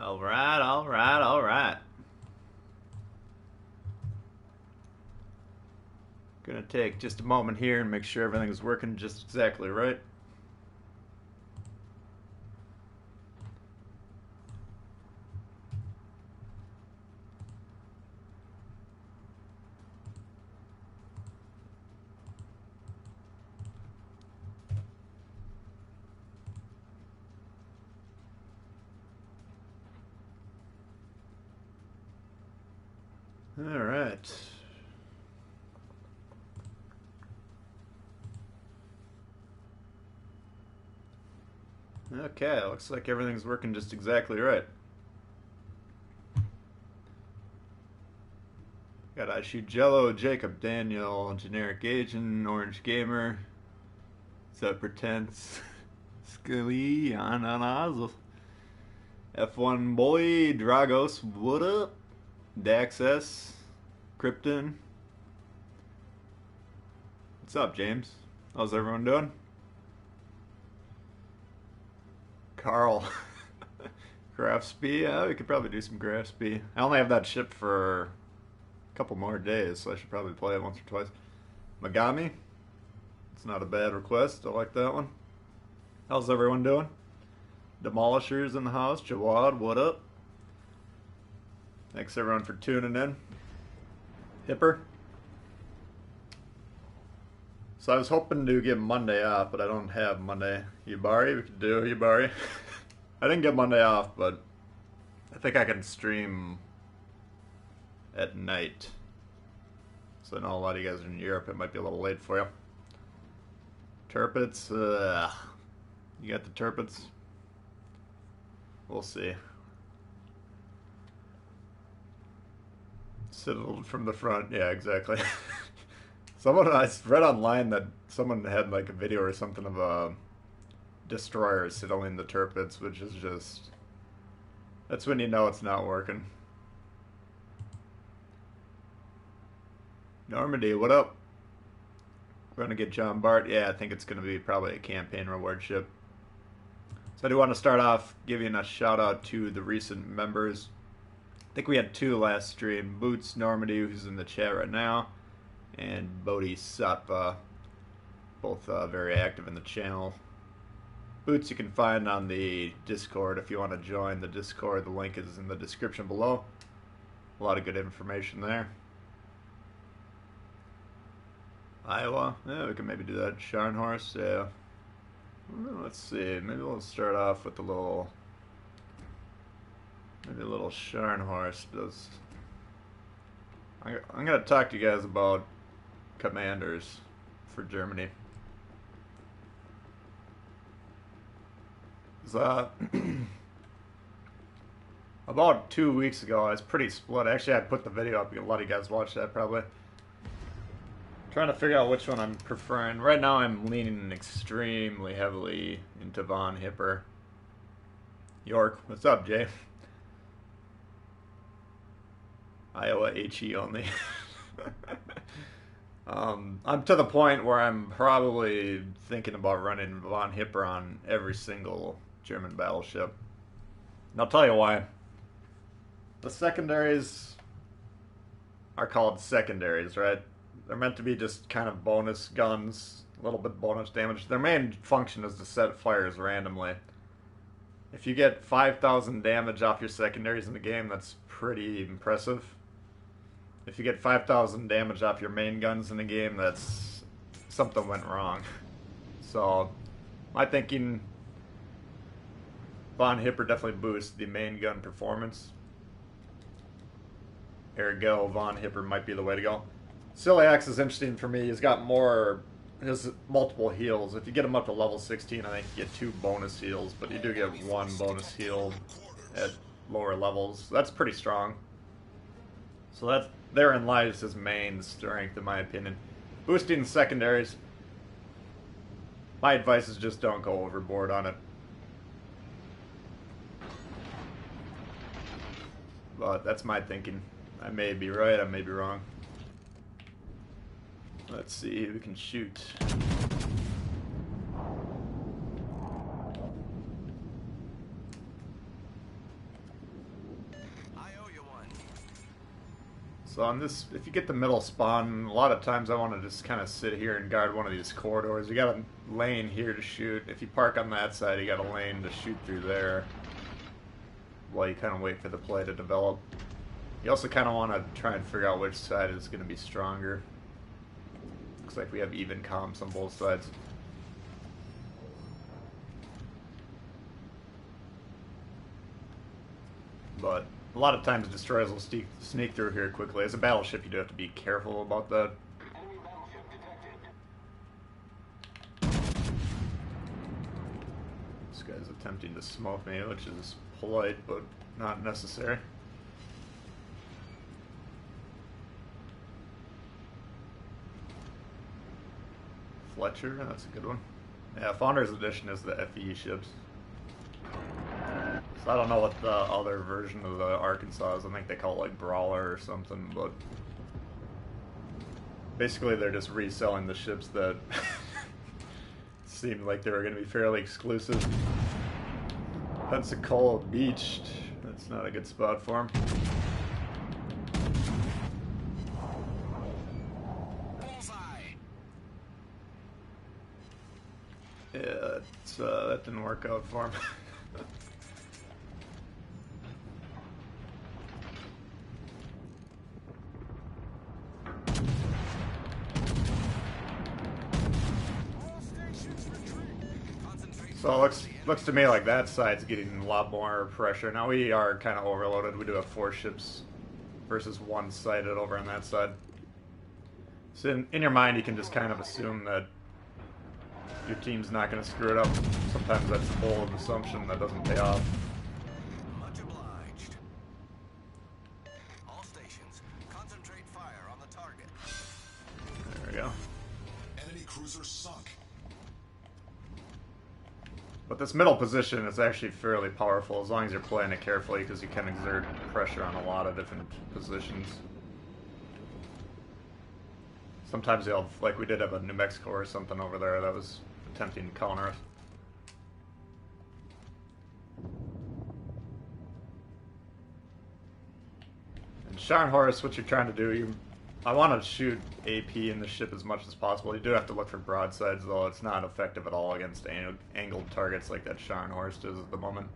Alright, alright, alright. Gonna take just a moment here and make sure everything's working just exactly right. Alright. Okay, looks like everything's working just exactly right. Got I Shoot Jello, Jacob Daniel, Generic Agent, Orange Gamer, Sub Pretense, Scully, Ananas, F1 Boy, Dragos, what up? Daxs, Krypton. What's up, James? How's everyone doing? Carl. Craftsby? Yeah, we could probably do some Craftsby. I only have that ship for a couple more days, so I should probably play it once or twice. Megami? It's not a bad request. I like that one. How's everyone doing? Demolishers in the house. Jawad, what up? Thanks everyone for tuning in. Hipper. So I was hoping to get Monday off, but I don't have Monday. Yubari, we could do Yubari. I didn't get Monday off, but I think I can stream at night. So I know a lot of you guys are in Europe. It might be a little late for you. Turpits, you got the Turpits? We'll see. Citadel from the front, yeah, exactly. I read online that someone had like a video or something of a destroyer citadeling the Turpits, which is just, that's when you know it's not working. Normandy, what up? We're gonna get John Bart. Yeah, I think it's gonna be probably a campaign reward ship. So I do want to start off giving a shout out to the recent members. I think we had 2 last stream. Boots Normandy, who's in the chat right now, and Bodhisattva, both very active in the channel. Boots you can find on the Discord if you want to join the Discord. The link is in the description below. A lot of good information there. Iowa, yeah, we can maybe do that. Scharnhorst, yeah. Well, let's see, maybe we'll start off with a little Scharnhorst. I'm going to talk to you guys about commanders for Germany. About 2 weeks ago, I was pretty split. Actually, I put the video up. A lot of you guys watched that probably. Trying to figure out which one I'm preferring. Right now, I'm leaning extremely heavily into Von Hipper. York, what's up, Jay? Iowa HE only. I'm to the point where I'm probably thinking about running Von Hipper on every single German battleship. And I'll tell you why. The secondaries are called secondaries, right? They're meant to be just kind of bonus guns, a little bit bonus damage. Their main function is to set fires randomly. If you get 5,000 damage off your secondaries in the game, that's pretty impressive. If you get 5,000 damage off your main guns in the game, that's something went wrong. So, my thinking, Von Hipper definitely boosts the main gun performance. Ergo, Von Hipper might be the way to go. Ciliax is interesting for me. He's got his multiple heals. If you get him up to level 16, I think you get 2 bonus heals, but you do get 1 bonus heal at lower levels. That's pretty strong. So therein lies his main strength, in my opinion. Boosting secondaries, my advice is just don't go overboard on it. But that's my thinking. I may be right, I may be wrong. Let's see who we can shoot. So on this, if you get the middle spawn, a lot of times I want to just kind of sit here and guard one of these corridors. You got a lane here to shoot. If you park on that side, you got a lane to shoot through there while you kind of wait for the play to develop. You also kind of want to try and figure out which side is going to be stronger. Looks like we have even comps on both sides. But a lot of times destroyers will sneak through here quickly. As a battleship, you do have to be careful about that. This guy's attempting to smoke me, which is polite, but not necessary. Fletcher, that's a good one. Yeah, Founder's Edition is the FE ships. So I don't know what the other version of the Arkansas is. I think they call it like Brawler or something, but basically they're just reselling the ships that seemed like they were going to be fairly exclusive. Pensacola Beach, that's not a good spot for him. Yeah, that didn't work out for him. So it looks to me like that side's getting a lot more pressure. Now we are kind of overloaded. We do have 4 ships versus 1 sighted over on that side. So in your mind, you can just kind of assume that your team's not going to screw it up. Sometimes that's a bold assumption that doesn't pay off. Much obliged. All stations, concentrate fire on the target. There we go. Enemy cruiser sunk. But this middle position is actually fairly powerful as long as you're playing it carefully, because you can exert pressure on a lot of different positions. Sometimes they'll, like we did have a New Mexico or something over there that was attempting to counter us. And Scharnhorst, what you're trying to do, I want to shoot AP in the ship as much as possible. You do have to look for broadsides, though. It's not effective at all against angled targets like that Scharnhorst is at the moment.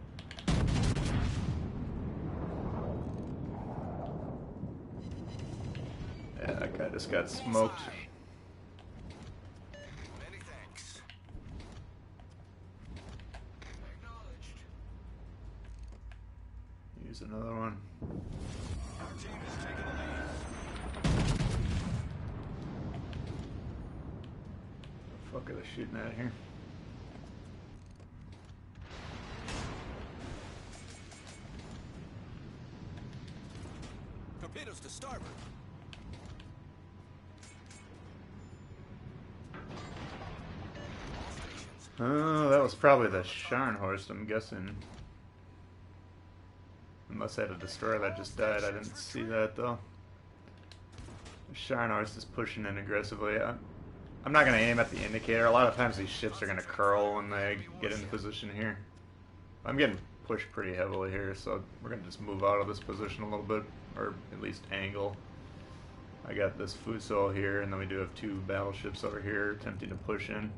Yeah, that guy just got smoked. Many thanks. Acknowledged. Use another one. Our team is taking the lead. What the fuck are they shooting at here? Torpedoes to starboard. Oh, that was probably the Scharnhorst, I'm guessing. Unless I had a destroyer that just died. I didn't see that, though. The Scharnhorst is pushing in aggressively. I'm not going to aim at the indicator. A lot of times these ships are going to curl when they get into position here. I'm getting pushed pretty heavily here, so we're going to just move out of this position a little bit, or at least angle. I got this Fuso here, and then we do have 2 battleships over here attempting to push in.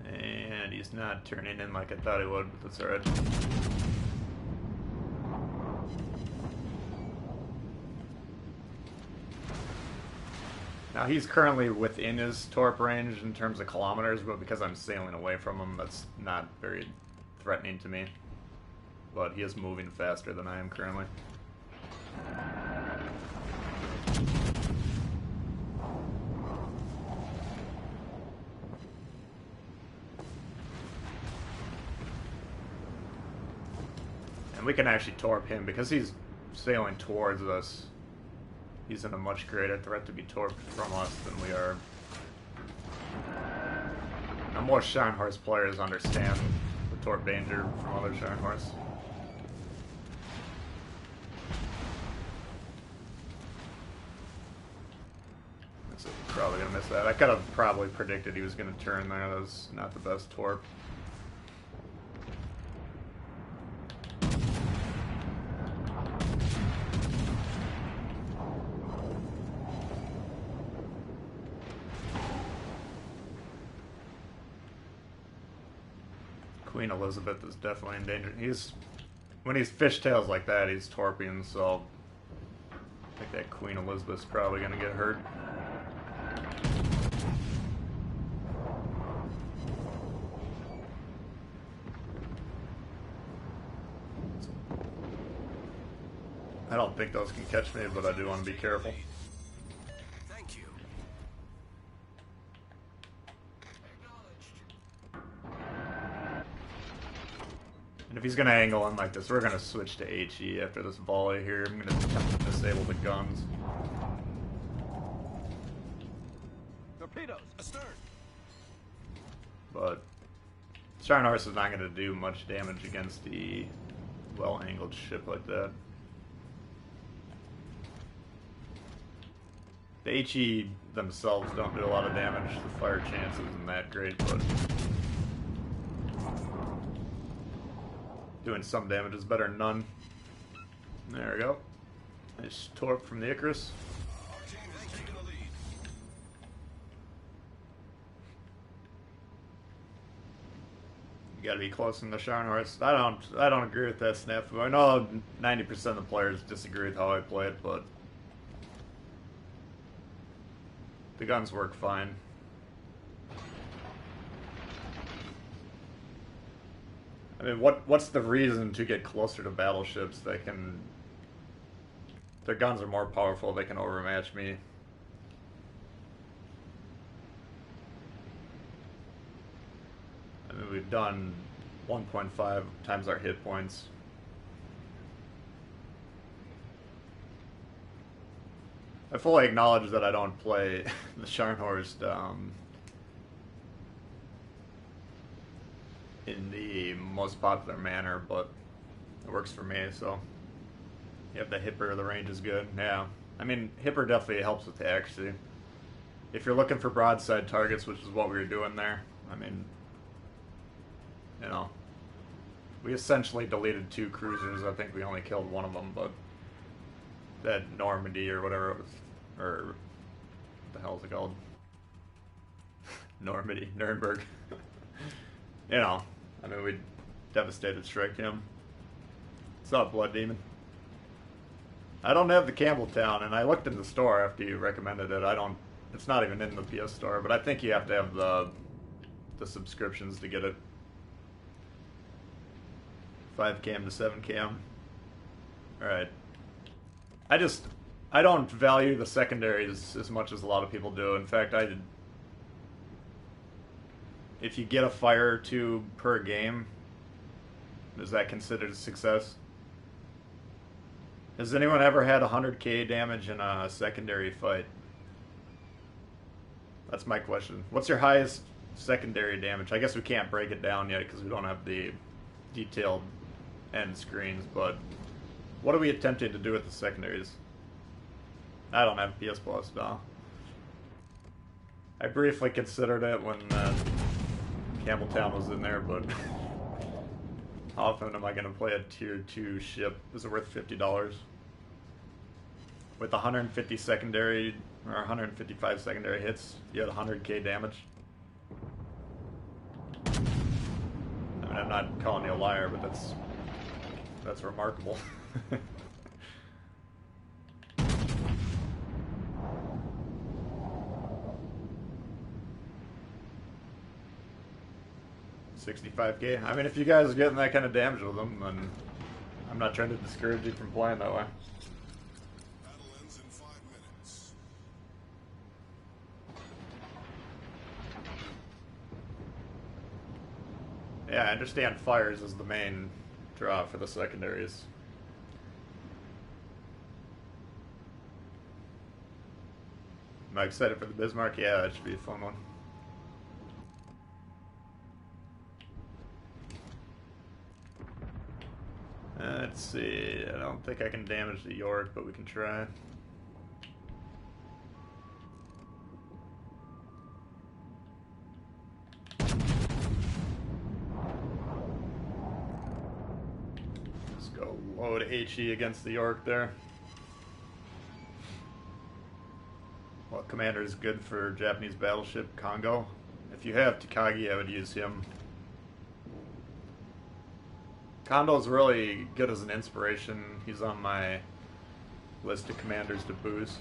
And he's not turning in like I thought he would, but that's alright. Now he's currently within his torp range in terms of kilometers, but because I'm sailing away from him, that's not very threatening to me. But he is moving faster than I am currently. And we can actually torp him because he's sailing towards us. He's in a much greater threat to be torped from us than we are. Now most Scharnhorst players understand the torp danger from other Scharnhorsts. That's a probably gonna miss that. I could have probably predicted he was gonna turn there. That was not the best torp. Queen Elizabeth is definitely in danger. When he's fishtails like that, he's torping, so I think that Queen Elizabeth's probably gonna get hurt. I don't think those can catch me, but I do want to be careful. Thank you. And if he's going to angle in like this, we're going to switch to HE after this volley here. I'm going to attempt to disable the guns. Torpedoes astern. But Starnhorse is not going to do much damage against the well-angled ship like that. The HE themselves don't do a lot of damage. The fire chance isn't that great, but doing some damage is better than none. There we go. Nice torp from the Icarus. Our team has taken the lead. You gotta be close in the Scharnhorst. I don't agree with that snafu. I know 90% of the players disagree with how I play it, but the guns work fine. I mean, what's the reason to get closer to battleships? Their guns are more powerful, they can overmatch me. I mean, we've done 1.5 times our hit points. I fully acknowledge that I don't play the Scharnhorst in the most popular manner, but it works for me, so. You have the Hipper, the range is good, yeah. I mean, Hipper definitely helps with the accuracy. If you're looking for broadside targets, which is what we were doing there, I mean, you know, we essentially deleted 2 cruisers. I think we only killed one of them, but that Normandy or whatever it was, or what the hell is it called? Normandy, Nuremberg. You know, I mean, we devastated strike him. What's up, Blood Demon? I don't have the Campbelltown, and I looked in the store after you recommended it. It's not even in the PS store, but I think you have to have the subscriptions to get it. 5 cam to 7 cam. Alright. I don't value the secondaries as much as a lot of people do. In fact, if you get a fire or 2 per game, is that considered a success? Has anyone ever had 100k damage in a secondary fight? That's my question. What's your highest secondary damage? I guess we can't break it down yet because we don't have the detailed end screens, but what are we attempting to do with the secondaries? I don't have PS Plus now. I briefly considered it when Campbelltown was in there, but how often am I going to play a tier 2 ship? Is it worth $50? With 150 secondary, or 155 secondary hits, you had 100k damage. I mean, I'm not calling you a liar, but that's remarkable. $65k. I mean, if you guys are getting that kind of damage with them, then I'm not trying to discourage you from playing that way. Battle ends in 5 minutes. Yeah, I understand fires is the main draw for the secondaries. Am I excited for the Bismarck? Yeah, that should be a fun one. Let's see, I don't think I can damage the York, but we can try. of HE against the York there. What commander is good for Japanese battleship? Congo. If you have Takagi, I would use him. Kondo's really good as an inspiration. He's on my list of commanders to boost.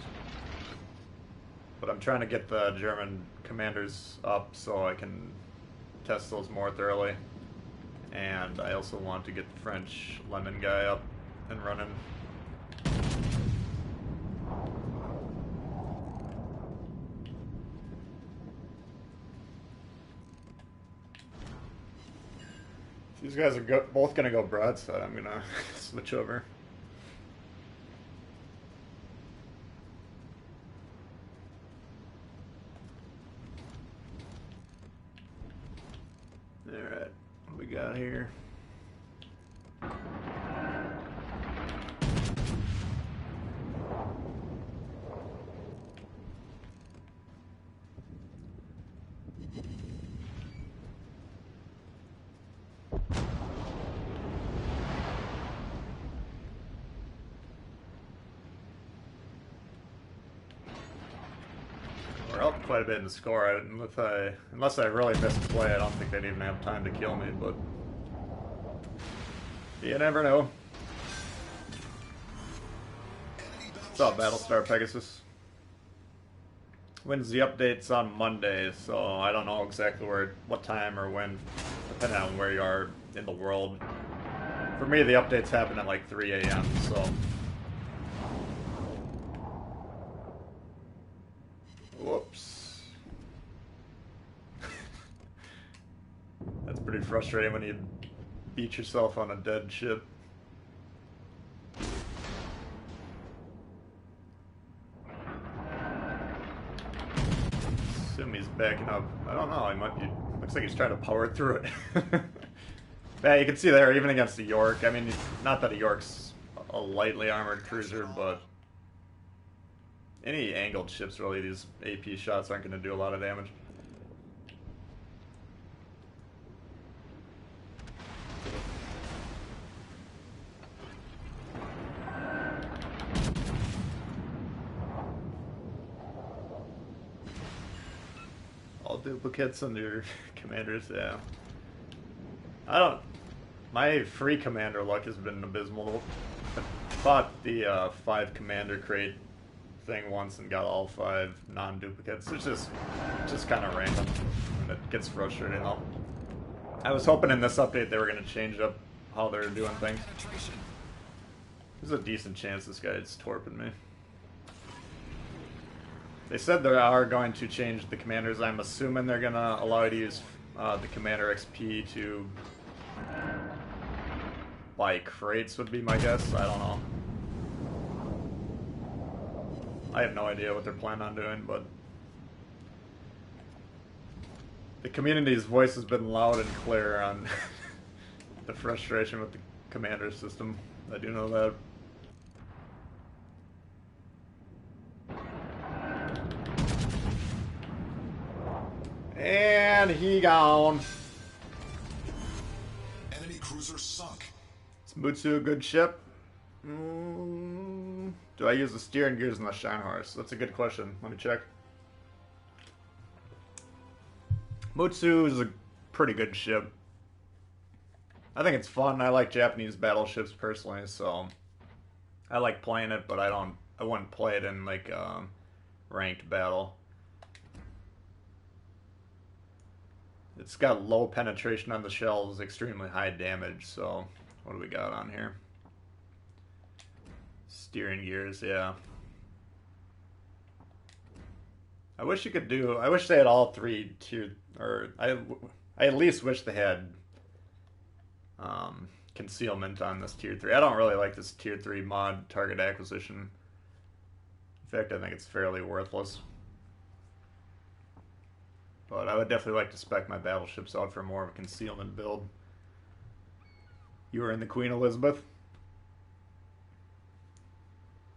But I'm trying to get the German commanders up so I can test those more thoroughly. And I also want to get the French Lemon guy up and running. These guys are both going to go broadside. I'm going to switch over. Alright, what we got here? We're up quite a bit in the score. Unless I really missed a play, I don't think they'd even have time to kill me, but you never know. What's up, Battlestar Pegasus? When's the updates on Monday? So I don't know exactly what time or when, depending on where you are in the world. For me, the updates happen at like 3 a.m., so... Whoops. That's pretty frustrating when you beat yourself on a dead ship. Assume he's backing up. I don't know, he might be... Looks like he's trying to power through it. Yeah, you can see there, even against the York. I mean, not that a York's a lightly armored cruiser, but... Any angled ships, really, these AP shots aren't going to do a lot of damage. All duplicates under commanders, yeah. My free commander luck has been abysmal. I fought the 5 commander crate thing once and got all 5 non-duplicates. It's just kind of random, and it gets frustrating though. I was hoping in this update they were going to change up how they're doing things. There's a decent chance this guy's torping me. They said they are going to change the commanders. I'm assuming they're going to allow you to use the commander XP to buy crates would be my guess. I don't know. I have no idea what they're planning on doing, but the community's voice has been loud and clear on the frustration with the commander system. I do know that. And he gone. Enemy cruiser sunk. Is Mutsu a good ship? Do I use the steering gears in the Shine Horse? That's a good question. Let me check. Mutsu is a pretty good ship. I think it's fun. I like Japanese battleships personally, so I like playing it, but I wouldn't play it in like ranked battle. It's got low penetration on the shells, extremely high damage, so what do we got on here? Steering gears, yeah. I wish they had all 3 tier, or I at least wish they had concealment on this tier 3. I don't really like this tier 3 mod target acquisition. In fact, I think it's fairly worthless. But I would definitely like to spec my battleships out for more of a concealment build. You were in the Queen Elizabeth?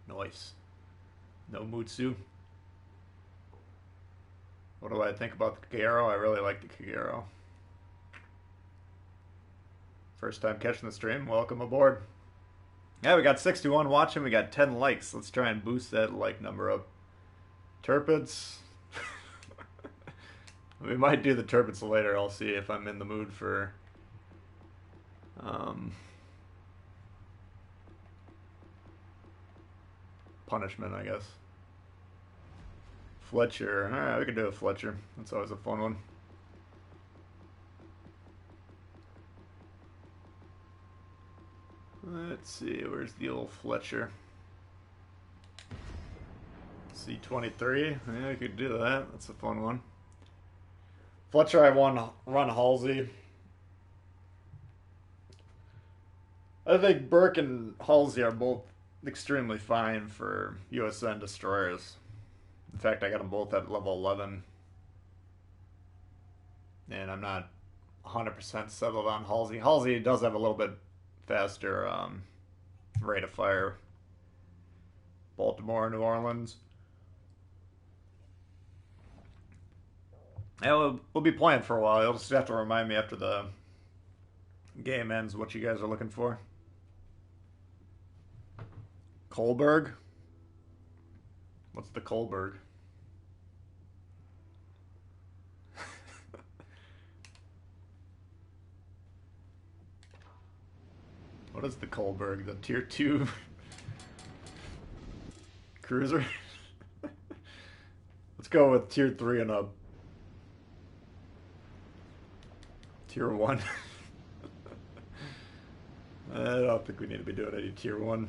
Nice. No Mutsu. What do I think about the Kagero? I really like the Kagero. First time catching the stream? Welcome aboard. Yeah, we got 61 watching. We got 10 likes. Let's try and boost that like number up. Turpits. We might do the Turpits later. I'll see if I'm in the mood for punishment, I guess. Fletcher. Alright, we can do a Fletcher. That's always a fun one. Let's see, where's the old Fletcher? C23. Yeah, we could do that. That's a fun one. Fletcher, I want to run Halsey. I think Burke and Halsey are both extremely fine for USN destroyers. In fact, I got them both at level 11. And I'm not 100% settled on Halsey. Halsey does have a little bit faster rate of fire. Baltimore, New Orleans. Yeah, we'll be playing for a while. You'll just have to remind me after the game ends what you guys are looking for. Kohlberg? What's the Kohlberg? What is the Kohlberg? The tier 2 cruiser? Let's go with tier 3 and up. Tier 1. I don't think we need to be doing any tier 1.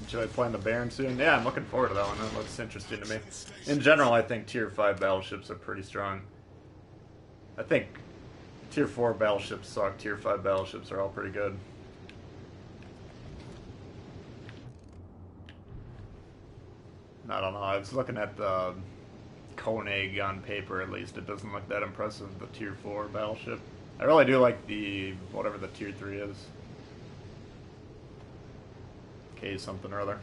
Should I play in the Baron soon? Yeah, I'm looking forward to that one. That looks interesting to me. In general, I think tier 5 battleships are pretty strong. I think tier 4 battleships suck. Tier 5 battleships are all pretty good. I don't know. I was looking at the Koenig on paper, at least. It doesn't look that impressive, the tier 4 battleship. I really do like the, whatever the tier 3 is. K something or other.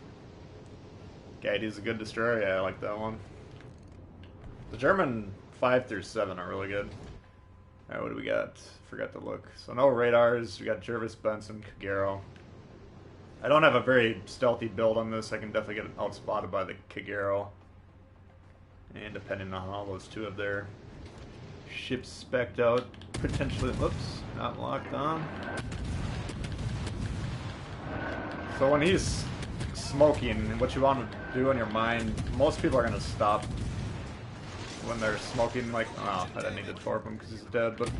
Gaity's a good destroyer. Yeah, I like that one. The German 5 through 7 are really good. Alright, what do we got? Forgot to look. So no radars. We got Jervis, Benson, Kagero. I don't have a very stealthy build on this. I can definitely get outspotted by the Kagero. And depending on how those two of their ships spec'd out, potentially, whoops, not locked on. So when he's smoking, what you want to do in your mind, most people are going to stop when they're smoking, like, oh, I didn't need to torp him because he's dead, but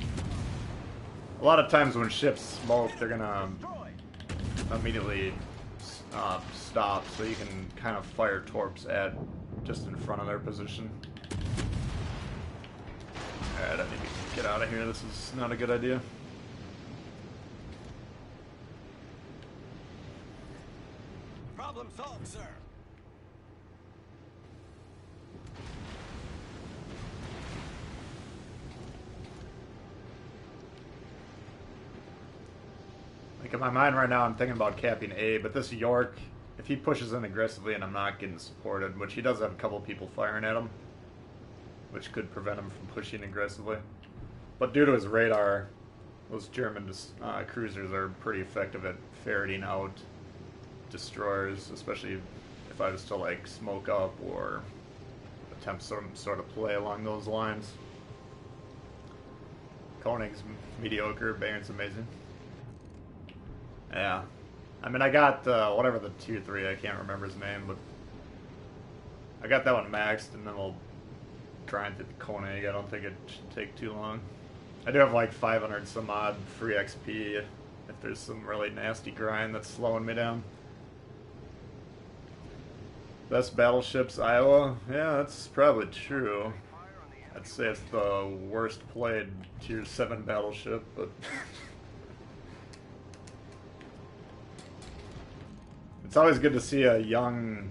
a lot of times when ships smoke, they're going to immediately stop, so you can kind of fire torps at just in front of their position. Alright, I need to get out of here. This is not a good idea. Problem solved, sir. Like in my mind right now, I'm thinking about capping A, but this York, if he pushes in aggressively and I'm not getting supported, which he does have a couple people firing at him, which could prevent him from pushing aggressively. But due to his radar, those German cruisers are pretty effective at ferreting out destroyers, especially if I was to like smoke up or attempt some sort of play along those lines. Koenig's mediocre, Baron's amazing. Yeah. I mean, I got whatever the tier 3, I can't remember his name, but I got that one maxed, and then we'll try and get the Koenig. I don't think it should take too long. I do have like 500 some odd free XP if there's some really nasty grind that's slowing me down. Best battleships, Iowa? Yeah, that's probably true. I'd say it's the worst played tier 7 battleship, but it's always good to see a young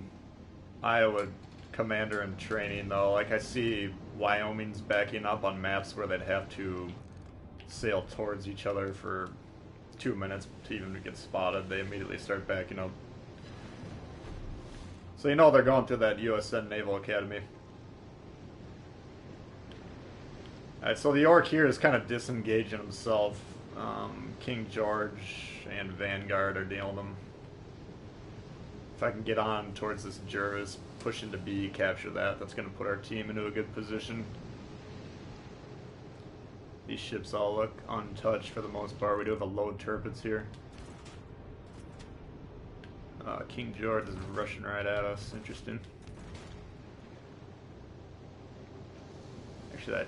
Iowa commander in training, though. Like, I see Wyoming's backing up on maps where they'd have to sail towards each other for 2 minutes to even get spotted. They immediately start backing up. So you know they're going through that USN Naval Academy. Alright, so the York here is kind of disengaging himself. King George and Vanguard are dealing them. If I can get on towards this Jervis, push into B, capture that, that's going to put our team into a good position. These ships all look untouched for the most part. We do have a load Torpedos here. King George is rushing right at us. Interesting. Actually, that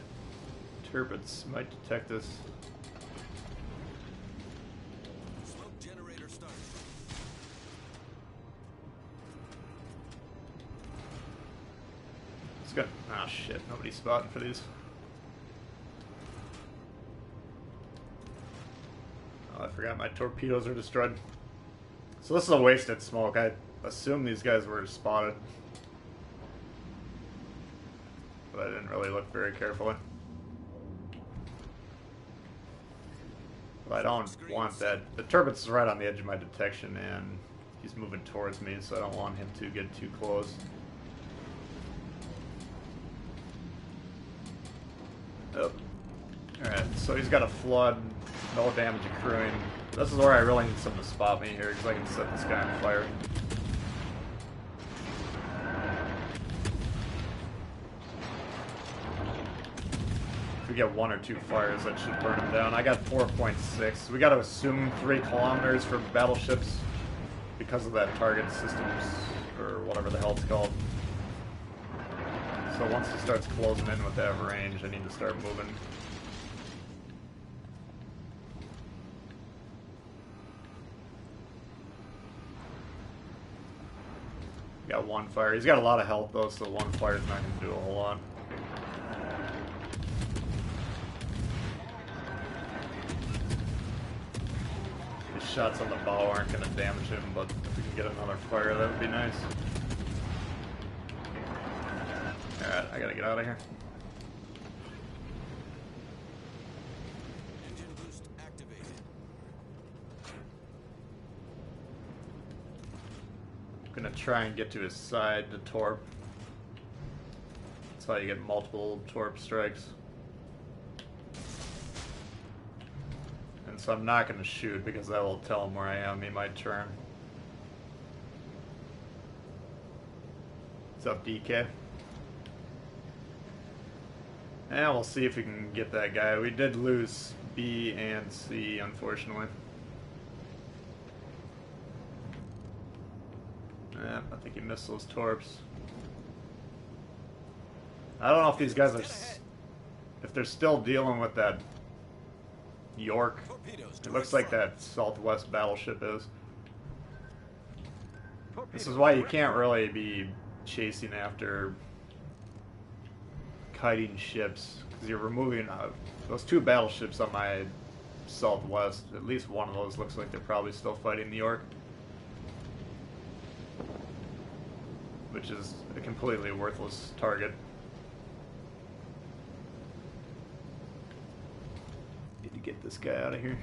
Torpedos might detect us. Smoke generator started. It's got. Ah, shit. Nobody's spotting for these. Oh, I forgot my torpedoes are destroyed. So this is a wasted smoke. I assume these guys were spotted, but I didn't really look very carefully. But I don't want that. The Torpedo's is right on the edge of my detection, and he's moving towards me, so I don't want him to get too close. Oh. Alright, so he's got a flood, no damage accruing. This is where I really need someone to spot me here, because I can set this guy on fire. If we get 1 or 2 fires, that should burn him down. I got 4.6. We got to assume 3 kilometers for battleships because of that target systems, or whatever the hell it's called. So once he starts closing in with that range, I need to start moving. Got 1 fire. He's got a lot of health though, so 1 fire is not going to do a whole lot. His shots on the bow aren't going to damage him, but if we can get another fire, that would be nice. Alright, I gotta get out of here. Engine boost activated. I'm gonna try and get to his side to torp. That's how you get multiple torp strikes. And so I'm not gonna shoot because that will tell him where I am. He might turn. What's up, DK? And we'll see if we can get that guy. We did lose B and C, unfortunately. Yeah, I think he missed those torps. I don't know if these guys are... if they're still dealing with that York. It looks like that Southwest battleship is. This is why you can't really be chasing after kiting ships, because you're removing those 2 battleships on my southwest. At least one of those looks like they're probably still fighting New York, which is a completely worthless target. Need to get this guy out of here.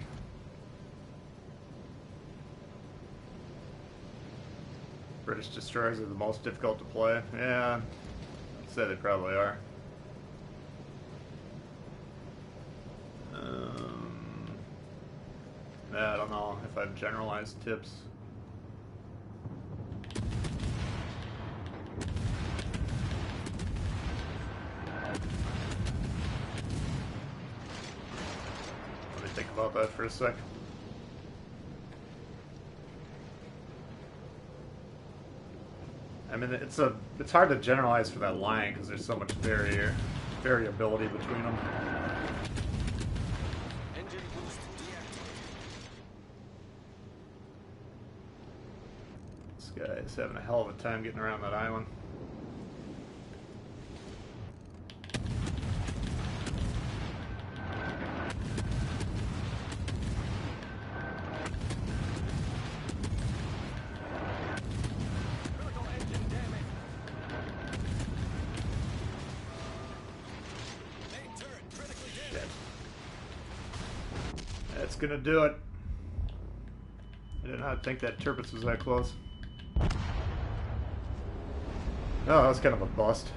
British destroyers are the most difficult to play. Yeah, I'd say they probably are. I don't know if I've generalized tips. Let me think about that for a sec. I mean, it's hard to generalize for that line because there's so much variability between them. Engine boost deactivated. This guy is having a hell of a time getting around that island. Critical engine damage. Main turret critically damaged. Shit. That's gonna do it. I did not think that Torpedo was that close. Oh, that was kind of a bust.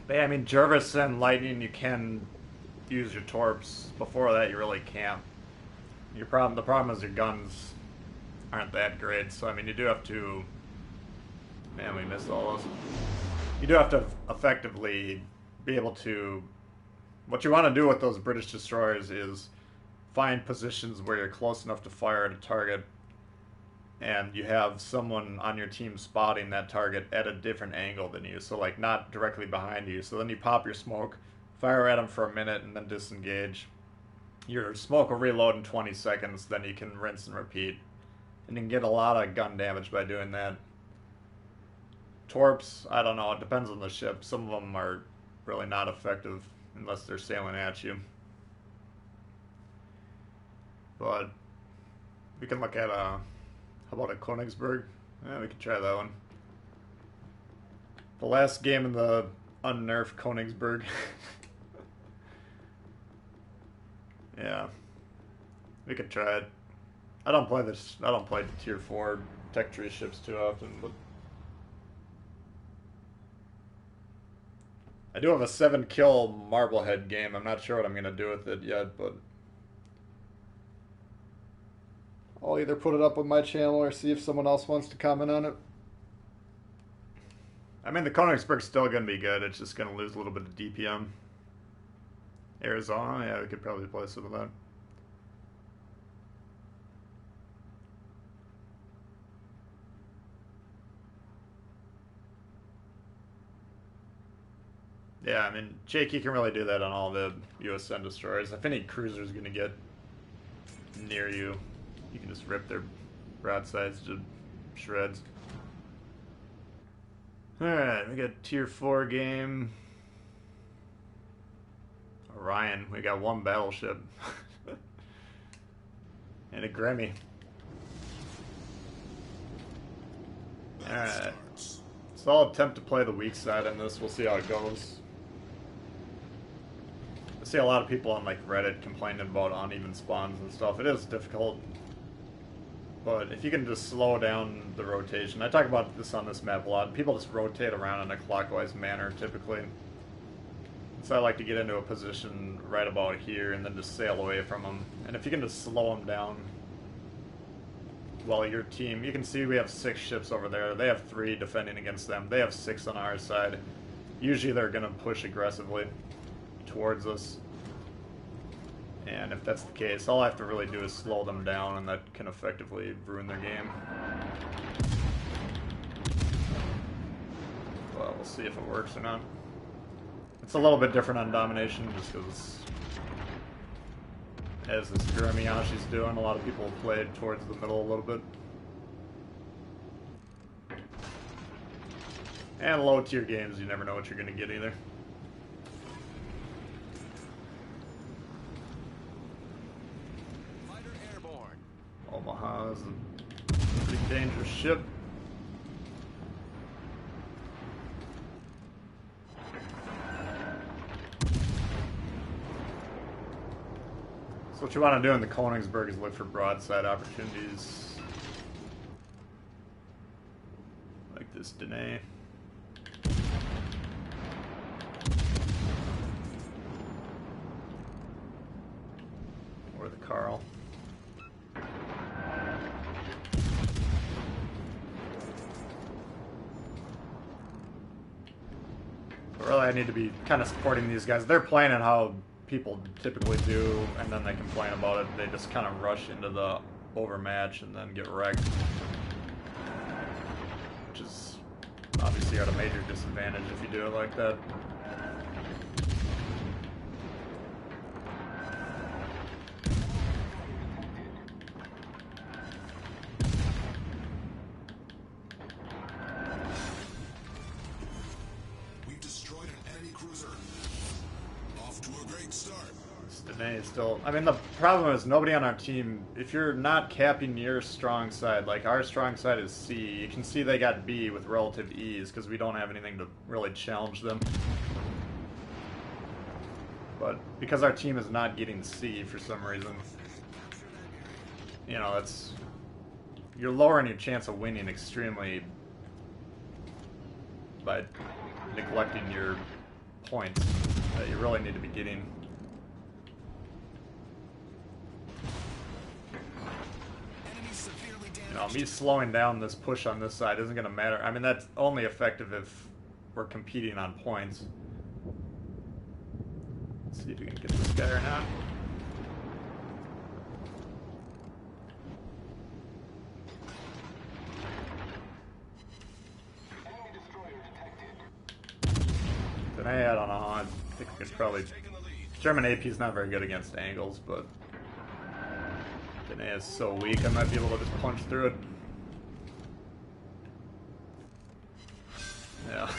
But yeah, I mean, Jervis and Lightning, you can use your torps. Before that, you really can't. The problem is your guns aren't that great. So I mean, you do have to. Man, we missed all those. You do have to effectively be able to. What you want to do with those British destroyers is find positions where you're close enough to fire at a target, and you have someone on your team spotting that target at a different angle than you. So like not directly behind you. So then you pop your smoke, fire at them for a minute, and then disengage. Your smoke will reload in 20 seconds. Then you can rinse and repeat, and you can get a lot of gun damage by doing that. Torps, I don't know, it depends on the ship. Some of them are really not effective unless they're sailing at you. But we can look at how about a Königsberg? Yeah, we could try that one. The last game in the unnerfed Königsberg. Yeah, we could try it. I don't play the tier 4 tech tree ships too often, but I do have a 7-kill Marblehead game. I'm not sure what I'm going to do with it yet, but I'll either put it up with my channel or see if someone else wants to comment on it. I mean, the Königsberg's still going to be good. It's just going to lose a little bit of DPM. Arizona, yeah, we could probably play some of that. Yeah, I mean, Jake, you can really do that on all the USN destroyers. If any cruiser's going to get near you, you can just rip their broadsides to shreds. Alright, we got tier 4 game. Orion, we got one battleship. And a Grammy. Alright. So I'll attempt to play the weak side on this. We'll see how it goes. I see a lot of people on like Reddit complaining about uneven spawns and stuff. It is difficult. But if you can just slow down the rotation. I talk about this on this map a lot. People just rotate around in a clockwise manner typically. So I like to get into a position right about here and then just sail away from them. And if you can just slow them down while your team... You can see we have 6 ships over there. They have 3 defending against them. They have 6 on our side. Usually they're going to push aggressively towards us. And if that's the case, all I have to really do is slow them down, and that can effectively ruin their game. Well, we'll see if it works or not. It's a little bit different on domination, just because, as this Gurumiyashi's doing, a lot of people played towards the middle a little bit. And low tier games, you never know what you're going to get either. Fighter airborne. Omaha is a pretty dangerous ship. So what you want to do in the Königsberg is look for broadside opportunities. Like this Danae. Or the Carl. But really I need to be kind of supporting these guys. They're playing at how people typically do, and then they complain about it. They just kind of rush into the overmatch and then get wrecked, which is obviously at a major disadvantage if you do it like that. We've destroyed an enemy cruiser. Off to a great start. Danae is still... I mean, the problem is nobody on our team... If you're not capping your strong side, like our strong side is C, you can see they got B with relative ease because we don't have anything to really challenge them. But because our team is not getting C for some reason, you know, that's... You're lowering your chance of winning extremely by neglecting your points that you really need to be getting. You know, me slowing down this push on this side isn't going to matter. I mean, that's only effective if we're competing on points. Let's see if we can get this guy or not. Today, I don't know. I think we could probably... German AP is not very good against angles, but... Today is so weak, I might be able to just punch through it. Yeah.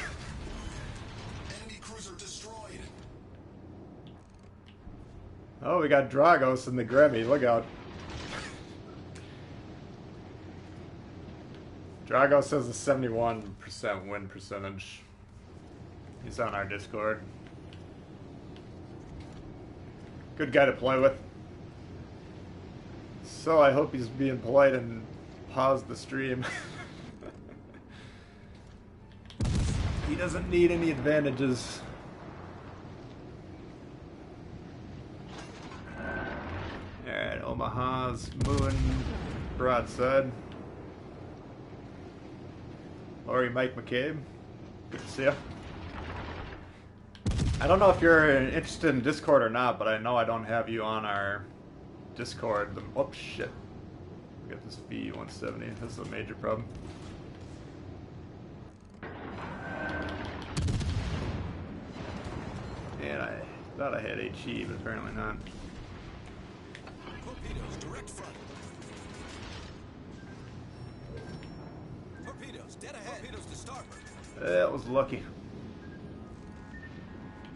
Enemy cruiser destroyed. Oh, we got Dragos in the Grammy. Look out. Dragos has a 71% win percentage. He's on our Discord. Good guy to play with. So I hope he's being polite and pause the stream. He doesn't need any advantages. Alright, Omaha's moving broadside. Laurie Mike McCabe. Good to see ya. I don't know if you're interested in Discord or not, but I know I don't have you on our Discord. Oh shit. We got this V170. This is a major problem. And I thought I had HE, but apparently not. Torpedoes, direct front. Torpedoes, dead ahead. Torpedoes to starboard. That was lucky.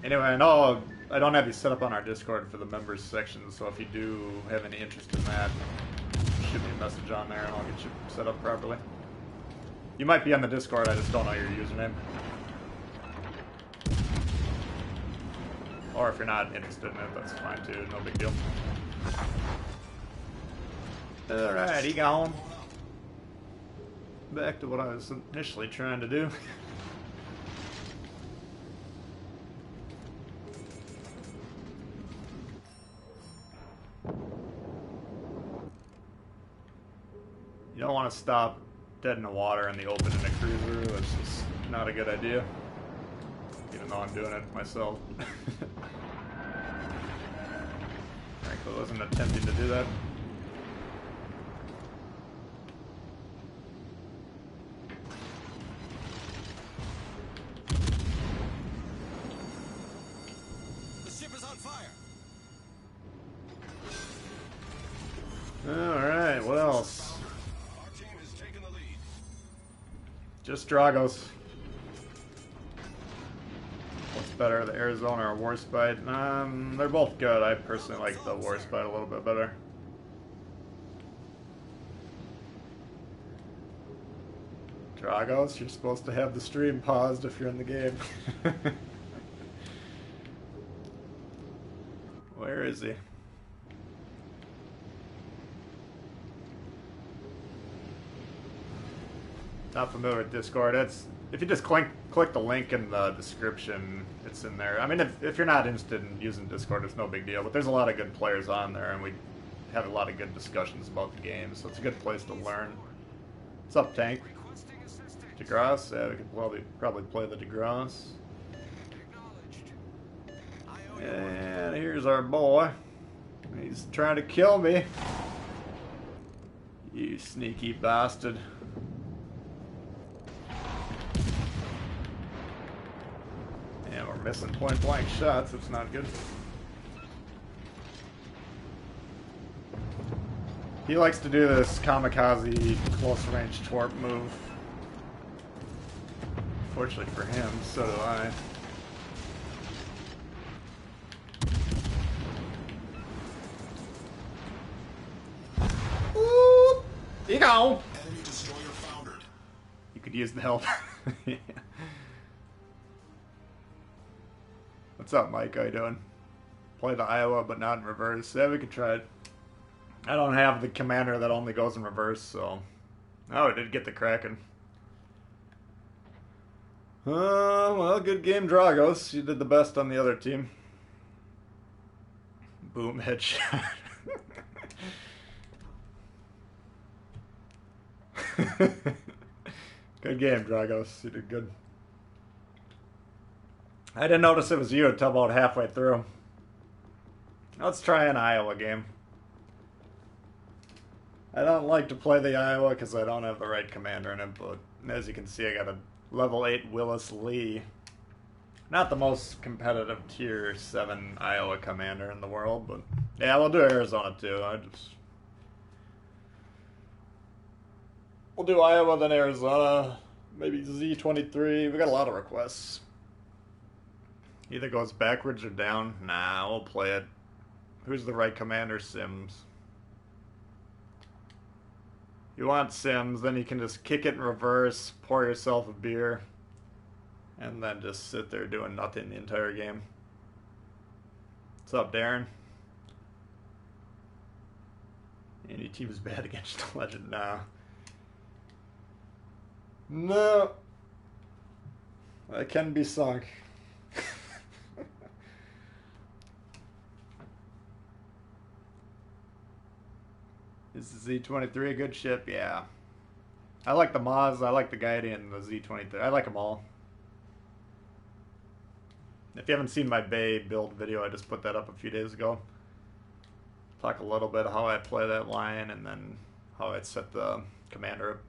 Anyway, I know I don't have you set up on our Discord for the members section, so if you do have any interest in that, shoot me a message on there and I'll get you set up properly. You might be on the Discord, I just don't know your username. Or if you're not interested in it, that's fine too, no big deal. Alright, he gone. Back to what I was initially trying to do. You don't want to stop dead in the water in the open in a cruiser. That's just not a good idea. Even though I'm doing it myself. Frankly, I wasn't attempting to do that. The ship is on fire. Alright, what else? Our team is taking the lead. Just Dragos. What's better, the Arizona or Warspite? They're both good. I personally like the Warspite a little bit better. Dragos, you're supposed to have the stream paused if you're in the game. Where is he? Not familiar with Discord. It's if you just click the link in the description, it's in there. I mean, if you're not interested in using Discord, it's no big deal. But there's a lot of good players on there, and we have a lot of good discussions about the game, so it's a good place to learn. What's up, Tank? DeGrasse? Yeah, we could probably play the DeGrasse. And here's our boy. He's trying to kill me. You sneaky bastard. And we're missing point blank shots. It's not good. He likes to do this kamikaze close range torp move. Fortunately for him, so do I. Ooh, you go. Enemy destroyer foundered. You could use the help. Yeah. What's up, Mike? How you doing? Play the Iowa, but not in reverse. Yeah, we could try it. I don't have the commander that only goes in reverse, so... Oh, I did get the Kraken. Well, good game, Dragos. You did the best on the other team. Boom, headshot. Good game, Dragos. You did good. I didn't notice it was you until about halfway through. Let's try an Iowa game. I don't like to play the Iowa because I don't have the right commander in it, but as you can see, I got a level 8 Willis Lee. Not the most competitive tier 7 Iowa commander in the world, but yeah, we'll do Arizona too. We'll do Iowa, then Arizona, maybe Z23. We got a lot of requests. Either goes backwards or down. Nah, we'll play it. Who's the right commander? Sims. You want Sims, then you can just kick it in reverse, pour yourself a beer, and then just sit there doing nothing the entire game. What's up, Darren? Any team is bad against the legend? Nah. No. That can be sunk. Is the Z23 a good ship? Yeah. I like the Maz, I like the Gaidi, and the Z23. I like them all. If you haven't seen my Bay build video, I just put that up a few days ago. Talk a little bit how I play that line, and then how I set the commander up.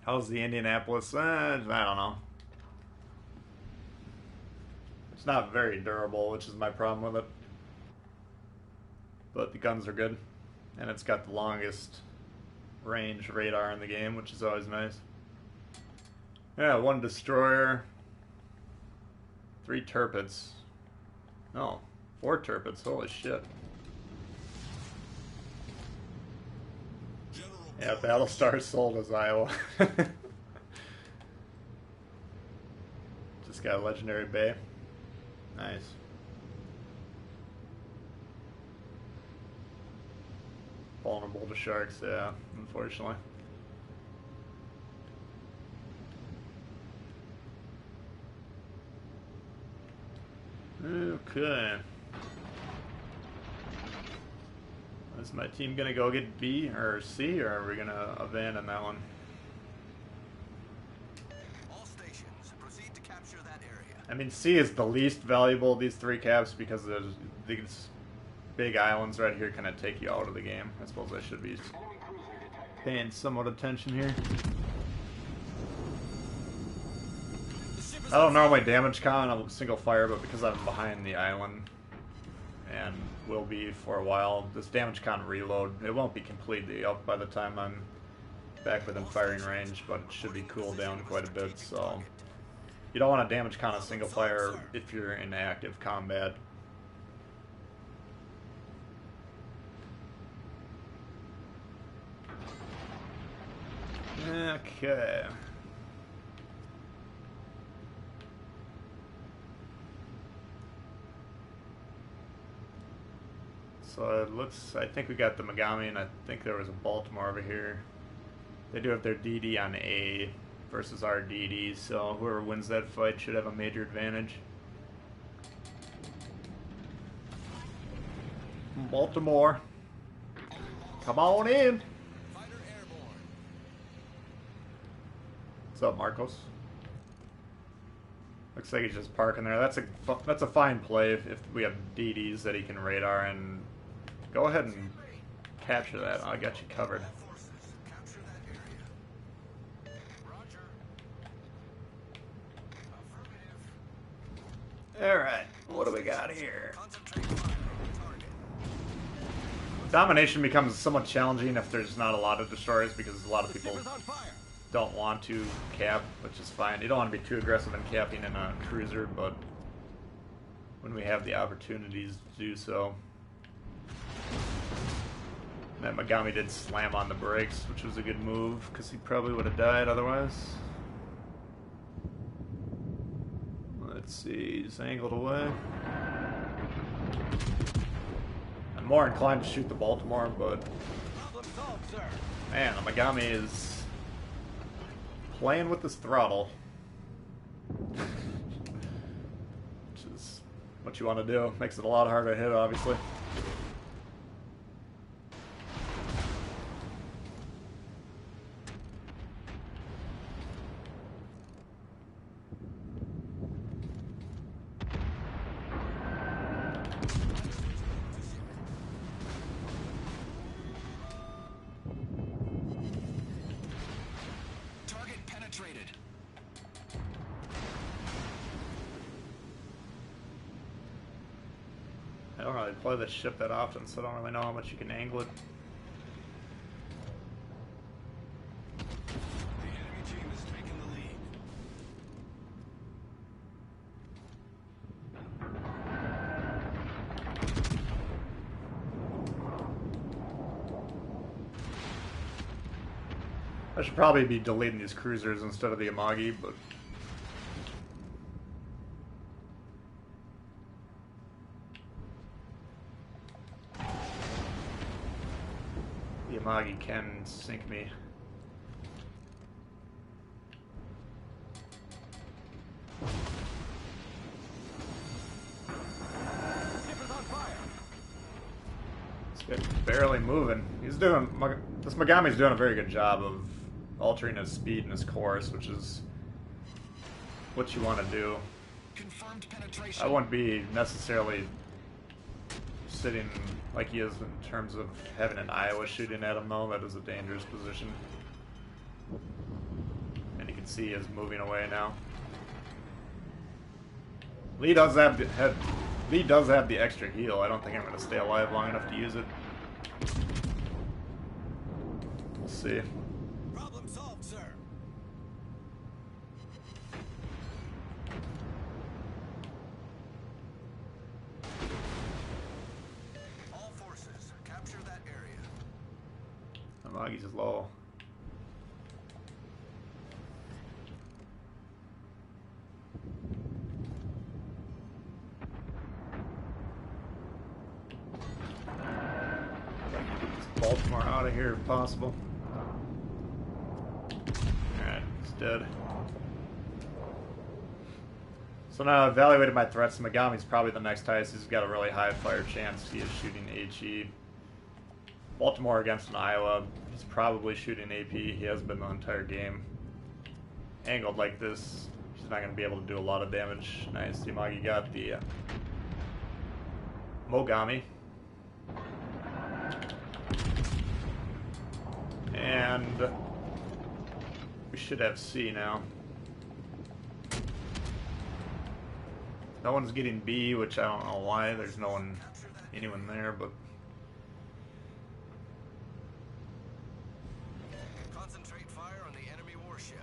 How's the Indianapolis? I don't know. It's not very durable, which is my problem with it. But the guns are good. And it's got the longest range radar in the game, which is always nice. Yeah, 1 destroyer. 3 turpits. No, 4 turpits. Holy shit. Yeah, Battlestar sold as Iowa. Just got a legendary bay. Nice. Vulnerable to sharks, yeah, unfortunately. Okay. Is my team gonna go get B or C, or are we gonna abandon that one? All stations, proceed to capture that area. I mean, C is the least valuable of these 3 caps because there's these big islands right here kind of take you out of the game. I suppose I should be paying somewhat attention here. I don't normally damage con a single fire, but because I'm behind the island and will be for a while, this damage con reload, it won't be completely up by the time I'm back within firing range, but it should be cooled down quite a bit, so you don't want to damage con a single fire if you're in active combat. Okay. So it looks, I think we got the Megami, and I think there was a Baltimore over here. They do have their DD on A versus our DD, so whoever wins that fight should have a major advantage. Baltimore. Come on in. Fighter airborne. What's up, Marcos? Looks like he's just parking there. That's a fine play if we have DDs that he can radar, and go ahead and capture that. I got you covered. Forces, capture that area. Roger. Affirmative. Alright, what do we got here? Concentrate fire on target. Domination becomes somewhat challenging if there's not a lot of destroyers, because a lot of The people ship is on fire. don't want to cap, which is fine. You don't want to be too aggressive in capping in a cruiser, but when we have the opportunities to do so. That Megami did slam on the brakes, which was a good move, because he probably would have died otherwise. Let's see, he's angled away. I'm more inclined to shoot the Baltimore, but Problem solved, sir. man, the Megami is playing with this throttle. Which is what you want to do. Makes it a lot harder to hit, obviously. penetrated. I don't really play this ship that often, so I don't really know how much you can angle it. The enemy team is taking the lead. I should probably be deleting these cruisers instead of the Amagi, but the Amagi can sink me. Ship is on fire. This guy's barely moving. He's doing. This Megami's doing a very good job of altering his speed and his course, which is what you want to do. Confirmed penetration. I wouldn't be necessarily sitting like he is in terms of having an Iowa shooting at him, though. That is a dangerous position. And you can see he is moving away now. Lee does have the extra heal. I don't think I'm going to stay alive long enough to use it. We'll see. Problem solved, sir. All forces, capture that area. Amagi's low. Get Baltimore out of here if possible. Alright, he's dead. So now I've evaluated my threats. Megami's probably the next highest. He's got a really high fire chance. He is shooting HE. Baltimore against an Iowa. He's probably shooting AP. He has been the entire game. Angled like this, he's not going to be able to do a lot of damage. Nice. Yamagi got the Mogami. And we should have C now. No one's getting B, which I don't know why. There's anyone there, but Concentrate fire on the enemy warship.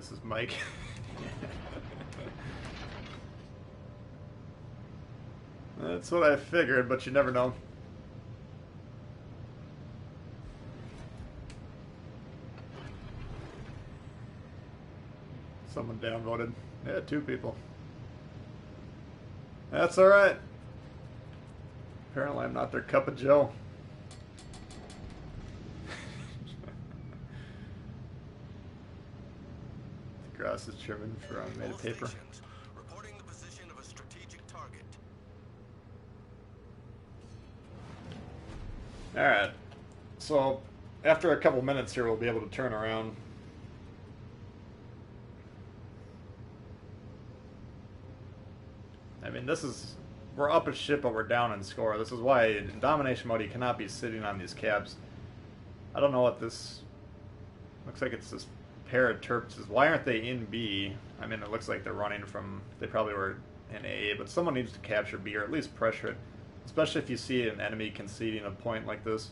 this is Mike. That's what I figured, but you never know. Someone downvoted. Yeah, 2 people. That's alright. Apparently I'm not their cup of joe. Grass is German for made of paper. Stations, reporting the position of a strategic target. Alright. So, after a couple minutes here, we'll be able to turn around. I mean, we're up a ship, but we're down in score. This is why in domination mode you cannot be sitting on these cabs. I don't know what this looks like. It's this pair of Terps. Why aren't they in B? I mean, it looks like they're running from. They probably were in A, but someone needs to capture B or at least pressure it. Especially if you see an enemy conceding a point like this.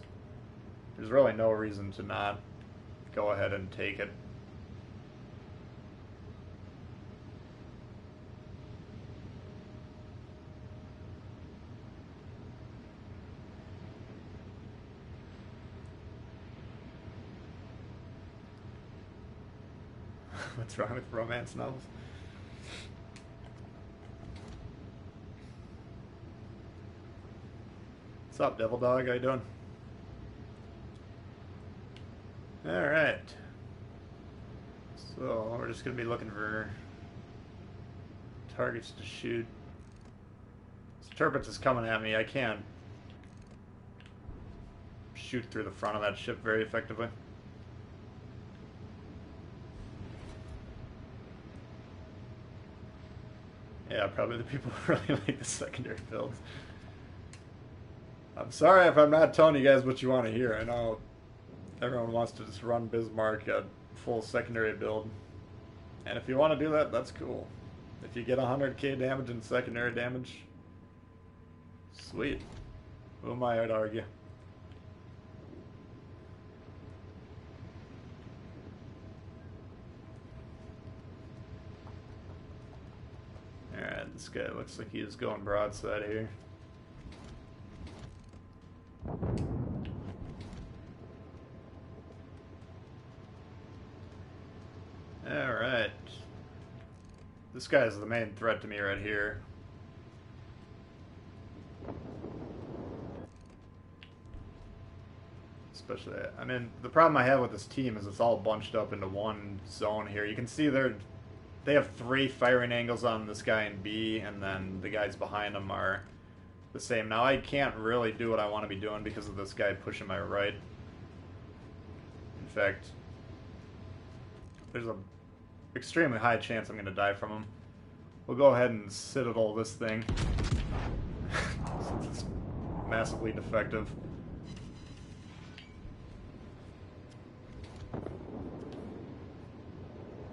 There's really no reason to not go ahead and take it. What's wrong with romance novels? What's up, Devil Dog? How you doing? Alright. So, we're just going to be looking for targets to shoot. This Turbot is coming at me. I can't shoot through the front of that ship very effectively. Yeah, probably the people who really like the secondary builds. I'm sorry if I'm not telling you guys what you want to hear. I know everyone wants to just run Bismarck at full secondary build. And if you want to do that, that's cool. If you get 100k damage in secondary damage, sweet. Who am I to argue? Alright, this guy looks like he's going broadside here. Alright. This guy is the main threat to me right here. Especially, I mean, the problem I have with this team is it's all bunched up into one zone here. You can see they have 3 firing angles on this guy in B, and then the guys behind them are the same. Now, I can't really do what I want to be doing because of this guy pushing my right. In fact, there's a extremely high chance I'm going to die from him. We'll go ahead and citadel this thing since it's massively defective.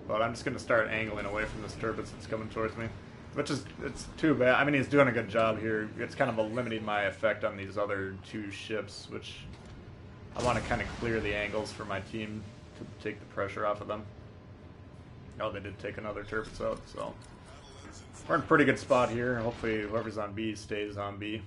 But I'm just going to start angling away from this turbot that's coming towards me. Which is, it's too bad. I mean, he's doing a good job here. It's kind of limiting my effect on these other 2 ships, which I want to kind of clear the angles for my team to take the pressure off of them. Oh, they did take another turbot out, so we're in a pretty good spot here. Hopefully whoever's on B stays on B.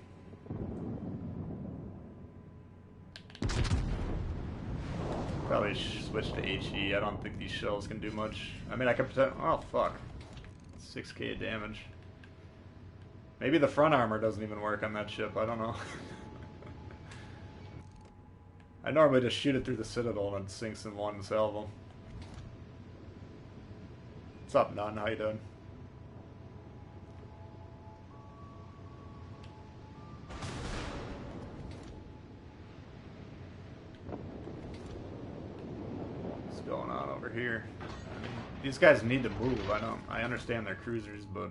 Probably switch to HE. I don't think these shells can do much. I mean, I could pretend. Oh, fuck. 6k damage. Maybe the front armor doesn't even work on that ship. I don't know. I normally just shoot it through the citadel and it sinks in one salvo. What's up, Nun? How you doing? What's going on over here? I mean, these guys need to move. I understand they're cruisers, but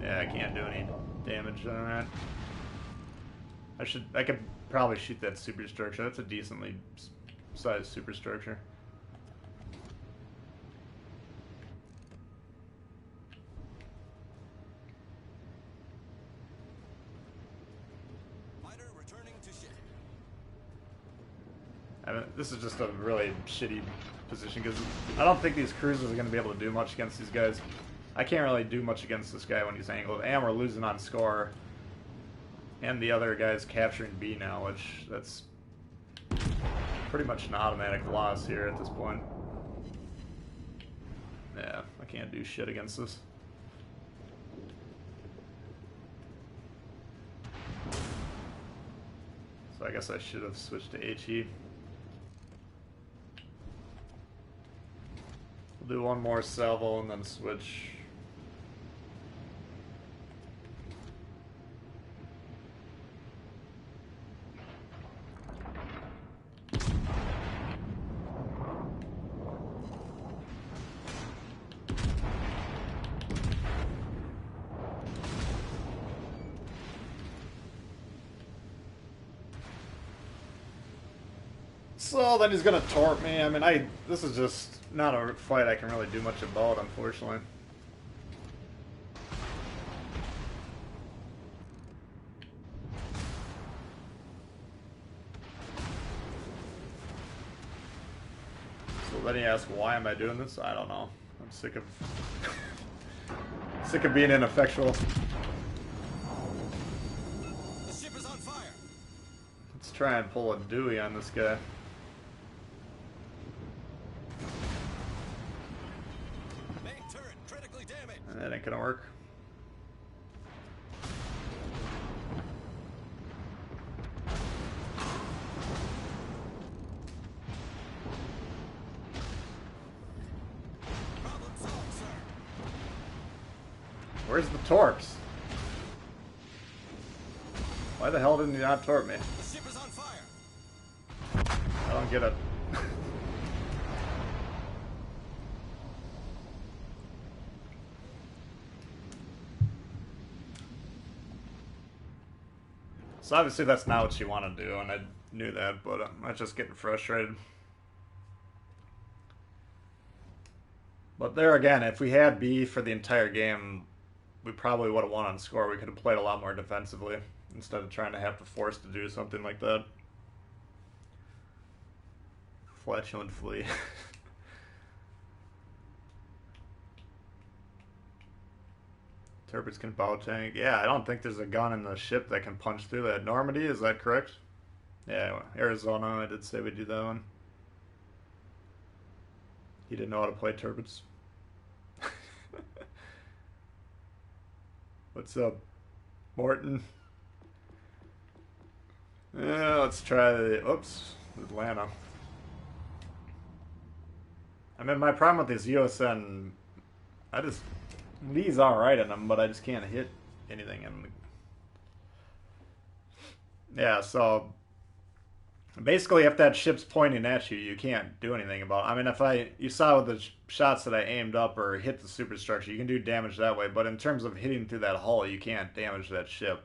yeah, I can't do any damage on that. I could probably shoot that superstructure. That's a decently sized superstructure. Fighter returning to ship. I mean, this is just a really shitty position because I don't think these cruisers are going to be able to do much against these guys. I can't really do much against this guy when he's angled, and we're losing on score. And the other guy's capturing B now, which that's pretty much an automatic loss here at this point. Yeah, I can't do shit against this. So I guess I should have switched to HE. We'll do one more salvo and then switch. So then he's gonna torp me. I mean, this is just not a fight I can really do much about, unfortunately. So then he asks, why am I doing this? I don't know. I'm sick of sick of being ineffectual. The ship is on fire. Let's try and pull a Dewey on this guy. Main turret critically damaged. That ain't gonna work. Problem solved, sir. Where's the torps? Why the hell didn't you not torp me? The ship is on fire. I don't get it. So obviously that's not what you want to do, and I knew that, but I'm just getting frustrated. But there again, if we had B for the entire game, we probably would have won on score. We could have played a lot more defensively instead of trying to have to force to do something like that. Flatulent flea. Turpets can bow tank. Yeah, I don't think there's a gun in the ship that can punch through that. Normandy, is that correct? Yeah, Arizona, I did say we'd do that one. He didn't know how to play Turpets. What's up, Morton? Yeah, let's try the... Oops, Atlanta. I mean, my problem with this USN... Lee's alright in them, but I just can't hit anything in the... Yeah, so... Basically, if that ship's pointing at you, you can't do anything about it. I mean, you saw with the shots that I aimed up or hit the superstructure, you can do damage that way, but in terms of hitting through that hull, you can't damage that ship.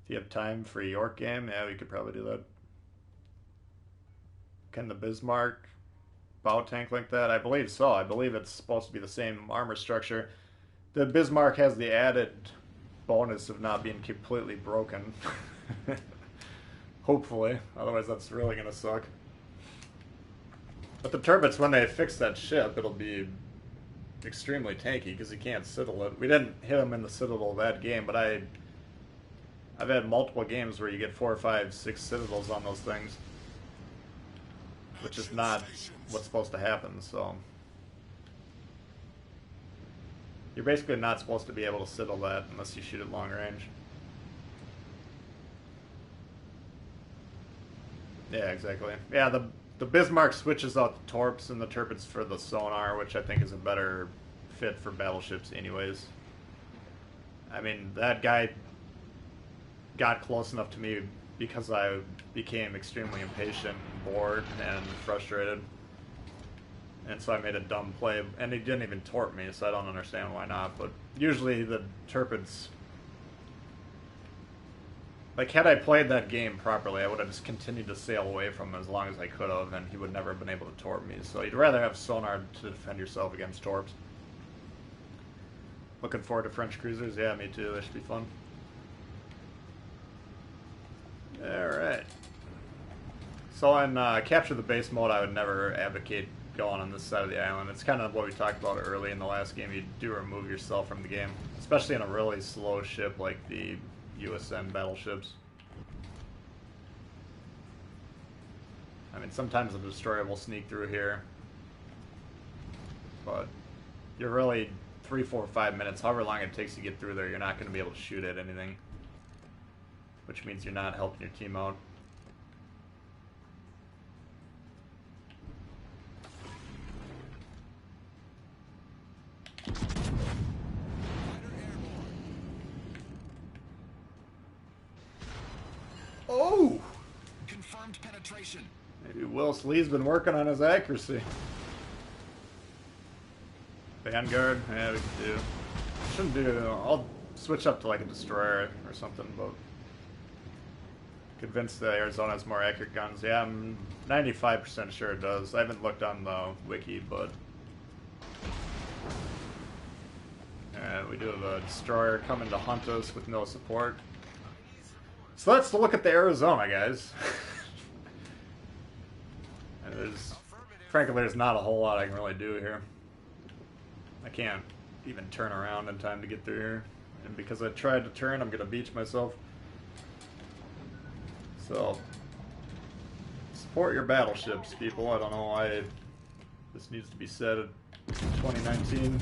If you have time for a York game, yeah, we could probably do that. Can the Bismarck bow tank like that? I believe so. I believe it's supposed to be the same armor structure. The Bismarck has the added bonus of not being completely broken. Hopefully, otherwise that's really gonna suck. But the Turpets, when they fix that ship, it'll be extremely tanky because you can't citadel it. We didn't hit them in the citadel that game, but I've had multiple games where you get 4, 5, 6 citadels on those things, which is not what's supposed to happen. So you're basically not supposed to be able to citadel that unless you shoot at long range. Yeah, exactly. Yeah, the Bismarck switches out the torps and the Turpets for the sonar, which I think is a better fit for battleships anyways. I mean, that guy got close enough to me because I became extremely impatient, bored, and frustrated. And so I made a dumb play, and he didn't even torp me, so I don't understand why not. But usually the Turpets... Like, had I played that game properly, I would have just continued to sail away from him as long as I could have, and he would never have been able to torp me. So you'd rather have sonar to defend yourself against torps. Looking forward to French cruisers? Yeah, me too. That should be fun. Alright. So in Capture the Base mode, I would never advocate going on this side of the island. It's kind of what we talked about early in the last game. You do remove yourself from the game, especially in a really slow ship like the USN battleships. I mean, sometimes a destroyer will sneak through here, but you're really 3, 4, 5 minutes, however long it takes to get through there, you're not going to be able to shoot at anything, which means you're not helping your team out. Oh! Confirmed penetration. Maybe Will Lee's been working on his accuracy. Vanguard? Yeah, we can do. Shouldn't do. I'll switch up to like a destroyer or something, but convinced that Arizona has more accurate guns. Yeah, I'm 95% sure it does. I haven't looked on the wiki, but we do have a destroyer coming to hunt us with no support. So let's look at the Arizona, guys. And frankly, there's not a whole lot I can really do here. I can't even turn around in time to get through here. And because I tried to turn, I'm going to beach myself. So, support your battleships, people. I don't know why this needs to be said in 2019.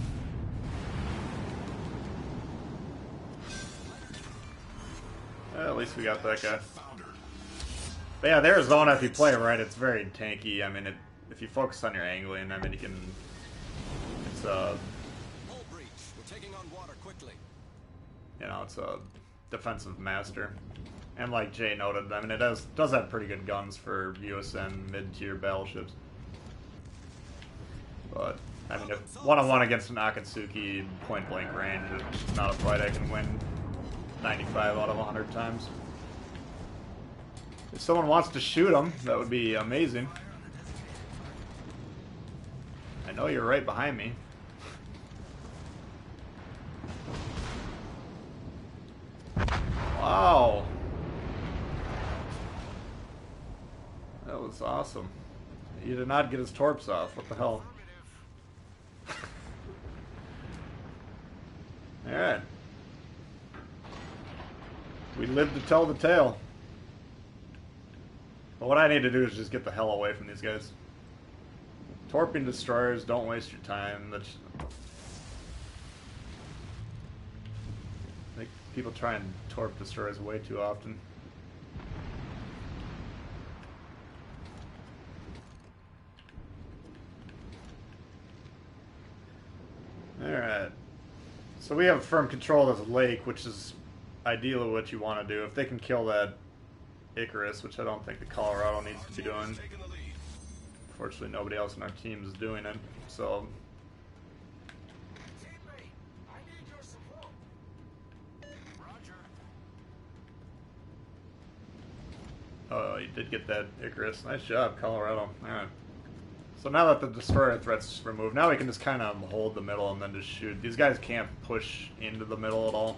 Well, at least we got that guy. But yeah, the Arizona, if you play it right, it's very tanky. I mean, if you focus on your angling, I mean, you can... It's a... Hull breach. We're taking on water quickly. You know, it's a defensive master. And like Jay noted, I mean, it does have pretty good guns for USN mid-tier battleships. But, I mean, if one-on-one against an Akatsuki point-blank range, it's not a fight I can win 95 out of 100 times. If someone wants to shoot them, that would be amazing. I know you're right behind me. Wow. That was awesome. You did not get his torps off. What the hell? Alright. We live to tell the tale. But what I need to do is just get the hell away from these guys. Torping destroyers, don't waste your time. That's... I think people try and torp destroyers way too often. Alright. So we have firm control of the lake, which is ideally what you want to do. If they can kill that Icarus, which I don't think the Colorado needs to be doing. Fortunately, nobody else in our team is doing it, so... Teammate, I need your support. Roger. Oh, you did get that Icarus. Nice job, Colorado. Alright. So now that the destroyer threat's removed, now we can just kind of hold the middle and then just shoot. These guys can't push into the middle at all.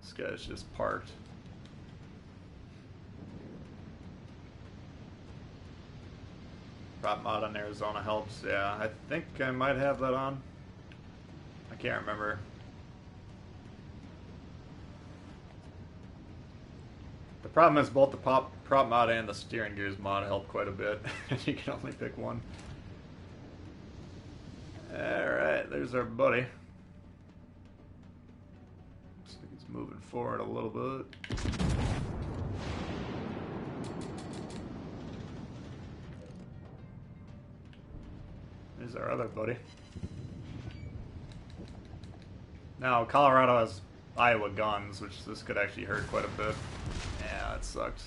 This guy's just parked. Prop mod on Arizona helps. Yeah, I think I might have that on. I can't remember. The problem is both the prop mod and the steering gears mod help quite a bit. You can only pick one. Alright, there's our buddy. Looks like he's moving forward a little bit. There's our other buddy. Now, Colorado has Iowa guns, which this could actually hurt quite a bit. Yeah, that sucked.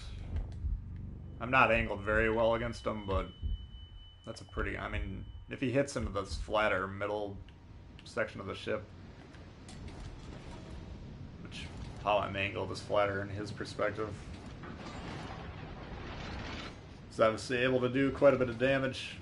I'm not angled very well against him, but that's a pretty... I mean, if he hits into this flatter middle section of the ship, which how I'm angled is flatter in his perspective, he's obviously able to do quite a bit of damage.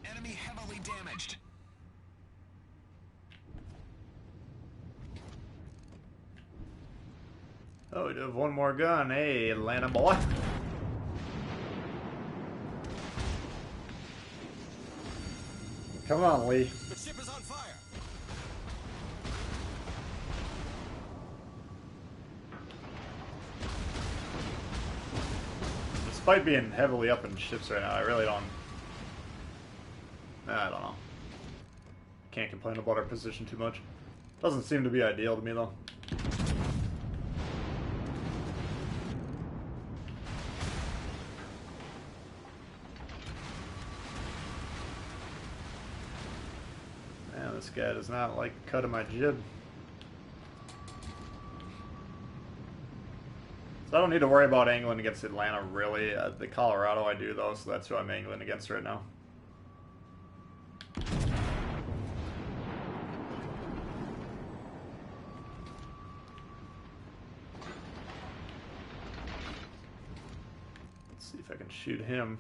Enemy heavily damaged. Oh, we do have one more gun. Hey, Atlanta boy. Come on, Lee. The ship is on fire. Despite being heavily up in ships right now, I really don't... I don't know. Can't complain about our position too much. Doesn't seem to be ideal to me, though. Man, this guy does not like cutting my jib. So I don't need to worry about angling against Atlanta, really. The Colorado I do, though, so that's who I'm angling against right now. Let's see if I can shoot him.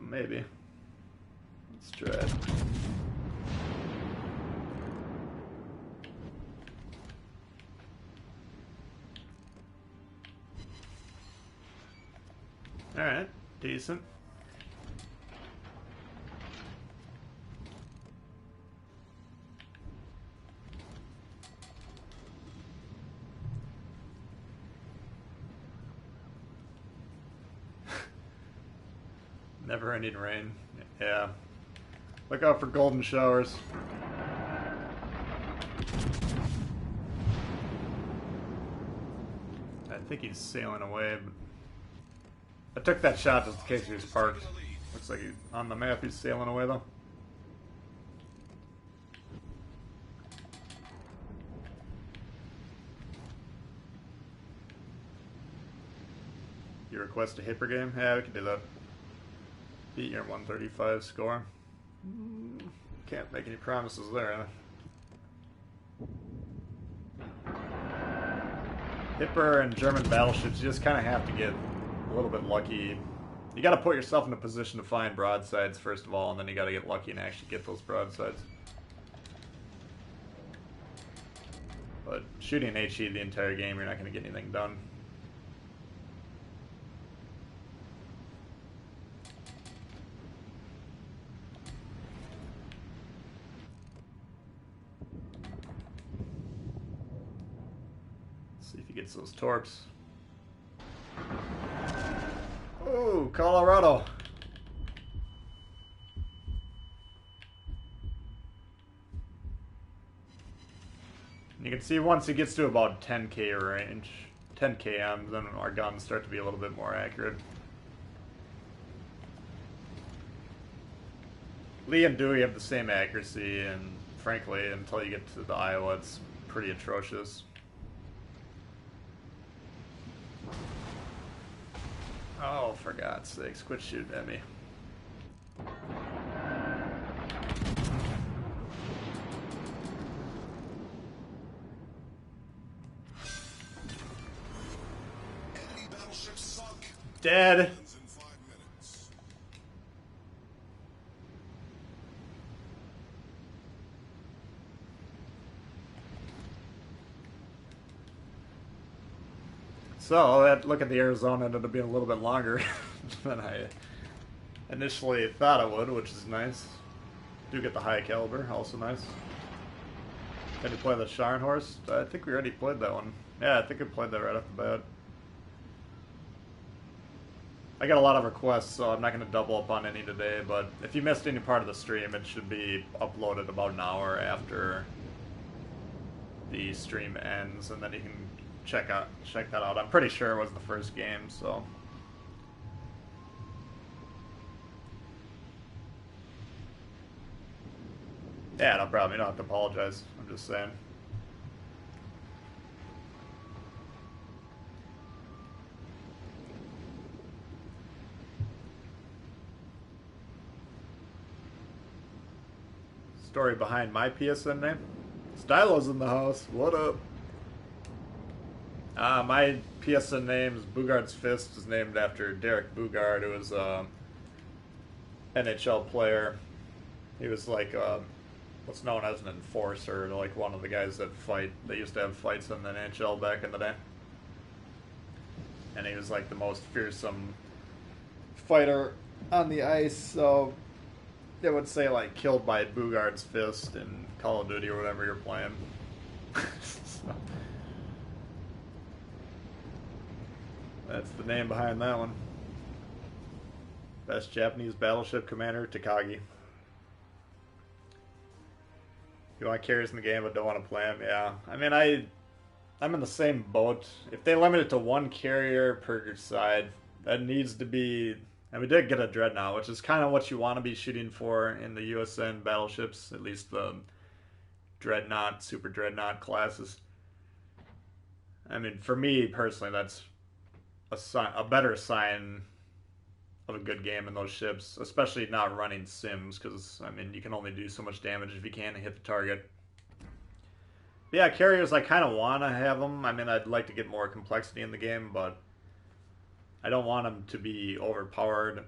Maybe. Let's try it. Alright, decent. Never ending rain. Yeah. Look out for golden showers. think he's sailing away, but I took that shot just in case he was parked. Looks like he's on the map. He's sailing away though. You request a Hipper game? Yeah, we can do that. Beat your 135 score. Can't make any promises there, huh? Hipper and German battleships, you just kind of have to get a little bit lucky. You got to put yourself in a position to find broadsides first of all, and then you got to get lucky and actually get those broadsides. But shooting an HE the entire game, you're not going to get anything done. See if he gets those torps. Oh, Colorado. You can see once he gets to about 10k range, 10 km, then our guns start to be a little bit more accurate. Lee and Dewey have the same accuracy, and frankly, until you get to the Iowa, it's pretty atrocious. Oh, for God's sakes, quit shooting at me. Enemy battleship sunk. Dead. In 5 minutes. So, that look at the Arizona ended up being a little bit longer than I initially thought it would, which is nice. Do get the high caliber, also nice. Did you play the Scharnhorst? I think we already played that one. Yeah, I think we played that right off the bat. I got a lot of requests, so I'm not going to double up on any today, but if you missed any part of the stream, it should be uploaded about an hour after the stream ends, and then you can check that out. I'm pretty sure it was the first game, so. Yeah, no problem. You don't have to apologize. I'm just saying. Story behind my PSN name. Stylo's in the house. What up? My PSN name is Bugard's Fist. Is named after Derek Bugard, who was a NHL player. He was like what's known as an enforcer, like one of the guys that fight. They used to have fights in the NHL back in the day. And he was like the most fearsome fighter on the ice, so they would say like killed by Bugard's Fist in Call of Duty or whatever you're playing. So, that's the name behind that one. Best Japanese battleship commander, Takagi. You want carriers in the game but don't want to play them? Yeah. I mean, I'm in the same boat. If they limit it to one carrier per side, that needs to be... And we did get a Dreadnought, which is kind of what you want to be shooting for in the USN battleships, at least the Dreadnought, Super Dreadnought classes. I mean, for me personally, that's a better sign of a good game in those ships, especially not running sims, because, I mean, you can only do so much damage if you can't hit the target. But yeah, carriers, I kind of want to have them. I mean, I'd like to get more complexity in the game, but I don't want them to be overpowered.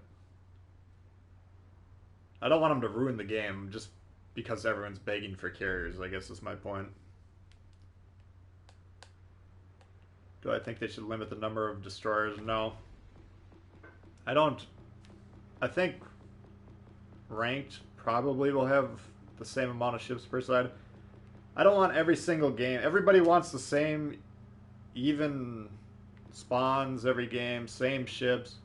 I don't want them to ruin the game just because everyone's begging for carriers, I guess is my point. Do I think they should limit the number of destroyers? No. I don't. I think ranked probably will have the same amount of ships per side. I don't want every single game. Everybody wants the same even spawns every game, same ships.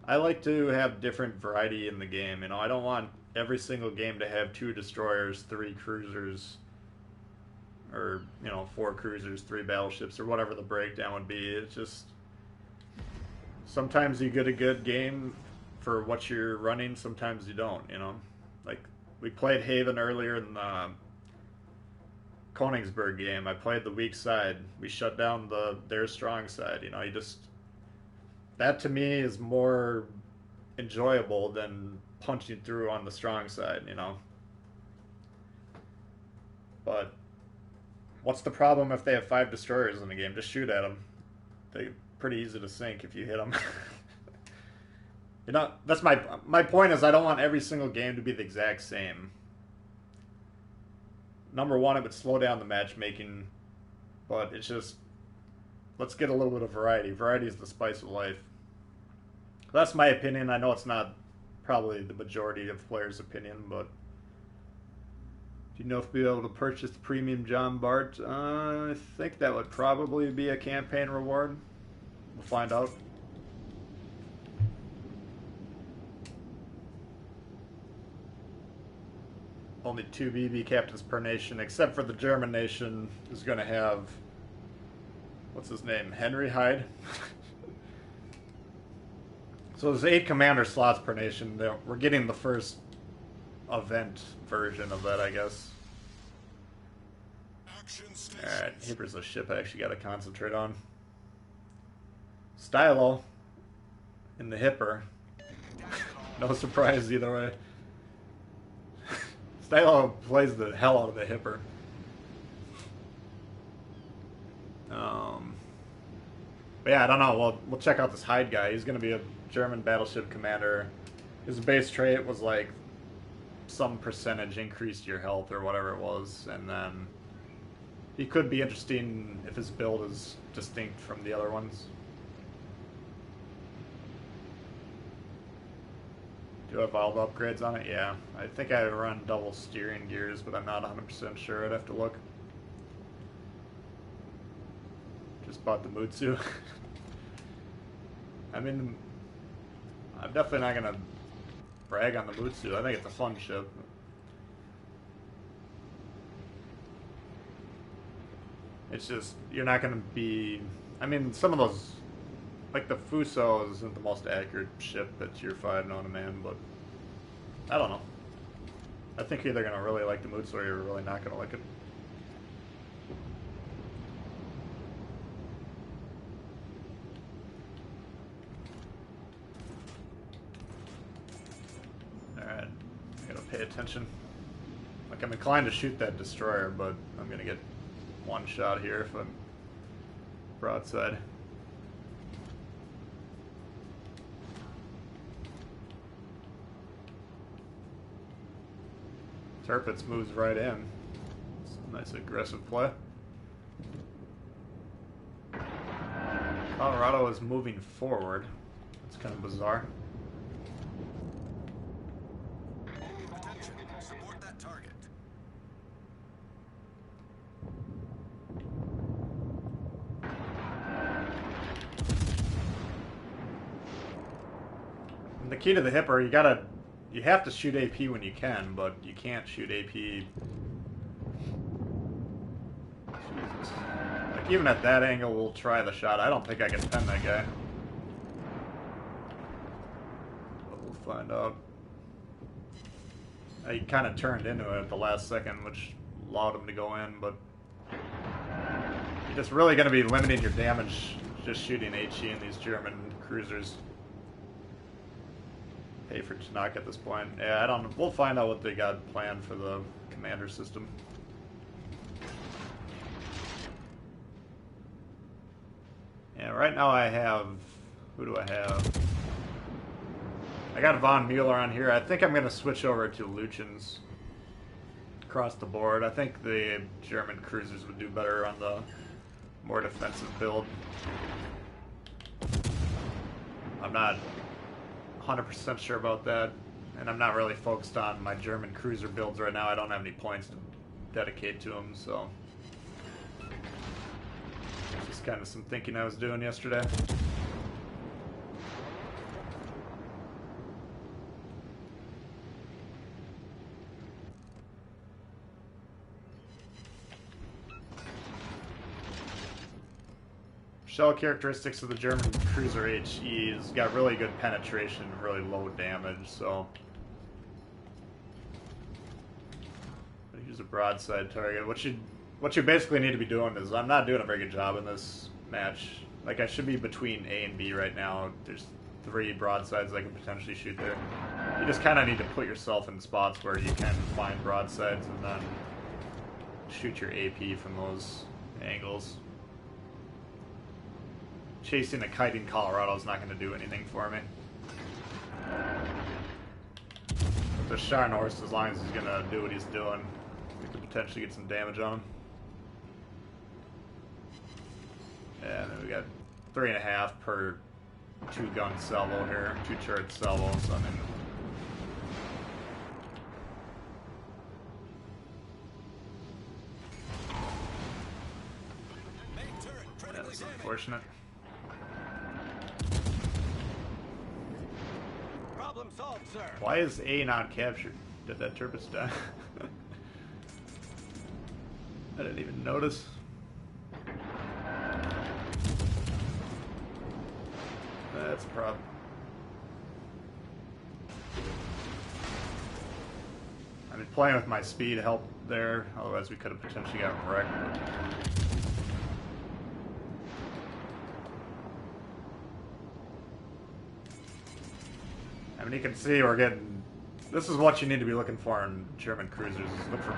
I like to have different variety in the game. You know, I don't want every single game to have 2 destroyers, 3 cruisers, or 4 cruisers, 3 battleships, or whatever the breakdown would be. It's just sometimes you get a good game for what you're running, sometimes you don't. Like we played Haven earlier in the Königsberg game. I played the weak side. We shut down their strong side. You just, that to me is more enjoyable than punching through on the strong side. But what's the problem if they have 5 destroyers in the game? Just shoot at them. They're pretty easy to sink if you hit them. That's my point is I don't want every single game to be the exact same. Number one, it would slow down the matchmaking, but it's just, let's get a little bit of variety. Variety is the spice of life. That's my opinion. I know it's not probably the majority of players' opinion, but do you know if we'll be able to purchase the premium John Bart? I think that would probably be a campaign reward. We'll find out. Only 2 BB captains per nation, except for the German nation is going to have, what's his name, Henry Hyde? So there's 8 commander slots per nation. We're getting the first event version of that, I guess. Alright, Hipper's a ship I actually got to concentrate on. Stylo in the Hipper. No surprise either way. Stylo plays the hell out of the Hipper. But yeah, I don't know. We'll check out this Hyde guy. He's going to be a German battleship commander. His base trait was like some percentage increased your health or whatever it was, and then he could be interesting if his build is distinct from the other ones. Do I have all the upgrades on it? Yeah. I think I run double steering gears, but I'm not 100% sure. I'd have to look. Just bought the Mutsu. I mean, I'm definitely not going to brag on the Mutsu. I think it's a fun ship. It's just, you're not going to be... I mean, some of those... Like, the Fuso isn't the most accurate ship at Tier 5 known to man, but... I don't know. I think you're either going to really like the Mutsu or you're really not going to like it. Alright. I gotta pay attention. Like, I'm inclined to shoot that destroyer, but I'm gonna get one shot here if I'm broadside. Tirpitz moves right in. It's a nice aggressive play. Colorado is moving forward. It's kind of bizarre. Attention, support that target. And the key to the Hipper, you have to shoot AP when you can, but you can't shoot AP. Jesus. Like, even at that angle, we'll try the shot. I don't think I can pen that guy. But we'll find out. He kind of turned into it at the last second, which allowed him to go in, but you're just really going to be limiting your damage just shooting HE in these German cruisers. Pay for Tanaka at this point. Yeah, I don't know. We'll find out what they got planned for the commander system. Yeah, right now I have... Who do I have? I got Von Mueller on here. I think I'm going to switch over to Luchins across the board. I think the German cruisers would do better on the more defensive build. I'm not 100% sure about that, and I'm not really focused on my German cruiser builds right now. I don't have any points to dedicate to them, so just kind of some thinking I was doing yesterday. Shell characteristics of the German cruiser HE's got really good penetration, really low damage, so... Use a broadside target. What you basically need to be doing is, I'm not doing a very good job in this match. Like, I should be between A and B right now. There's 3 broadsides I can potentially shoot there. You just kind of need to put yourself in spots where you can find broadsides and then shoot your AP from those angles. Chasing a kite in Colorado is not going to do anything for me. But the Scharnhorst, as long as he's going to do what he's doing, we could potentially get some damage on him. And then we got 3.5 per 2-gun salvo here, 2 turret salvos. So I mean, that's unfortunate. Problem solved, sir. Why is A not captured? Did that Turpus die? I didn't even notice. That's a problem. I mean, playing with my speed helped there, otherwise we could have potentially gotten wrecked. I mean, you can see we're getting... This is what you need to be looking for in German cruisers, is look for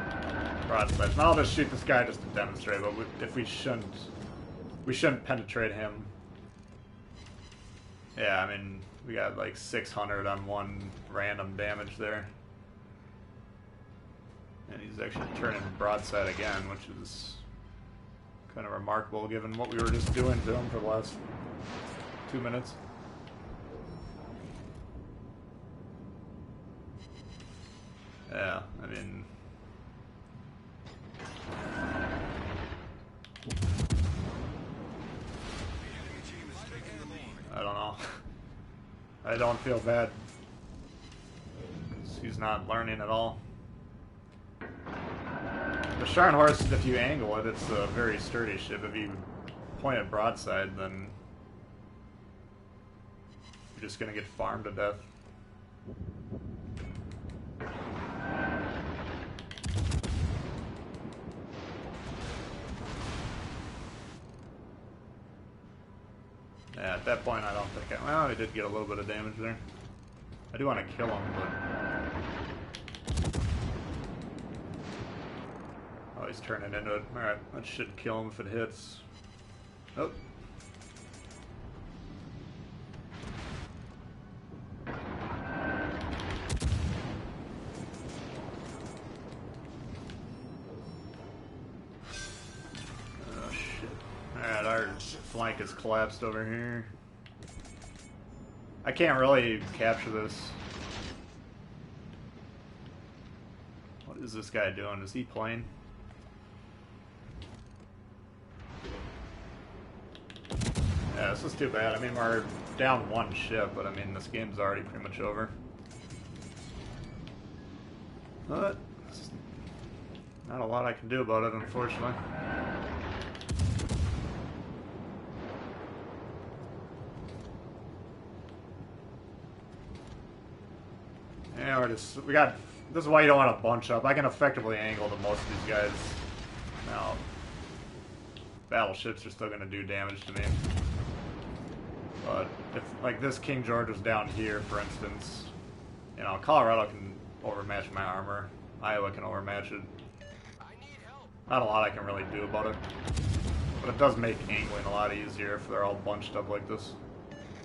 broadsides. Now I'll just shoot this guy just to demonstrate, but if we shouldn't penetrate him. Yeah, I mean, we got like 600 on one random damage there. And he's actually turning broadside again, which is kind of remarkable given what we were just doing to him for the last 2 minutes. Yeah, I mean... I don't know. I don't feel bad. 'Cause he's not learning at all. The Scharnhorst, if you angle it, it's a very sturdy ship. If you point it broadside, then you're just gonna get farmed to death. Yeah, at that point I don't think well, I did get a little bit of damage there. I do want to kill him, but... Oh, he's turning into it. Alright, that should kill him if it hits. Oh. Oh, shit. Alright, our flank is collapsed over here. I can't really capture this. What is this guy doing? Is he playing? Yeah, this is too bad. I mean, we're down 1 ship, but I mean, this game's already pretty much over. But not a lot I can do about it, unfortunately. Yeah, we got, this is why you don't want to bunch up. I can effectively angle to most of these guys. Now, battleships are still going to do damage to me. But if, like, this King George was down here, for instance, you know, Colorado can overmatch my armor. Iowa can overmatch it. Not a lot I can really do about it. But it does make angling a lot easier if they're all bunched up like this.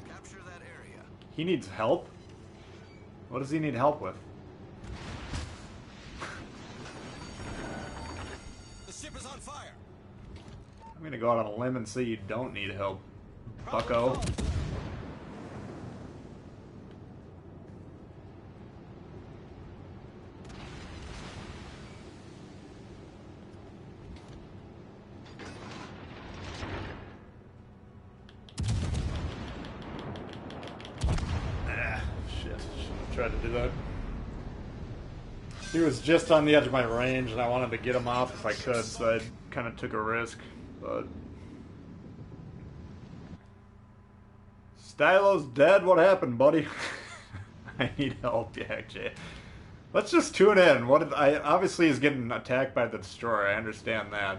Capture that area. He needs help? What does he need help with? The ship is on fire. I'm gonna go out on a limb and say you don't need help, bucko. Tried to do that. He was just on the edge of my range and I wanted to get him off if I could, so I kind of took a risk, but Stylo's dead. What happened, buddy? I need help, Jack J. Let's just tune in. Obviously he's getting attacked by the destroyer. I understand that.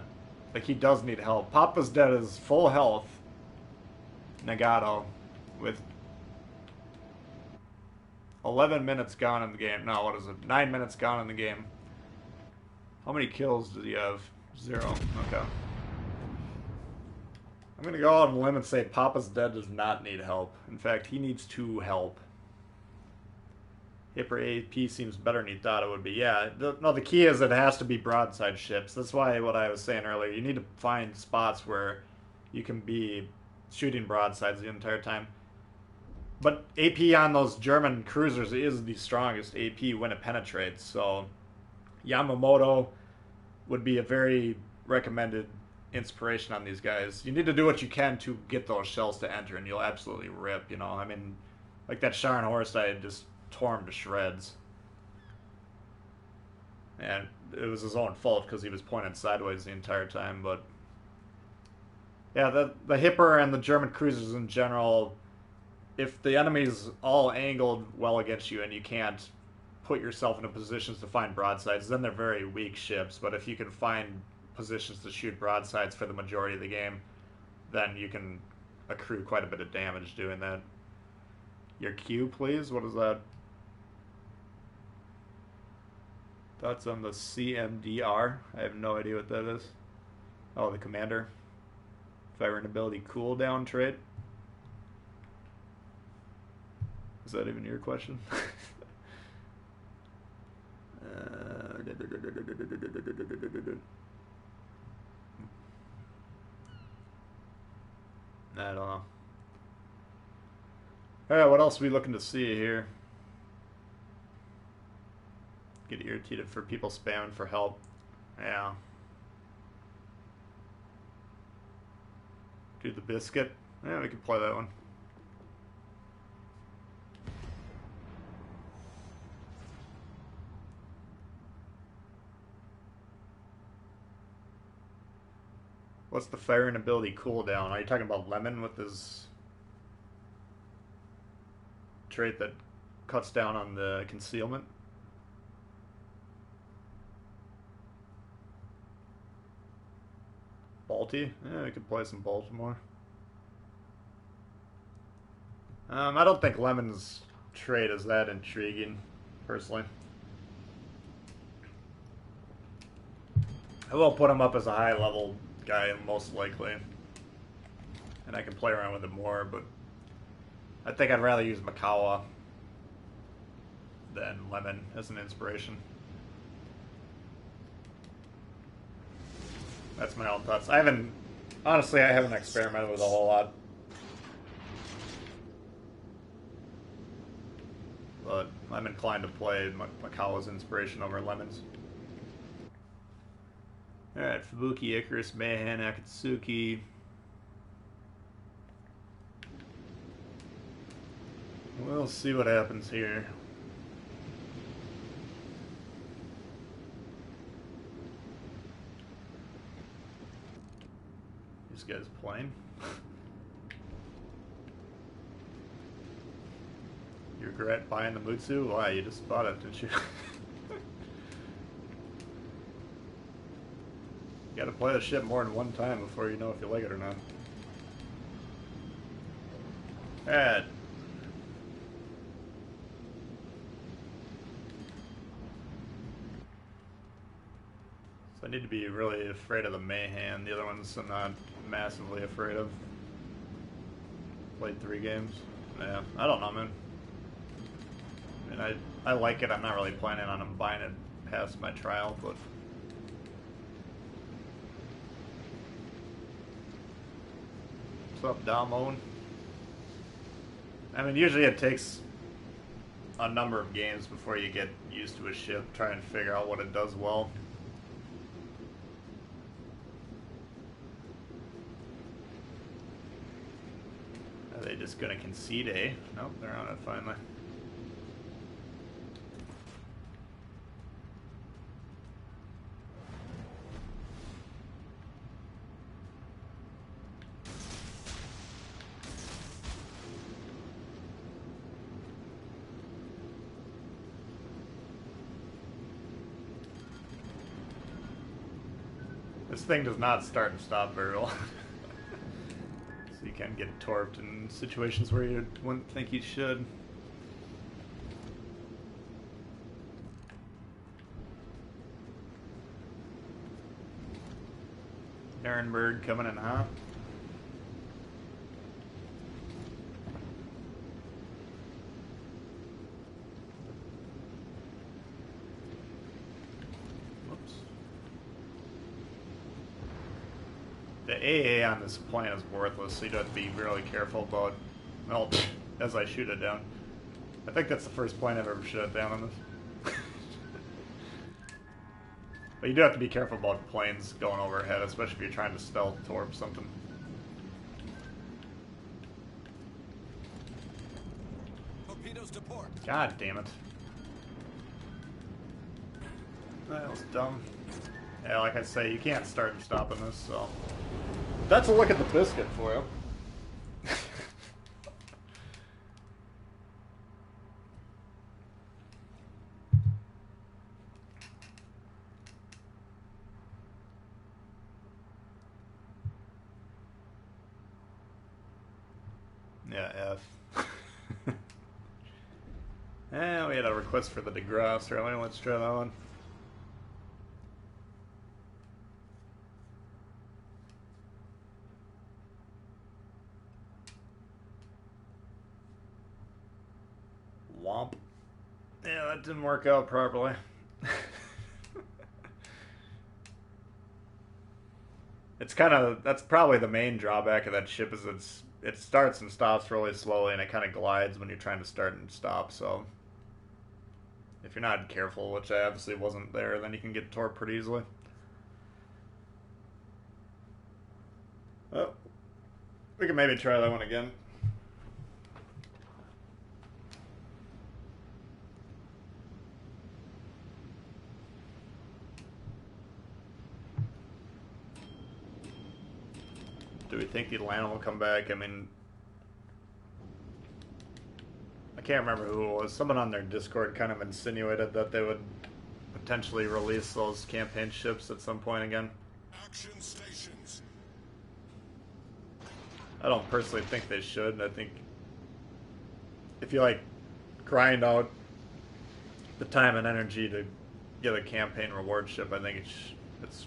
Like, he does need help. Papa's dead is full health. Nagato with 11 minutes gone in the game. No, what is it? 9 minutes gone in the game. How many kills does he have? 0. Okay. I'm gonna go out on a limb and say Papa's dead does not need help. In fact, he needs to help. Hipper AP seems better than he thought it would be. Yeah, no, the key is it has to be broadside ships. That's why what I was saying earlier, you need to find spots where you can be shooting broadsides the entire time. But AP on those German cruisers is the strongest AP when it penetrates, so Yamamoto would be a very recommended inspiration on these guys. You need to do what you can to get those shells to enter, and you'll absolutely rip, you know. I mean, like that Scharnhorst, I just tore him to shreds. And it was his own fault because he was pointed sideways the entire time, but yeah, the Hipper and the German cruisers in general, if the enemy's all angled well against you and you can't put yourself into positions to find broadsides, then they're very weak ships. But if you can find positions to shoot broadsides for the majority of the game, then you can accrue quite a bit of damage doing that. Your Q, please? What is that? Thoughts on the CMDR? I have no idea what that is. Oh, the commander. Fire and ability cooldown trait. Is that even your question? I don't know. Alright, what else are we looking to see here? Get irritated for people spamming for help. Yeah. Do the biscuit. Yeah, we can play that one. What's the firing ability cooldown? Are you talking about Lemon with his trait that cuts down on the concealment? Balti? Yeah, we could play some Baltimore. I don't think Lemon's trait is that intriguing, personally. I will put him up as a high level guy, most likely. And I can play around with it more, but I think I'd rather use Makawa than Lemon as an inspiration. That's my own thoughts. Honestly, I haven't experimented with a whole lot. But I'm inclined to play Makawa's inspiration over Lemon's. Alright, Fubuki, Icarus, Mayhan, Akatsuki. We'll see what happens here. This guy's playing. You regret buying the Mutsu? Why, you just bought it, didn't you? You gotta play the ship more than one time before you know if you like it or not. Alright. So I need to be really afraid of the Mayhan. The other ones I'm not massively afraid of. Played 3 games. Yeah, I don't know, man. I mean, I like it. I'm not really planning on buying it past my trial, but what's up, Dalmone? I mean, usually it takes a number of games before you get used to a ship, try and figure out what it does well. Are they just gonna concede A? Nope, they're on it finally. This thing does not start and stop very well. So you can get torped in situations where you wouldn't think you should. Nuremberg coming in hot. Whoops. The AA on this plane is worthless, so you have to be really careful about, well, as I shoot it down. I think that's the first plane I've ever shot down on this. But you do have to be careful about planes going overhead, especially if you're trying to stealth torp something. Torpedoes to port. God damn it. That was dumb. Yeah, like I say, you can't start and stop in this, so... That's a look at the biscuit for you. Yeah, F. And we had a request for the DeGrasse earlier. Let's try that one. Womp. Yeah, that didn't work out properly. It's kind of, that's probably the main drawback of that ship is it starts and stops really slowly and it kind of glides when you're trying to start and stop, so if you're not careful, which I obviously wasn't there, then you can get torped pretty easily. Oh, we can maybe try that one again. Do we think the Atlanta will come back? I mean, I can't remember who it was. Someone on their Discord kind of insinuated that they would potentially release those campaign ships at some point again. Action stations. I don't personally think they should. I think if you like grind out the time and energy to get a campaign reward ship, I think it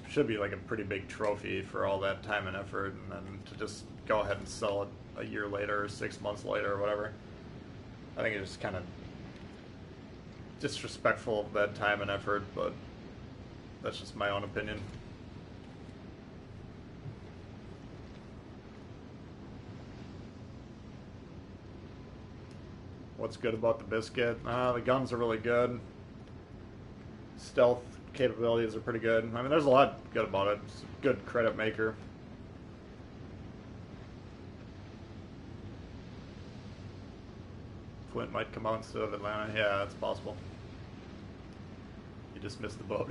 should be like a pretty big trophy for all that time and effort, and then to just go ahead and sell it a year later or 6 months later or whatever. I think it's just kind of disrespectful of that time and effort, but that's just my own opinion. What's good about the biscuit? The guns are really good. Stealth capabilities are pretty good. I mean, there's a lot good about it. It's a good credit maker. Flint might come out instead of Atlanta. Yeah, that's possible. You just missed the boat.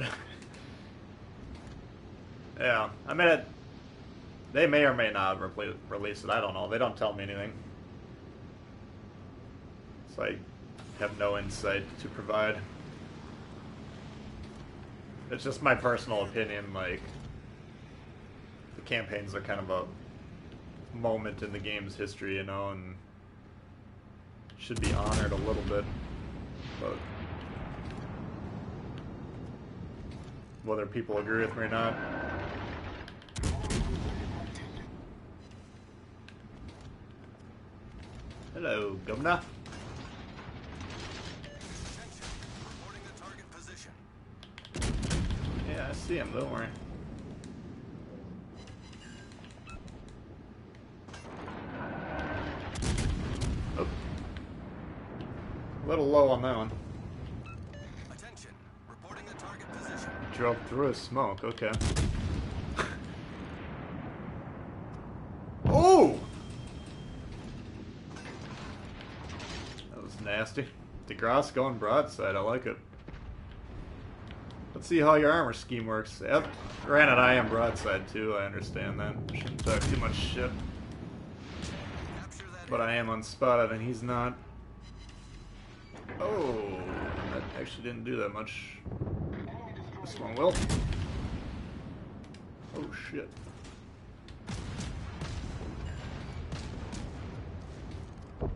Yeah, I mean, they may or may not release it. I don't know. They don't tell me anything. So I have no insight to provide. It's just my personal opinion, like, the campaigns are kind of a moment in the game's history, you know, and should be honored a little bit, but whether people agree with me or not. Hello, Governor. Reporting the target position. Yeah, I see him, don't worry. Oh. A little low on that one. Attention. Reporting the target position. Drove through a smoke, okay. Oh! That was nasty. DeGrasse going broadside, I like it. Let's see how your armor scheme works. Yep. Granted, I am broadside too, I understand that. Shouldn't talk too much shit. Capture that But I am unspotted and he's not. Oh, that actually didn't do that much. This one will. Oh shit.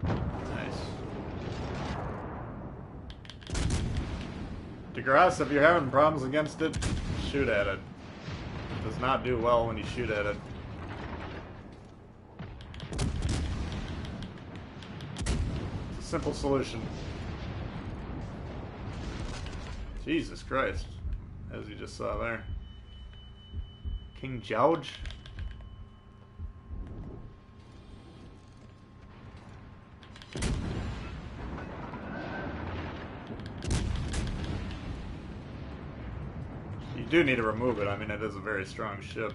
Nice. DeGrasse, if you're having problems against it, shoot at it. It does not do well when you shoot at it. It's a simple solution. Jesus Christ. As you just saw there. King George? You do need to remove it. I mean, it is a very strong ship.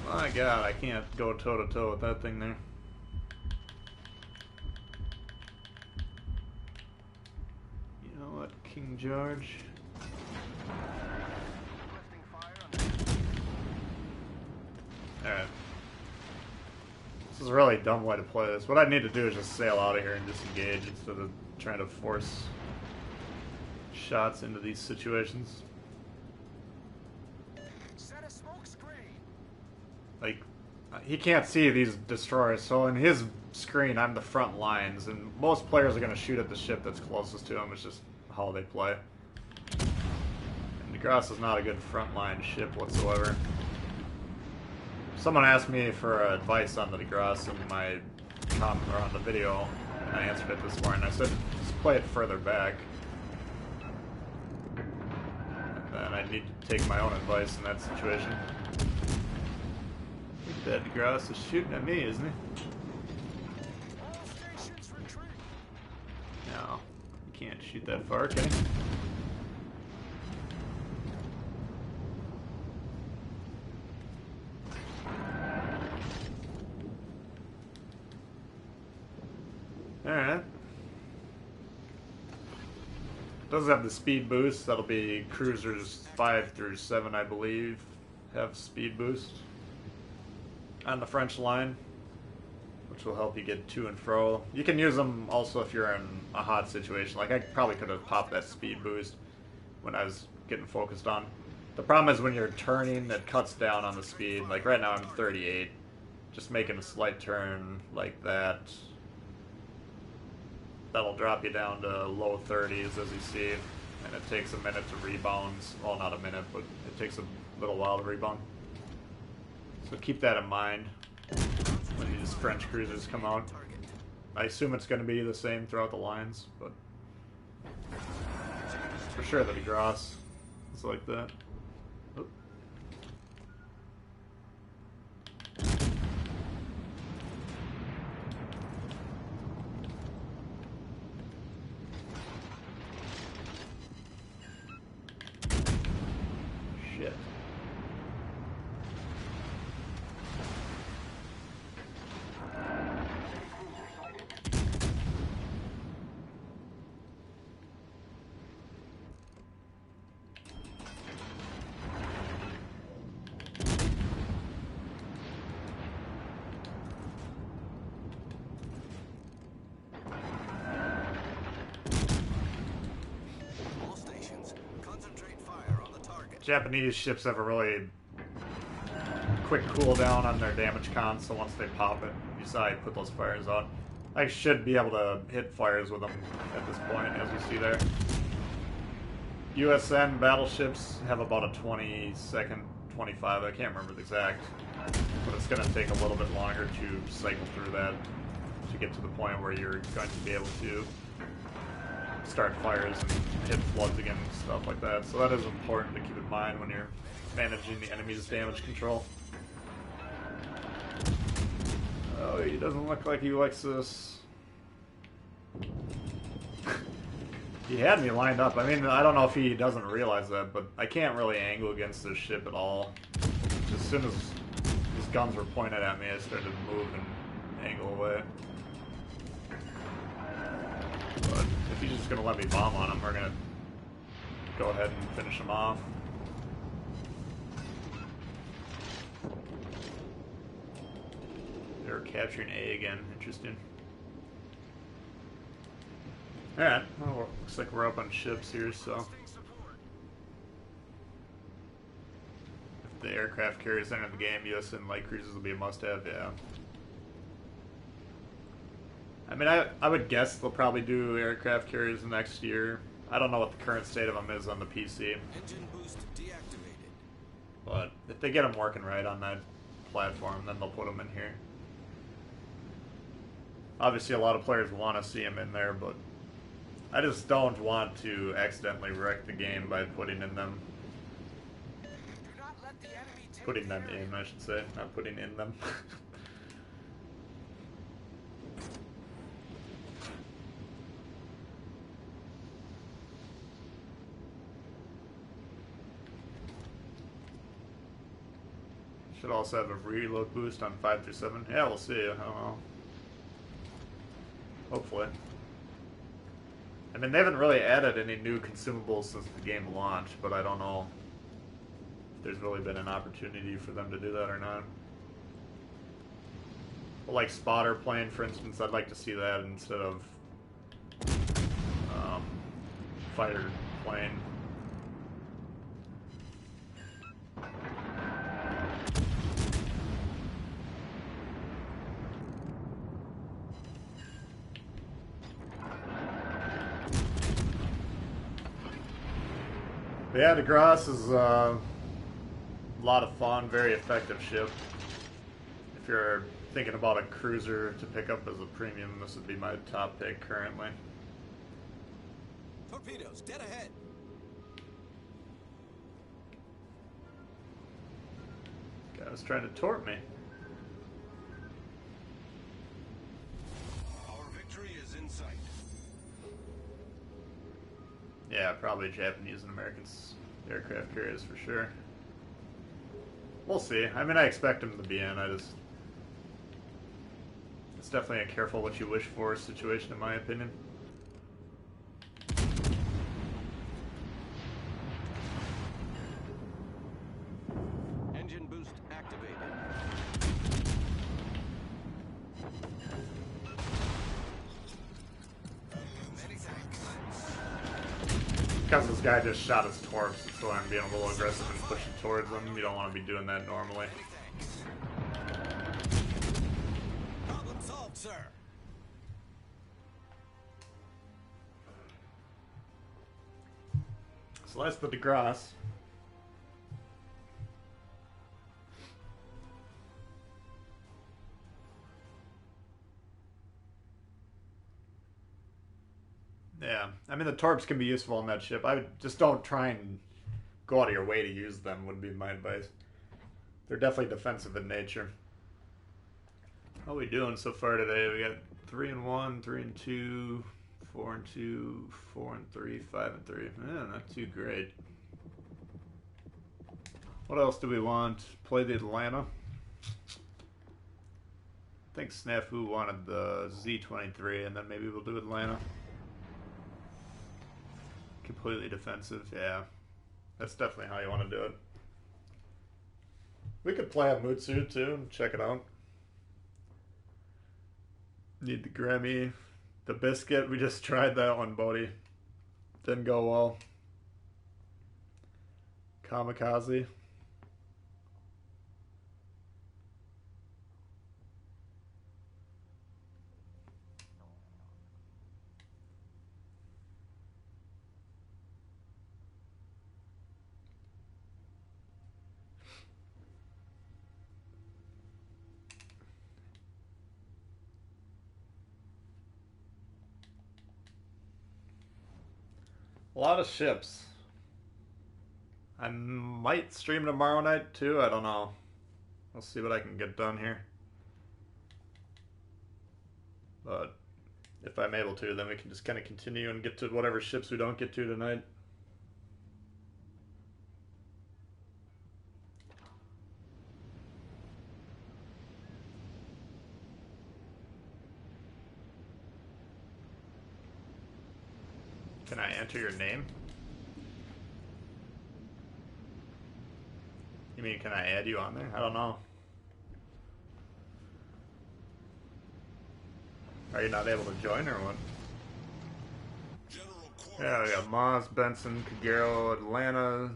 My God, I can't go toe-to-toe with that thing there. You know what, King George? Alright. This is a really dumb way to play this. What I need to do is just sail out of here and disengage instead of trying to force shots into these situations. Set a smoke screen. Like, he can't see these destroyers, so in his screen, I'm the front lines, and most players are going to shoot at the ship that's closest to him. It's just how they play. And DeGrasse is not a good frontline ship whatsoever. Someone asked me for advice on the DeGrasse in my comment or on the video, and I answered it this morning. I said, just play it further back. And then I need to take my own advice in that situation. I think that DeGrasse is shooting at me, isn't he? All stations retreat. No, you can't shoot that far, can you? Alright. Does have the speed boost. That'll be cruisers 5 through 7, I believe, have speed boost on the French line, which will help you get to and fro. You can use them also if you're in a hot situation. Like, I probably could have popped that speed boost when I was getting focused on. The problem is when you're turning, it cuts down on the speed. Like, right now I'm 38. Just making a slight turn like that. That'll drop you down to low 30s, as you see, and it takes a minute to rebound. Well, not a minute, but it takes a little while to rebound. So keep that in mind when these French cruisers come out. I assume it's going to be the same throughout the lines, but for sure the DeGrasse is like that. Oop. Shit. All stations, concentrate fire on the target. Japanese ships have a really quick cooldown on their damage con, so once they pop it, you saw I put those fires out. I should be able to hit fires with them at this point, as you see there. USN battleships have about a 20-second, 25, I can't remember the exact, but it's going to take a little bit longer to cycle through that to get to the point where you're going to be able to start fires and hit floods again and stuff like that. So that is important to keep in mind when you're managing the enemy's damage control. Oh, he doesn't look like he likes this. He had me lined up. I mean, I don't know if he doesn't realize that, but I can't really angle against this ship at all. As soon as his guns were pointed at me, I started to move and angle away. But if he's just going to let me bomb on him, we're going to go ahead and finish him off. They're capturing A again. Interesting. Alright, well, looks like we're up on ships here, so Requesting support. if the aircraft carriers enter the game, US and light cruisers will be a must-have, yeah. I mean, I would guess they'll probably do aircraft carriers next year. I don't know what the current state of them is on the PC, Engine boost deactivated. but if they get them working right on that platform, then they'll put them in here. Obviously, a lot of players want to see them in there, but I just don't want to accidentally wreck the game by putting in them. Do not let the enemy take Putting them the area. in, I should say, not putting in them. Should also have a reload boost on 5 through 7. Yeah, we'll see. I don't know. Hopefully. I mean, they haven't really added any new consumables since the game launched, but I don't know if there's really been an opportunity for them to do that or not. Well, like spotter plane, for instance, I'd like to see that instead of fighter plane. But yeah, the Gross is a lot of fun, very effective ship. If you're thinking about a cruiser to pick up as a premium, this would be my top pick currently. Torpedoes dead ahead. Guy was trying to torp me. Our victory is in sight. Yeah, probably Japanese and American aircraft carriers for sure. We'll see. I mean, I expect them to be in. It's definitely a careful what you wish for situation, in my opinion. Engine boost activated. Many thanks. Because this guy just shot his torps, so I'm being a little aggressive and pushing towards him. You don't want to be doing that normally. Many thanks. Problem solved, sir. So that's the DeGrasse. Yeah, I mean the torps can be useful on that ship. I would just don't try and go out of your way to use them. Would be my advice. They're definitely defensive in nature. How are we doing so far today? We got 3 and 1, 3 and 2, 4 and 2, 4 and 3, 5 and 3. Yeah, not too great. What else do we want? Play the Atlanta. I think Snafu wanted the Z-23, and then maybe we'll do Atlanta. Completely defensive, yeah. That's definitely how you want to do it. We could play a Mutsu too and check it out. Need the Grammy. The Biscuit, we just tried that one, Bodhi. Didn't go well. Kamikaze. A lot of ships. I might stream tomorrow night too, I don't know. We'll see what I can get done here. But if I'm able to, then we can just kind of continue and get to whatever ships we don't get to tonight. Can I enter your name? You mean, can I add you on there? I don't know. Are you not able to join or what? Yeah, we got Moss, Benson, Kagero, Atlanta,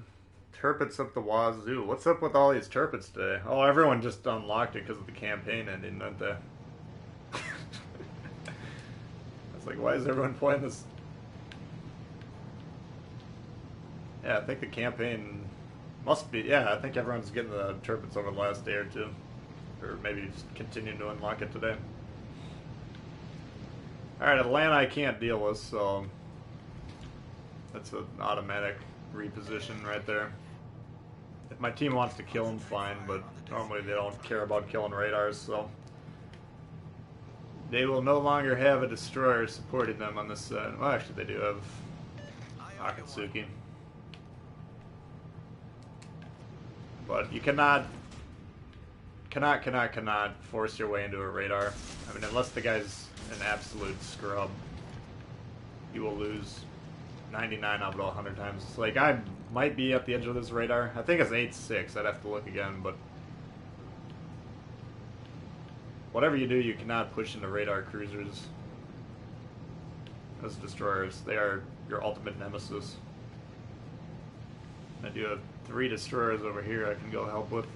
Turpits up the wazoo. What's up with all these Turpits today? Oh, everyone just unlocked it because of the campaign ending, didn't they? I was like, why is everyone playing this? Yeah, I think the campaign must be. Yeah, I think everyone's getting the Turpits over the last day or two. Or maybe just continuing to unlock it today. Alright, Atlanta I can't deal with, so that's an automatic reposition right there. If my team wants to kill them, fine, but normally they don't care about killing radars, so they will no longer have a destroyer supporting them on this side. Well, actually they do have Akatsuki. But you cannot force your way into a radar. I mean, unless the guy's an absolute scrub, you will lose 99 of it 100 times. It's like, I might be at the edge of this radar. I think it's 8-6. I'd have to look again, but whatever you do, you cannot push into radar cruisers as destroyers. They are your ultimate nemesis. I do have 3 destroyers over here I can go help with.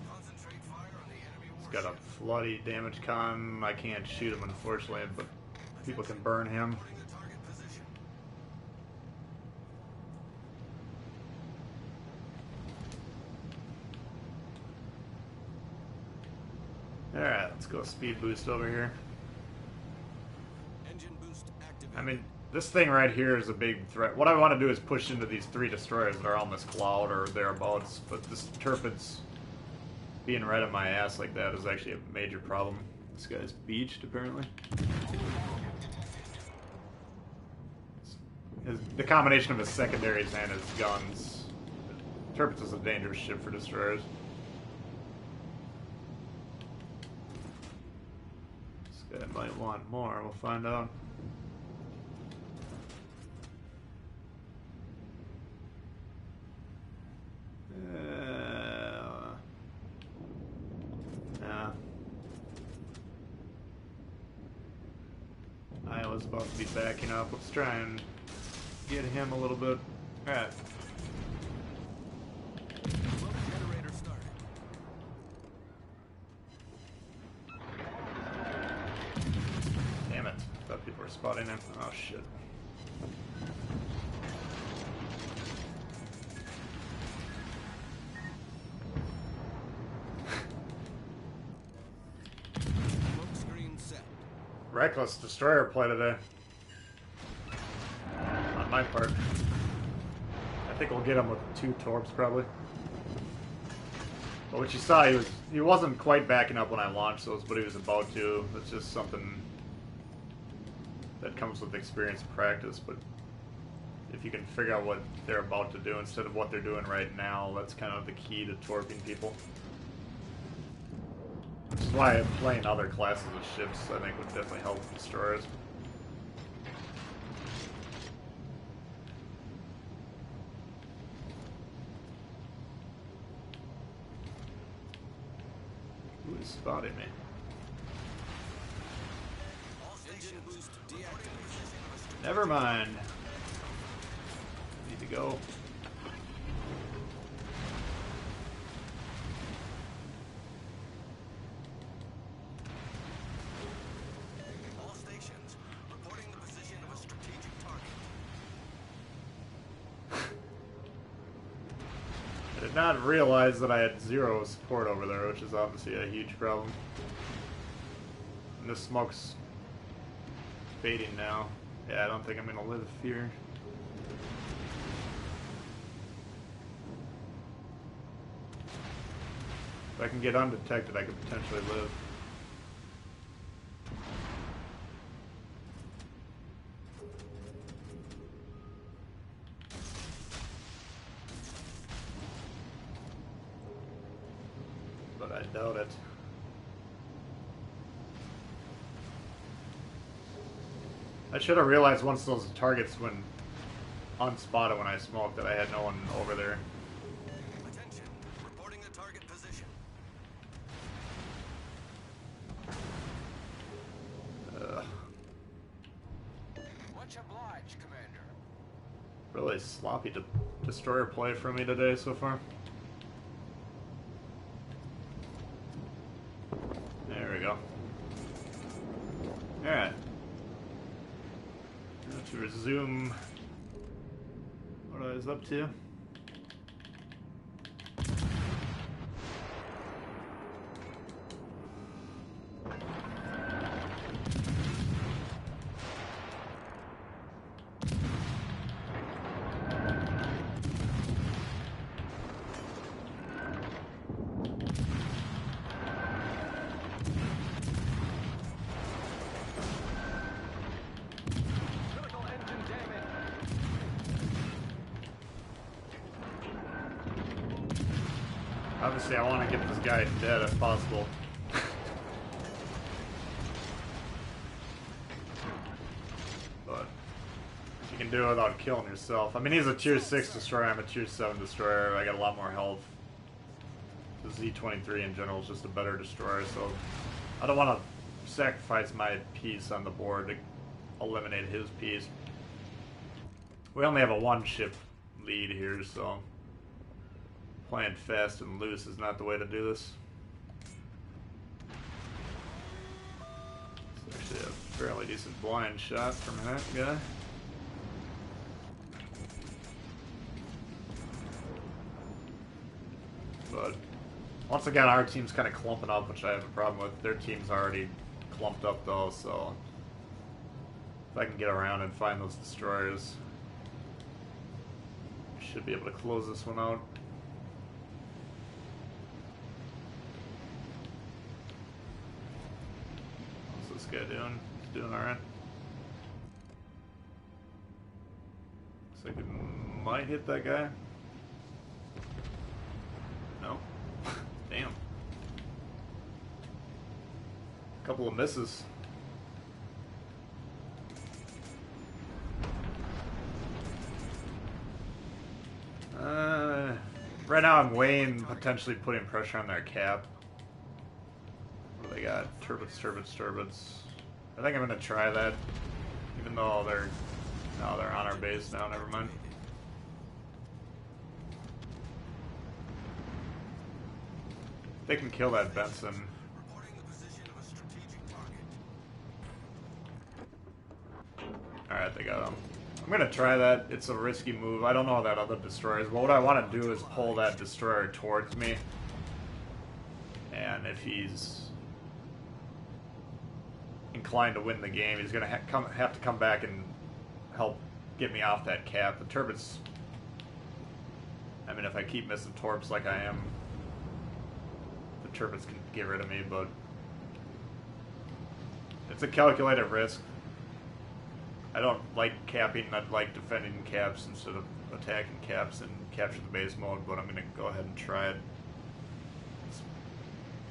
Concentrate fire on the enemy He's got a floody damage con. I can't shoot him, unfortunately, but people can burn him. Reporting the target position. Alright, let's go speed boost over here. Engine boost activated. I mean, this thing right here is a big threat. What I want to do is push into these 3 destroyers that are on this cloud or thereabouts, but this Turpit's being right on my ass like that is actually a major problem. This guy's beached, apparently. The combination of his secondaries and his guns. Turpitz is a dangerous ship for destroyers. This guy might want more, we'll find out. Nah. Iowa's about to be backing up. Let's try and get him a little bit. Alright. Load generator started. Damn it. Thought people were spotting him. Oh shit. Smoke screen set. Reckless destroyer play today. On my part. I think we'll get him with 2 torps probably. But what you saw, he wasn't quite backing up when I launched those, but he was about to. That's just something that comes with experience and practice, but if you can figure out what they're about to do instead of what they're doing right now, that's kind of the key to torping people. Which is why playing other classes of ships, I think, would definitely help destroyers. Who is spotting me? Engine boost deactivated. Never mind. Need to go. All stations reporting the position of a strategic target. I did not realize that I had 0 support over there, which is obviously a huge problem. And this smoke's fading now. Yeah, I don't think I'm gonna live here. If I can get undetected, I could potentially live. But I doubt it. I should have realized once those targets went unspotted when I smoked that I had no one over there. Attention. Reporting the target position. Much obliged, Commander. Really sloppy destroyer play from me today so far. There we go. Alright. Now to resume what I was up to. Critical engine damage. Obviously I want to get this guy dead if possible. But you can do it without killing yourself. I mean, he's a tier 6 destroyer, I'm a tier 7 destroyer. I got a lot more health. The Z-23 in general is just a better destroyer, so I don't want to sacrifice my piece on the board to eliminate his piece. We only have a 1-ship lead here, so playing fast and loose is not the way to do this. It's actually a fairly decent blind shot from that guy. But once again, our team's kind of clumping up, which I have a problem with. Their team's already clumped up though, so if I can get around and find those destroyers, I should be able to close this one out. What's this guy doing? He's doing alright. Looks like we might hit that guy. No. Damn. Couple of misses. Right now I'm weighing potentially putting pressure on their cap. What do they got? Turbots. I think I'm gonna try that. Even though they're on our base now, never mind. They can kill that Benson. Reporting the position of a strategic target. Alright, they got him. I'm gonna try that. It's a risky move. I don't know that other destroyers, but what I want to do is pull that destroyer towards me. And if he's inclined to win the game, he's gonna have to come back and help get me off that cap. The turbots, I mean, if I keep missing torps like I am, the turbots can get rid of me, but it's a calculated risk. I don't like capping, I'd like defending caps instead of attacking caps and capture the base mode, but I'm going to go ahead and try it.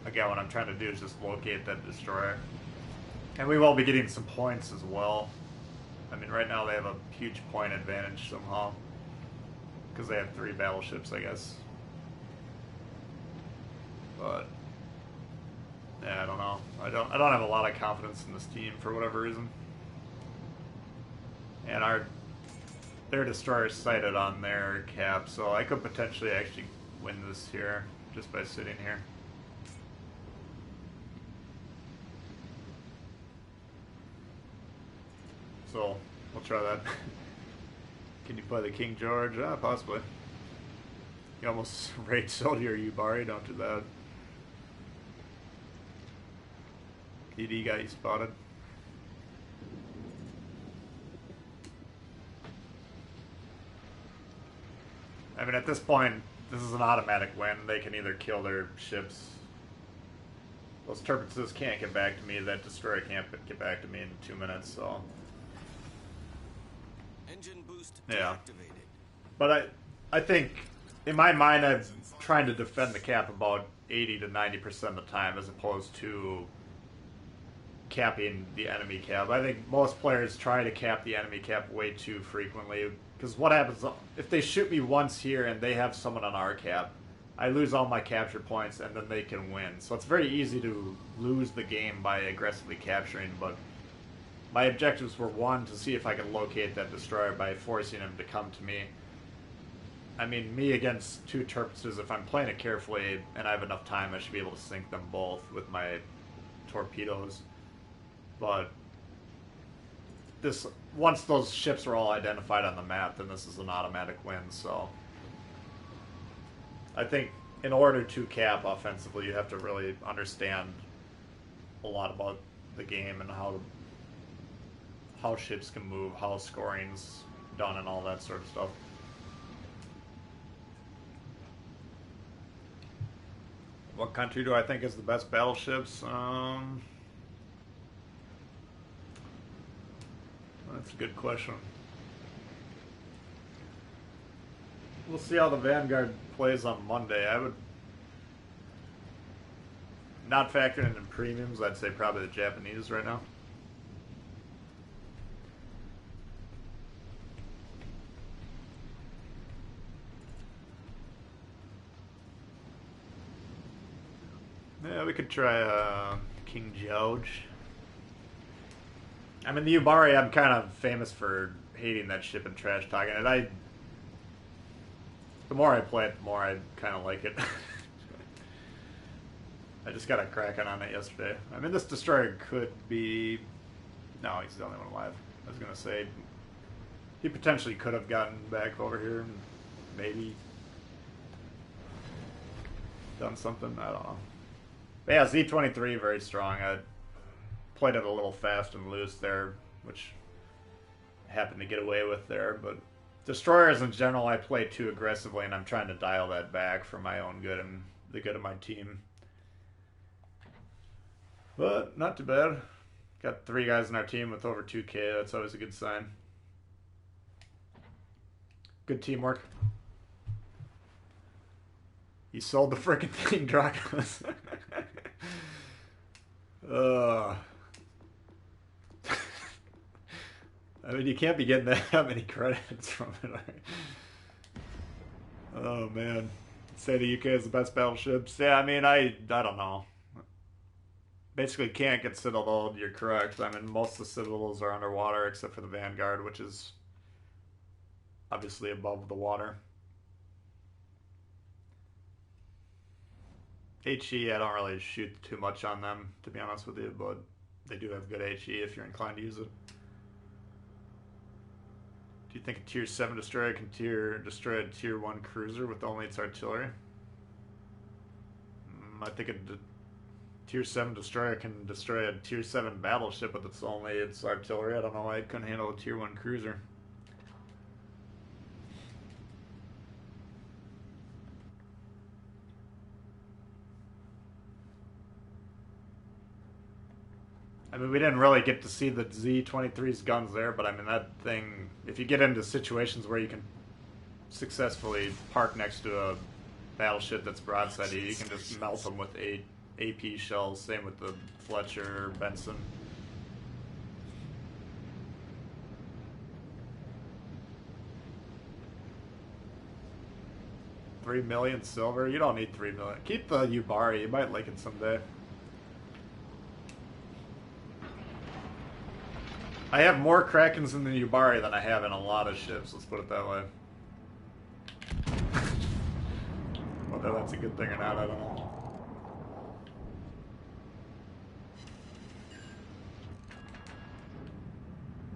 Again, what I'm trying to do is just locate that destroyer. And we will be getting some points as well. I mean, right now they have a huge point advantage somehow. Because they have 3 battleships, I guess. But yeah, I don't know. I don't have a lot of confidence in this team for whatever reason. And their destroyer sighted on their cap, so I could potentially actually win this here just by sitting here. So we'll try that. Can you play the King George? Possibly. You almost raid sold your Ubari, don't do that. ED got you spotted. I mean, at this point, this is an automatic win. They can either kill their ships. Those turbots can't get back to me. That destroyer can't get back to me in 2 minutes, so... Engine boost Yeah. deactivated. But I think, in my mind, I'm trying to defend the cap about 80 to 90% of the time, as opposed to capping the enemy cap. I think most players try to cap the enemy cap way too frequently, because what happens if they shoot me once here and they have someone on our cap, I lose all my capture points and then they can win. So it's very easy to lose the game by aggressively capturing, but my objectives were, one, to see if I could locate that destroyer by forcing him to come to me. I mean, me against two Torpedos, if I'm playing it carefully and I have enough time, I should be able to sink them both with my torpedoes. But this, once those ships are all identified on the map, then this is an automatic win. So I think in order to cap offensively, you have to really understand a lot about the game and how ships can move, how scoring's done, and all that sort of stuff. What country do I think is the best battleships? That's a good question. We'll see how the Vanguard plays on Monday. I would, not factoring in premiums, I'd say probably the Japanese right now. Yeah, we could try King George. I mean, the Ubari, I'm kind of famous for hating that ship and trash talking it. The more I play it, the more I kind of like it. I just got a cracking on it yesterday. I mean, this destroyer could be... No, he's the only one alive. I was going to say, he potentially could have gotten back over here and maybe done something. I don't know. But yeah, Z-23, very strong. I played it a little fast and loose there, which I happened to get away with there. But destroyers in general, I play too aggressively, and I'm trying to dial that back for my own good and the good of my team. But not too bad. Got 3 guys in our team with over 2K. That's always a good sign. Good teamwork. You sold the frickin' thing, Dracos. I mean, you can't be getting that many credits from it. Oh, man. Say the UK is the best battleships. Yeah, I mean, I don't know. Basically can't get citadel, you're correct. I mean, most of the citadels are underwater except for the Vanguard, which is obviously above the water. HE, I don't really shoot too much on them, to be honest with you, but they do have good HE if you're inclined to use it. Do you think a tier 7 destroyer can destroy a tier 1 cruiser with only its artillery? I think a tier 7 destroyer can destroy a tier 7 battleship with its artillery. I don't know why it couldn't handle a tier 1 cruiser. I mean, we didn't really get to see the Z-23's guns there, but I mean, that thing, if you get into situations where you can successfully park next to a battleship that's broadside, you can just melt them with AP shells. Same with the Fletcher, Benson. $3 million silver? You don't need 3 million. Keep the Ubari. You might like it someday. I have more Krakens in the Ubari than I have in a lot of ships, let's put it that way. Whether that's a good thing or not, I don't know.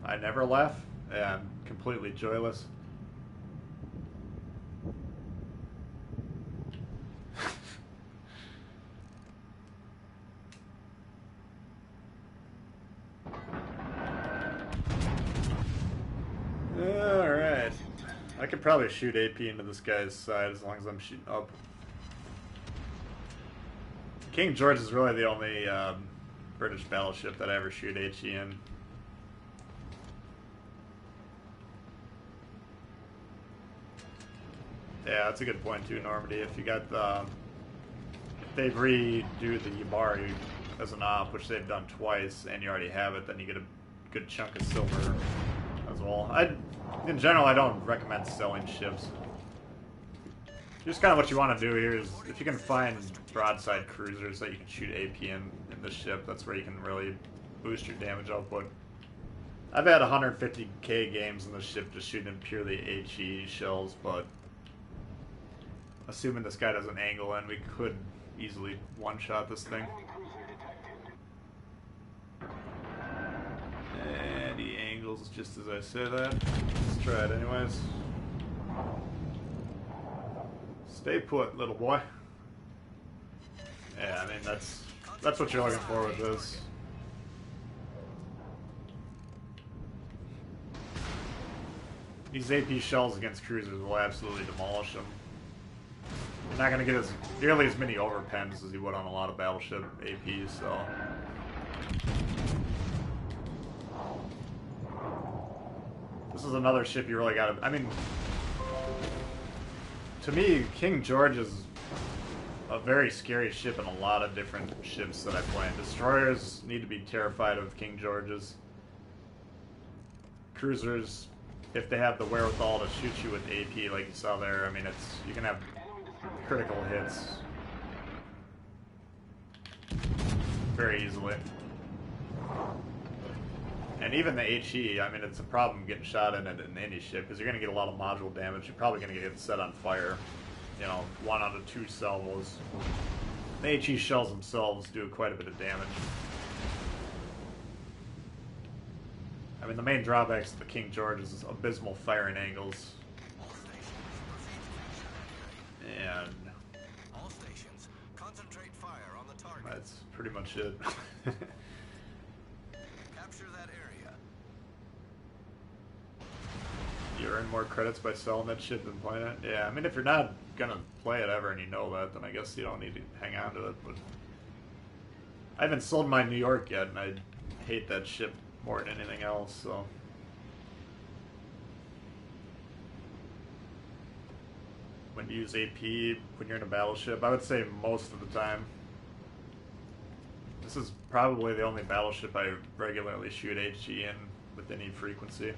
I never laugh. Yeah, I'm completely joyless. Alright. I could probably shoot AP into this guy's side as long as I'm shooting up. King George is really the only British battleship that I ever shoot HE in. Yeah, that's a good point too, Normandy. If you got the they redo the Yabari as an op, which they've done twice, and you already have it, then you get a good chunk of silver as well. In general, I don't recommend selling ships. Just kind of what you want to do here is, if you can find broadside cruisers that you can shoot AP in this ship, that's where you can really boost your damage output. I've had 150k games in this ship just shooting purely HE shells, but assuming this guy doesn't angle in, we could easily one-shot this thing. And he angles just as I say that. Let's try it anyways. Stay put, little boy. Yeah, I mean, that's what you're looking for with this. These AP shells against cruisers will absolutely demolish them. You're not going to get nearly as many overpens as you would on a lot of Battleship APs, so... This is another ship you really got to... I mean... To me, King George is a very scary ship in a lot of different ships that I play. Destroyers need to be terrified of King Georges. Cruisers, if they have the wherewithal to shoot you with AP like you saw there, I mean, you can have critical hits very easily. And even the HE, I mean, it's a problem getting shot in any ship, because you're going to get a lot of module damage. You're probably going to get set on fire. You know, 1 out of 2 salvos. The HE shells themselves do quite a bit of damage. I mean, the main drawbacks to the King George is abysmal firing angles. And All stations, concentrate fire on the target. that's pretty much it. Capture that area. You earn more credits by selling that ship than playing it? Yeah, I mean, if you're not gonna play it ever and you know that, then I guess you don't need to hang on to it, but... I haven't sold my New York yet, and I hate that ship more than anything else, so... When you use AP, when you're in a battleship, I would say most of the time. This is probably the only battleship I regularly shoot HE in with any frequency.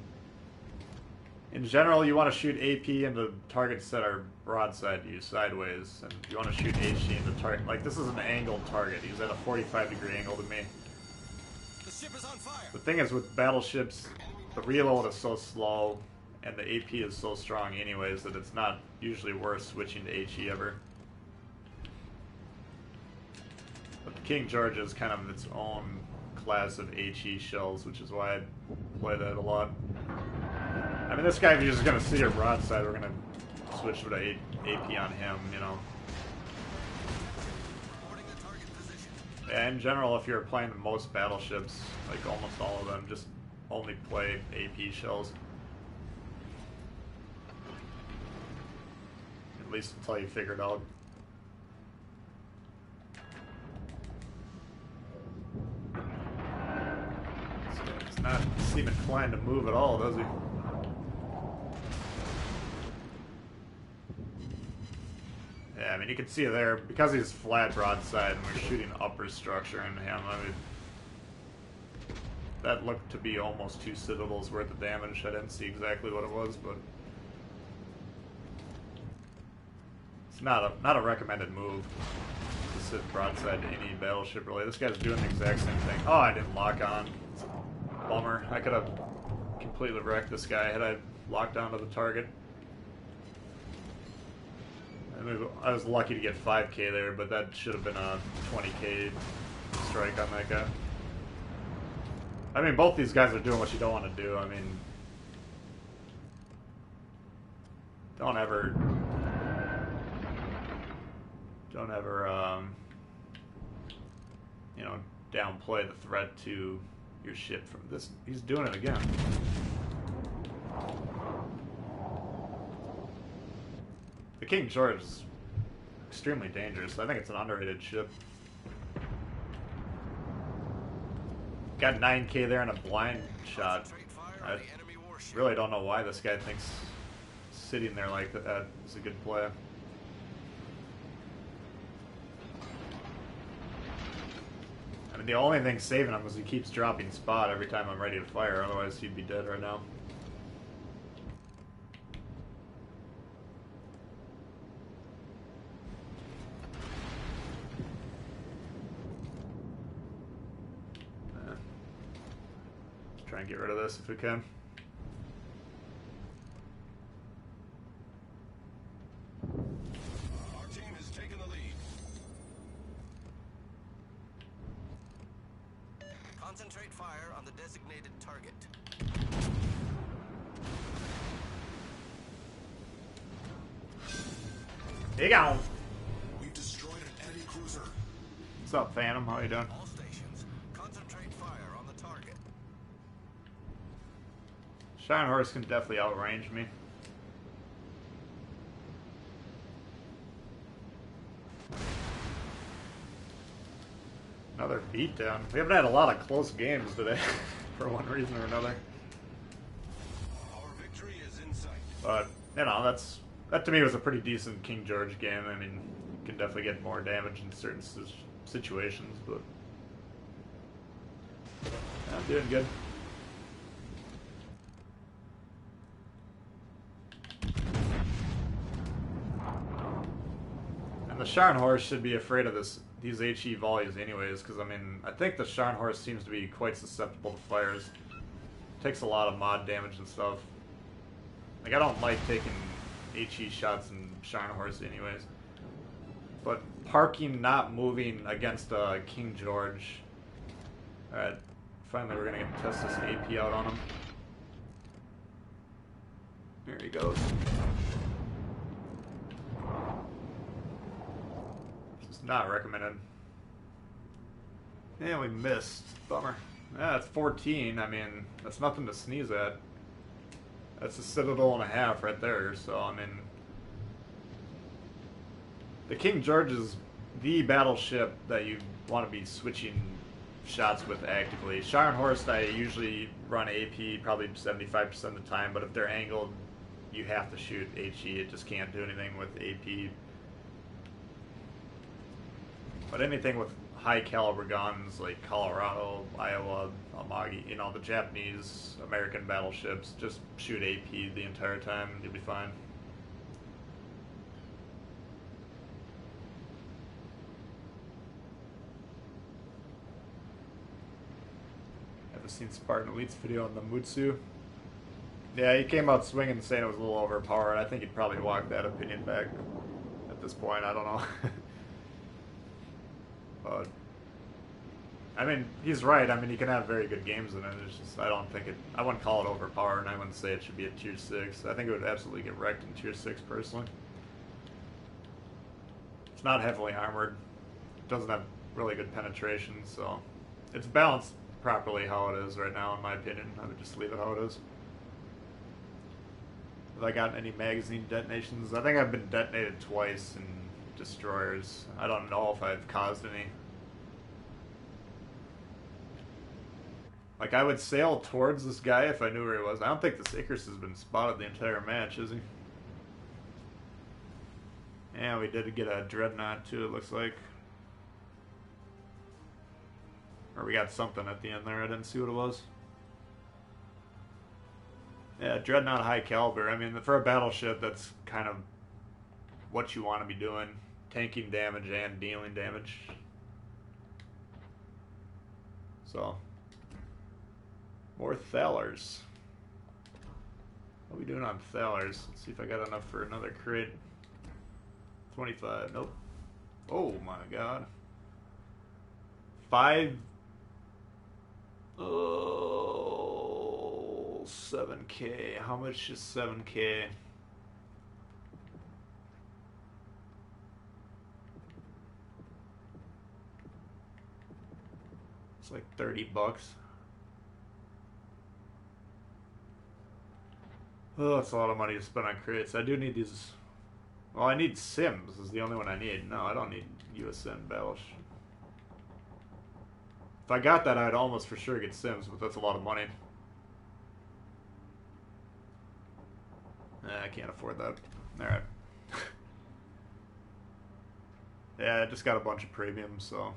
In general, you want to shoot AP into targets that are broadside to you, sideways, and you want to shoot HE into target. Like, this is an angled target. He's at a 45-degree angle to me. The ship is on fire. The thing is, with battleships, the reload is so slow, and the AP is so strong anyways, that it's not usually worth switching to HE ever. But the King George is kind of its own class of HE shells, which is why I play that a lot. I mean, this guy, if you're just going to see your broadside, we're going to switch to AP on him, you know. Reporting the target position. Yeah, in general, if you're playing most battleships, like almost all of them, just only play AP shells. At least until you figure it out. It's not seem inclined to move at all, does he? Yeah, I mean, you can see there, because he's flat broadside and we're shooting upper structure into him, I mean, that looked to be almost 2 citadels worth of damage. I didn't see exactly what it was, but it's not a recommended move to sit broadside to any battleship, really. This guy's doing the exact same thing. Oh, I didn't lock on. It's a bummer. I could have completely wrecked this guy had I locked onto the target. I was lucky to get 5k there, but that should have been a 20k strike on that guy. I mean, both these guys are doing what you don't want to do. I mean, don't ever, you know, downplay the threat to your ship from this. He's doing it again. The King George is extremely dangerous. I think it's an underrated ship. Got 9k there in a blind shot. Concentrate fire I on the enemy warship. really don't know why this guy thinks sitting there like that is a good play. I mean, the only thing saving him is he keeps dropping spot every time I'm ready to fire, otherwise he'd be dead right now. Let's try and get rid of this if we can. Our team has taken the lead. Concentrate fire on the designated target. Here you go. We've destroyed an enemy cruiser. What's up, Phantom? How you doing? All stations, concentrate fire on the target. Shine Horse can definitely outrange me. Another beatdown. We haven't had a lot of close games today, for one reason or another. Our victory is in sight. But, you know, that to me was a pretty decent King George game. I mean, you can definitely get more damage in certain situations, but yeah, I'm doing good. And the Scharnhorst should be afraid of these HE volleys anyways, because I mean, I think the Scharnhorst seems to be quite susceptible to fires. Takes a lot of mod damage and stuff. Like, I don't like taking HE shots in Scharnhorst anyways. But parking, not moving against King George. Alright, finally we're gonna get to test this AP out on him. There he goes. This is not recommended. Yeah, we missed. Bummer. Yeah, it's 14. I mean, that's nothing to sneeze at. That's a citadel and a half right there, so I mean... The King George is the battleship that you want to be switching shots with actively. Scharnhorst, I usually run AP probably 75% of the time, but if they're angled, you have to shoot HE. It just can't do anything with AP. But anything with high caliber guns like Colorado, Iowa, Amagi, you know, the Japanese, American battleships, just shoot AP the entire time and you'll be fine. I've seen Spartan Elite's video on the Mutsu. Yeah, he came out swinging saying it was a little overpowered. I think he'd probably walk that opinion back at this point. I don't know. But I mean, he's right. I mean, he can have very good games in it. It's just I don't think it. I wouldn't call it overpowered, and I wouldn't say it should be a tier 6. I think it would absolutely get wrecked in tier 6 personally. It's not heavily armored. It doesn't have really good penetration, so it's balanced properly how it is right now, in my opinion. I would just leave it how it is. Have I gotten any magazine detonations? I think I've been detonated twice in destroyers. I don't know if I've caused any. Like, I would sail towards this guy if I knew where he was. I don't think this Icarus has been spotted the entire match, is he? Yeah, we did get a Dreadnought too, it looks like. Or we got something at the end there, I didn't see what it was. Yeah, Dreadnought high caliber. I mean, for a battleship, that's kind of what you want to be doing. Tanking damage and dealing damage. So, more Thalers. What are we doing on Thalers? Let's see if I got enough for another crate. 25, nope. Oh my god. 5... Oh, 7K. How much is 7K? It's like 30 bucks. Oh, that's a lot of money to spend on crates. I do need these. Well, I need Sims is the only one I need. No, I don't need USN Battleship. If I got that, I'd almost for sure get Sims, but that's a lot of money. I can't afford that. Alright. Yeah, I just got a bunch of premiums, so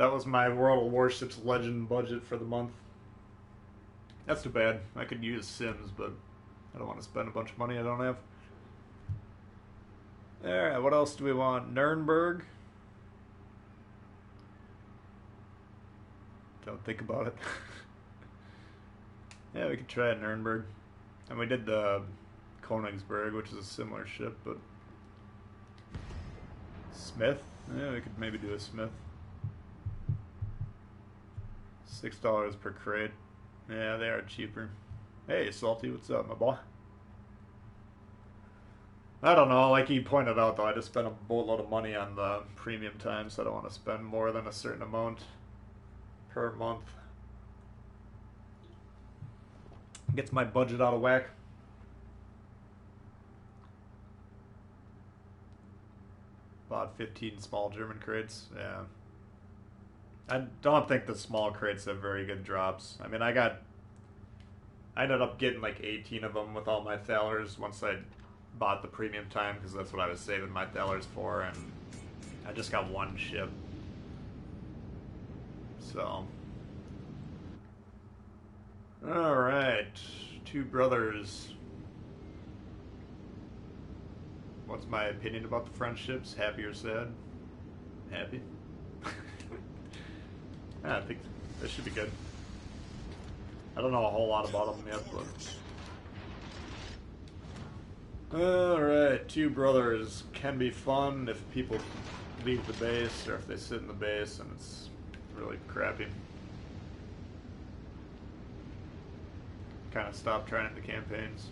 That was my World of Warships Legend budget for the month. That's too bad. I could use Sims, but I don't want to spend a bunch of money I don't have. Alright, what else do we want? Nuremberg? Don't think about it. Yeah, we could try Nuremberg. And we did the Königsberg, which is a similar ship, but... Smith? Yeah, we could maybe do a Smith. $6 per crate. Yeah, they are cheaper. Hey, Salty, what's up, my boy? I don't know, like you pointed out though, I just spent a boatload of money on the premium time, so I don't want to spend more than a certain amount per month. Gets my budget out of whack. Bought 15 small German crates, yeah. I don't think the small crates have very good drops. I mean, I ended up getting like 18 of them with all my thalers once I bought the premium time, because that's what I was saving my thalers for, and I just got one ship. So. Alright. Two brothers. What's my opinion about the friendships? Happy or sad? Happy. I think this should be good. I don't know a whole lot about them yet, but... Alright, two brothers can be fun if people leave the base, or if they sit in the base and it's really crappy. Kind of stop trying the campaigns.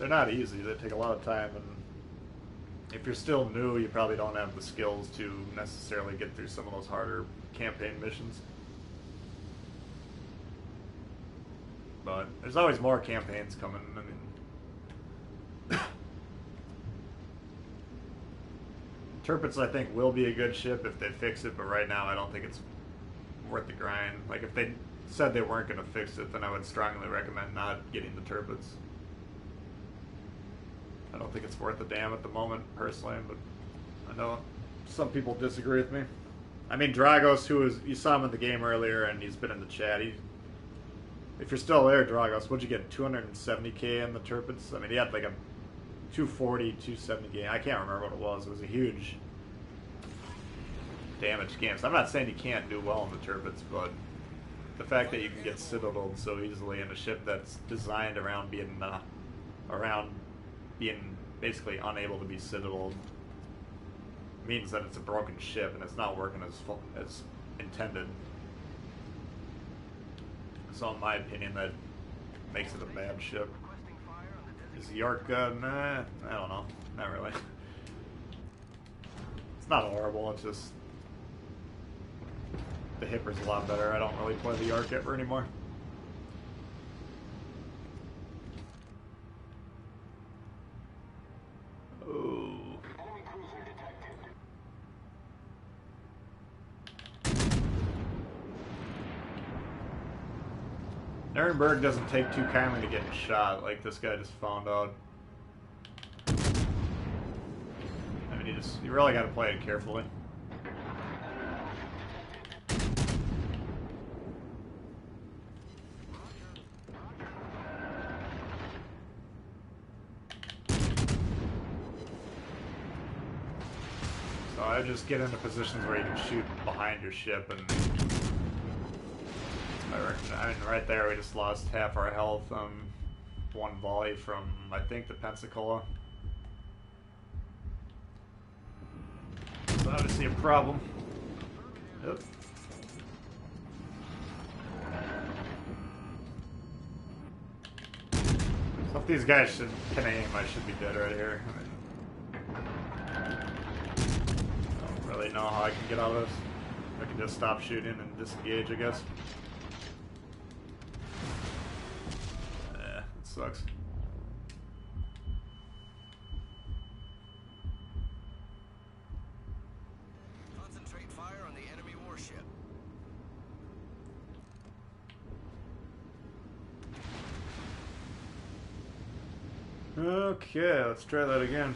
They're not easy, they take a lot of time, and if you're still new, you probably don't have the skills to necessarily get through some of those harder campaign missions. But there's always more campaigns coming. I mean, Tirpitz, I think, will be a good ship if they fix it, but right now I don't think it's worth the grind. Like, if they said they weren't going to fix it, then I would strongly recommend not getting the Tirpitz. I don't think it's worth a damn at the moment, personally, but I know some people disagree with me. I mean, Dragos, you saw him in the game earlier, and he's been in the chat. If you're still there, Dragos, what'd you get, 270k in the Tirpitz? I mean, he had like a 240, 270 game. I can't remember what it was. It was a huge damage game. So I'm not saying you can't do well in the Tirpitz, but the fact that you can get citadeled so easily in a ship that's designed around being basically unable to be citadeled means that it's a broken ship and it's not working as intended. So in my opinion, that makes it a bad ship. Is York good? Nah, I don't know. Not really. It's not horrible, it's just the Hipper's a lot better. I don't really play the York ever anymore. Oh. Enemy cruiser detected. Nuremberg doesn't take too kindly to getting shot, like this guy just found out. I mean, you really got to play it carefully. So I just get into positions where you can shoot behind your ship, and I mean, right there we just lost half our health on one volley from, I think, the Pensacola. So obviously a problem. Yep. So if these guys can aim, I should be dead right here. I mean, I don't really know how I can get out of this. I can just stop shooting and disengage, I guess. It sucks. Concentrate fire on the enemy warship. Okay, let's try that again.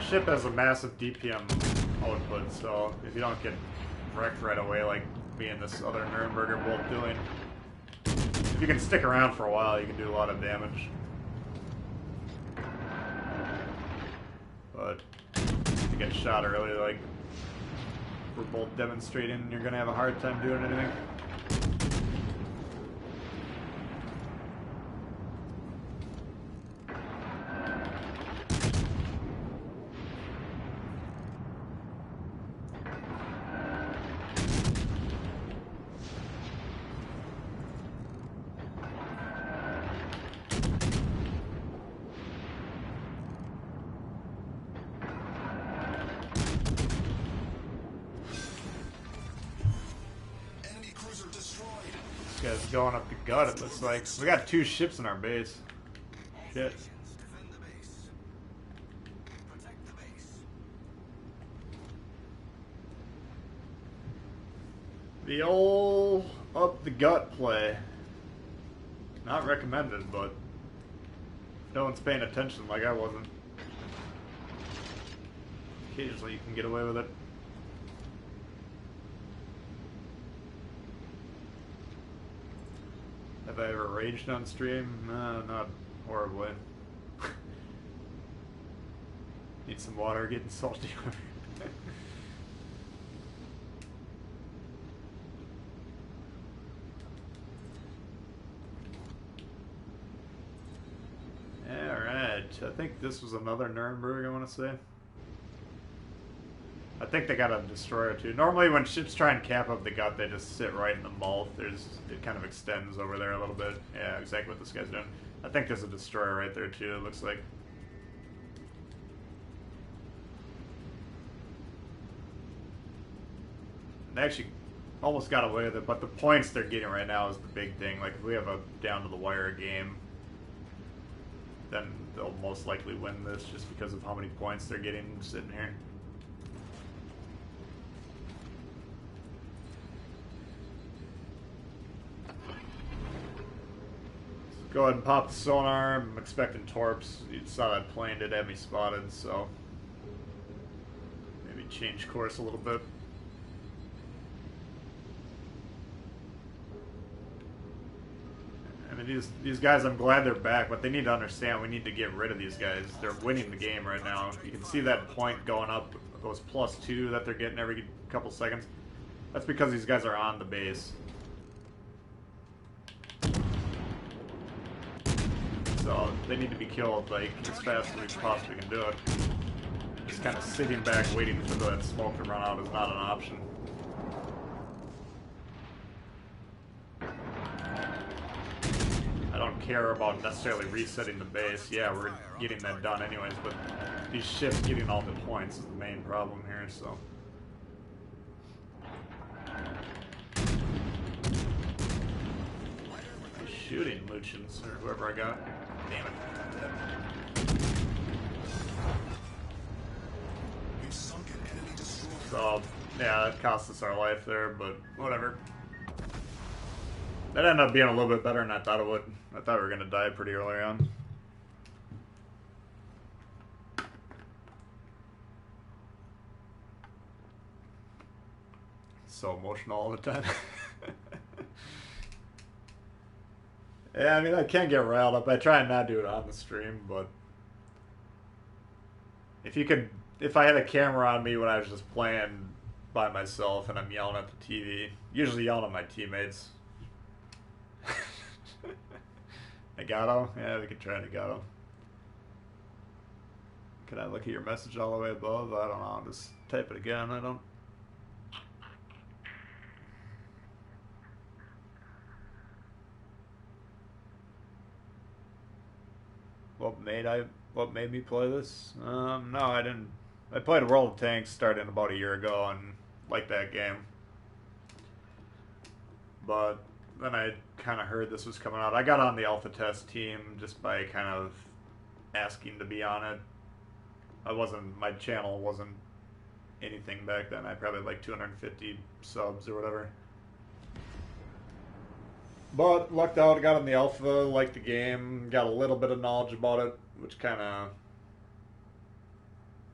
ship has a massive DPM output, so if you don't get wrecked right away like me and this other Nuremberg are both doing, if you can stick around for a while, you can do a lot of damage. But if you get shot early, like we're both demonstrating, you're gonna have a hard time doing anything. Guy's going up the gut, it looks like. We got 2 ships in our base. Shit. Defend the base. Protect the base. The old up the gut play. Not recommended, but no one's paying attention like I wasn't. Occasionally you can get away with it. Have I ever raged on stream? No, not horribly. Need some water, getting salty. Alright, I think this was another Nuremberg, I want to say. I think they got a destroyer too. Normally when ships try and cap up the gut, they just sit right in the mouth. It kind of extends over there a little bit. Yeah, exactly what this guy's doing. I think there's a destroyer right there too, it looks like. They actually almost got away with it, but the points they're getting right now is the big thing. Like, if we have a down-to-the-wire game, then they'll most likely win this just because of how many points they're getting sitting here. Go ahead and pop the sonar. I'm expecting torps. You saw that plane did have me spotted, so maybe change course a little bit. I mean, these guys, I'm glad they're back, but they need to understand we need to get rid of these guys. They're winning the game right now. You can see that point going up, those +2 that they're getting every couple seconds. That's because these guys are on the base. So they need to be killed like as fast as we possibly can do it. Just kind of sitting back waiting for that smoke to run out is not an option. I don't care about necessarily resetting the base. Yeah, we're getting that done anyways, but these ships getting all the points is the main problem here, so. Shooting Lucians, or whoever I got. Damn it. So, yeah, that cost us our life there, but whatever. That ended up being a little bit better than I thought it would. I thought we were going to die pretty early on. So emotional all the time. Yeah, I mean, I can get riled up. I try and not do it on the stream, but if I had a camera on me when I was just playing by myself and I'm yelling at the TV, usually yelling at my teammates. Negato? Yeah, we could try Negato. Can I look at your message all the way above? I don't know. I'll just type it again. I don't. What made me play this? No, I didn't. I played World of Tanks starting about a year ago and liked that game. But then I kind of heard this was coming out. I got on the alpha test team just by kind of asking to be on it. My channel wasn't anything back then. I probably had like 250 subs or whatever. But lucked out, got on the alpha, liked the game, got a little bit of knowledge about it, which kind of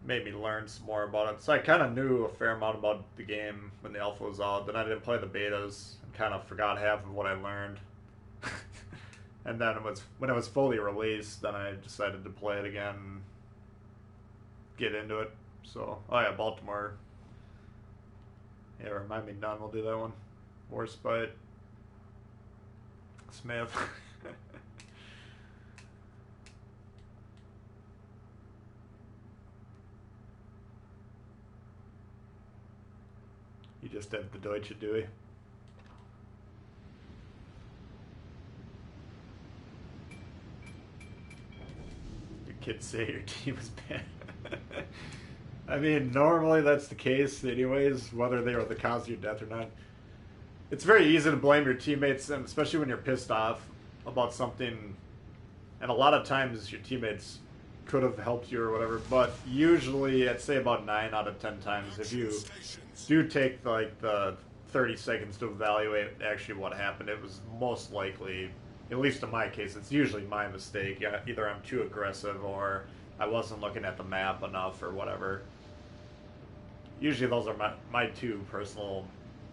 made me learn some more about it. So I kind of knew a fair amount about the game when the alpha was out. Then I didn't play the betas and kind of forgot half of what I learned. And then when it was fully released, then I decided to play it again, and get into it. So, oh yeah, Baltimore. Yeah, remind me, none. We'll do that one. Warspite. Smith. You just have the Deutsche Dewey. Your kids say your team is bad. I mean, normally that's the case anyways, whether they were the cause of your death or not. It's very easy to blame your teammates, and especially when you're pissed off about something. And a lot of times your teammates could have helped you or whatever, but usually I'd say about 9 out of 10 times if you do take like the 30 seconds to evaluate actually what happened, it was most likely, at least in my case, it's usually my mistake. Either I'm too aggressive or I wasn't looking at the map enough or whatever. Usually those are my two personal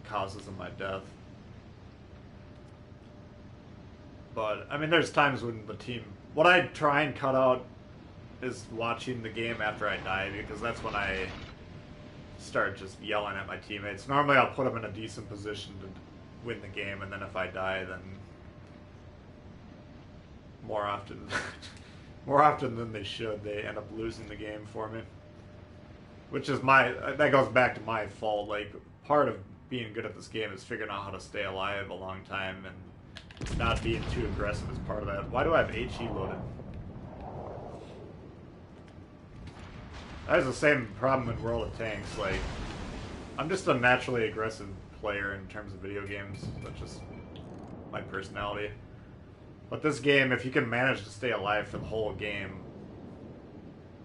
causes of my death. But, I mean, there's times when the team... What I try and cut out is watching the game after I die, because that's when I start just yelling at my teammates. Normally I'll put them in a decent position to win the game, and then if I die, then more often than they should, they end up losing the game for me. Which is that goes back to my fault. Like, part of being good at this game is figuring out how to stay alive a long time, and not being too aggressive is part of that. Why do I have HE loaded? That has the same problem in World of Tanks. Like, I'm just a naturally aggressive player in terms of video games. That's just my personality. But this game, if you can manage to stay alive for the whole game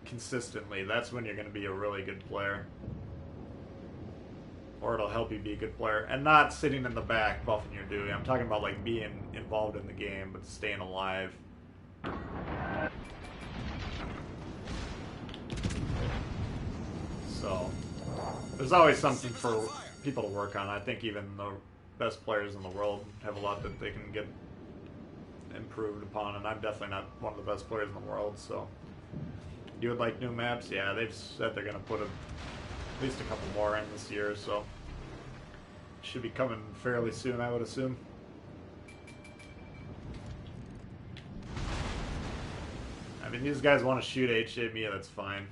consistently, that's when you're going to be a really good player. Or it'll help you be a good player. And not sitting in the back buffing your duty. I'm talking about like being involved in the game, but staying alive. So, there's always something for people to work on. I think even the best players in the world have a lot that they can get improved upon, and I'm definitely not one of the best players in the world, so... You would like new maps? Yeah, they've said they're going to put at least a couple more in this year, so... Should be coming fairly soon, I would assume. I mean, these guys want to shoot HE me, that's fine.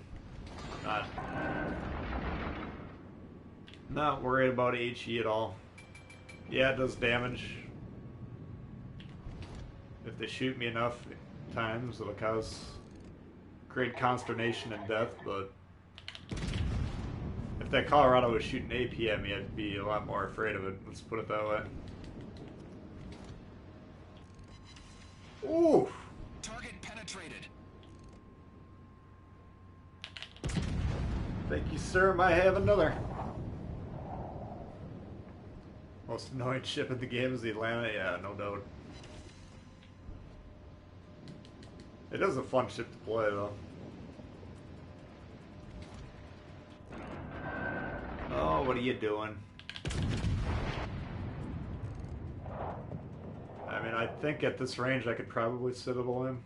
Not worried about HE at all. Yeah, it does damage. If they shoot me enough times, it'll cause great consternation and death, but if that Colorado was shooting AP at me, I'd be a lot more afraid of it. Let's put it that way. Ooh! Target penetrated. Thank you, sir. Might have another. Most annoying ship in the game is the Atlanta. Yeah, no doubt. It is a fun ship to play, though. Oh, what are you doing? I mean, I think at this range I could probably citadel him.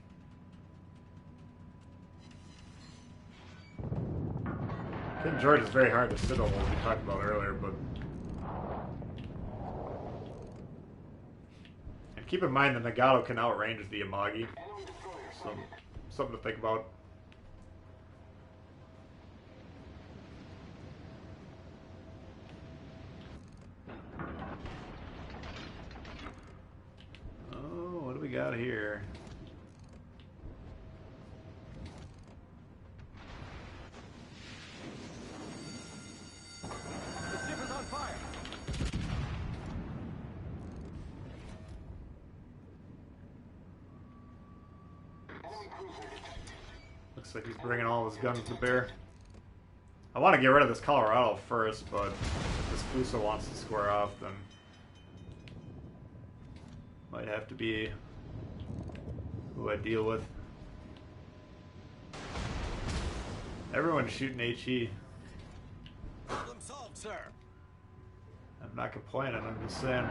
King George is very hard to citadel, as we talked about earlier, but... And keep in mind the Nagato can outrange the Amagi. So, something to think about. Oh, what do we got here? The ship is on fire. Looks like he's bringing all his guns to bear. I want to get rid of this Colorado first, but if this Fuso wants to square off, then might have to be who I deal with. Everyone's shooting HE. Problem solved, sir. I'm not complaining, I'm just saying.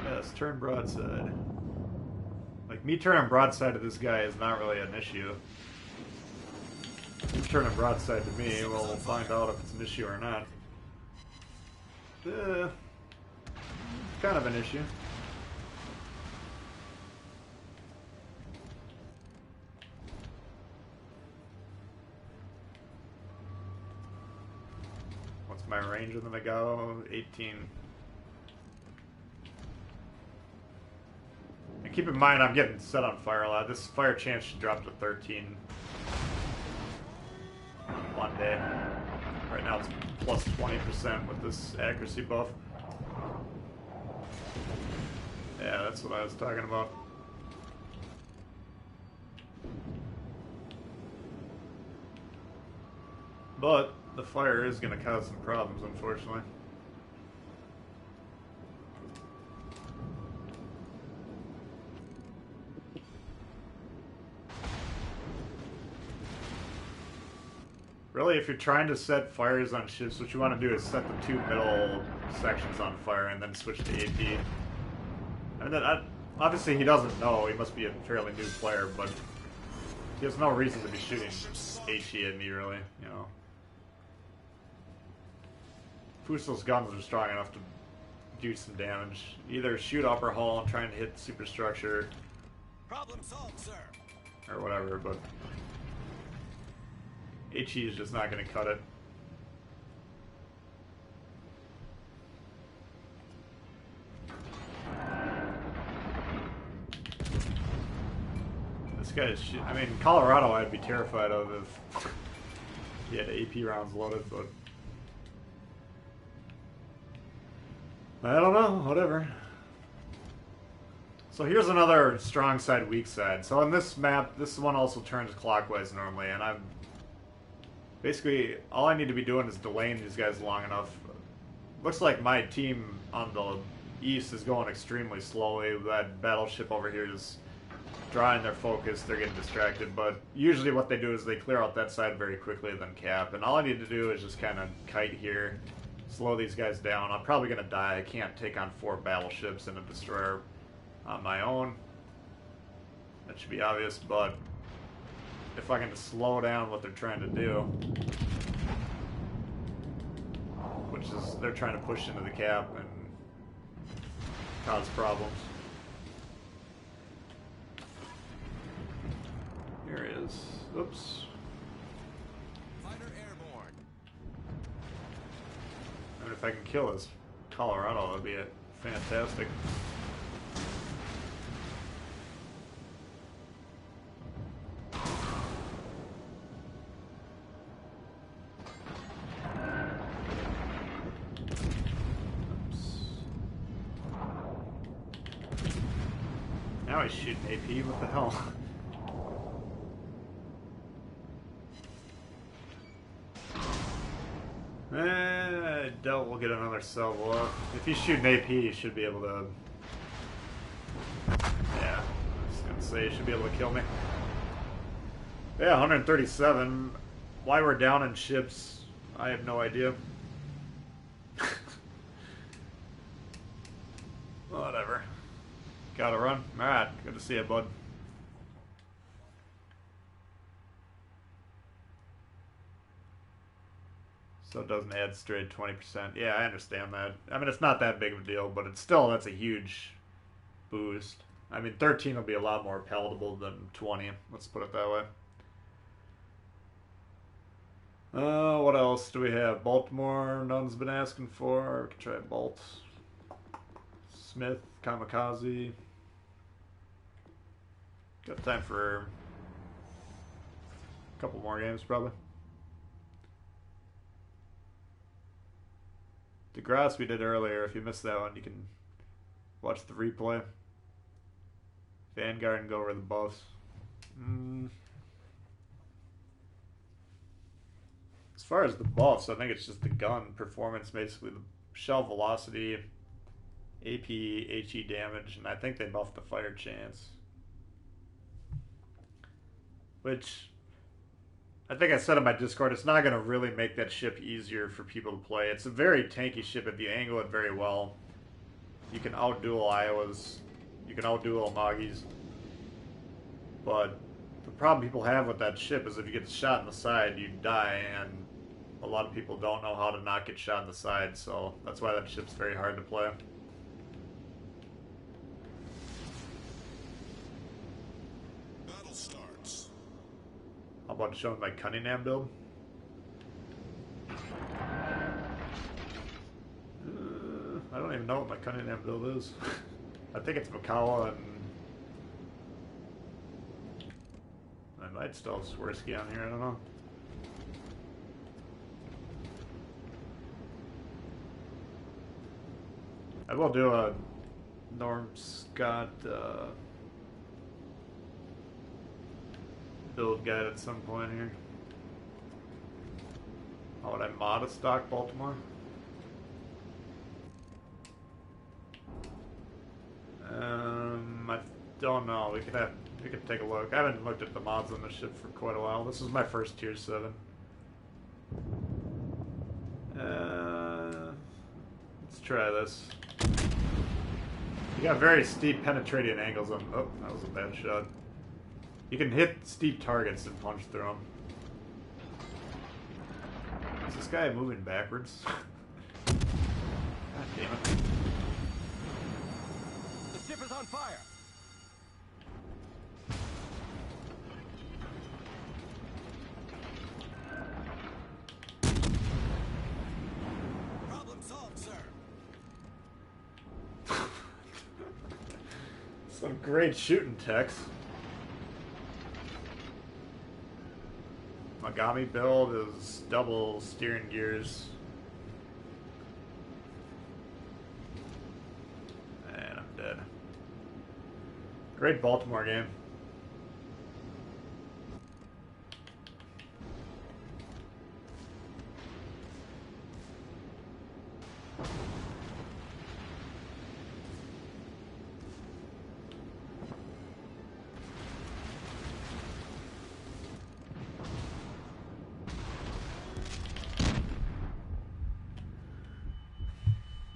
Yes, turn broadside. Like, me turning broadside to this guy is not really an issue. He's turning broadside to me, well, we'll find out if it's an issue or not. It's kind of an issue. What's my range on the go? 18. And keep in mind, I'm getting set on fire a lot. This fire chance should drop to 13 one day. Right now it's plus 20% with this accuracy buff. Yeah, that's what I was talking about. But the fire is going to cause some problems, unfortunately. Really, if you're trying to set fires on ships, what you want to do is set the two middle sections on fire and then switch to AP. I mean, obviously he doesn't know, he must be a fairly new player, but he has no reason to be shooting HE at me, really, you know. Fusel's guns are strong enough to do some damage. Either shoot upper hull and trying to hit superstructure. Problem solved, sir. Or whatever, but HE is just not going to cut it. This guy is I mean, Colorado I'd be terrified of if he had AP rounds loaded, but I don't know, whatever. So here's another strong side, weak side. So on this map, this one also turns clockwise normally, and I'm basically, all I need to be doing is delaying these guys long enough. Looks like my team on the east is going extremely slowly. That battleship over here is drawing their focus, they're getting distracted, but usually what they do is they clear out that side very quickly, then cap. And all I need to do is just kind of kite here, slow these guys down. I'm probably going to die. I can't take on 4 battleships and a destroyer on my own. That should be obvious, but if I can just slow down what they're trying to do, which is they're trying to push into the cap and cause problems. Here he is. Oops. Fighter airborne. I mean, if I can kill this Colorado, that'd be fantastic. Now he's shooting AP, what the hell? I doubt we'll get another salvo up. If he's shooting AP, he should be able to... Yeah, I was gonna say he should be able to kill me. Yeah, 137. Why we're down in ships, I have no idea. Whatever. Gotta run. Alright, good to see you, bud. So it doesn't add straight 20%. Yeah, I understand that. I mean, it's not that big of a deal, but it's still, that's a huge boost. I mean, 13 will be a lot more palatable than 20. Let's put it that way. What else do we have? Baltimore, none's been asking for. We can try Bolt. Smith, Kamikaze. Got time for a couple more games, probably. DeGrasse we did earlier. If you missed that one, you can watch the replay. Vanguard and go over the buffs. As far as the buffs, I think it's just the gun performance, basically the shell velocity, AP, HE damage, and I think they buffed the fire chance. Which, I think I said on my Discord, it's not going to really make that ship easier for people to play. It's a very tanky ship if you angle it very well. You can outduel Iowas. You can outduel Moggies. But the problem people have with that ship is if you get shot in the side, you die, and a lot of people don't know how to not get shot in the side, so that's why that ship's very hard to play. Battle starts. How about showing my Cunningham build? I don't even know what my Cunningham build is. I think it's Makawa and I might still have Swirsky on here, I don't know. I will do a Norm Scott build guide at some point here. How would I mod a stock Baltimore? I don't know. We could take a look. I haven't looked at the mods on the ship for quite a while. This is my first tier 7. Let's try this. You got very steep penetrating angles on. Oh, that was a bad shot. You can hit steep targets and punch through them. Is this guy moving backwards? God damn it. The ship is on fire. Problem solved, sir. Some great shooting techs. Magami build is double steering gears. And I'm dead. Great Baltimore game.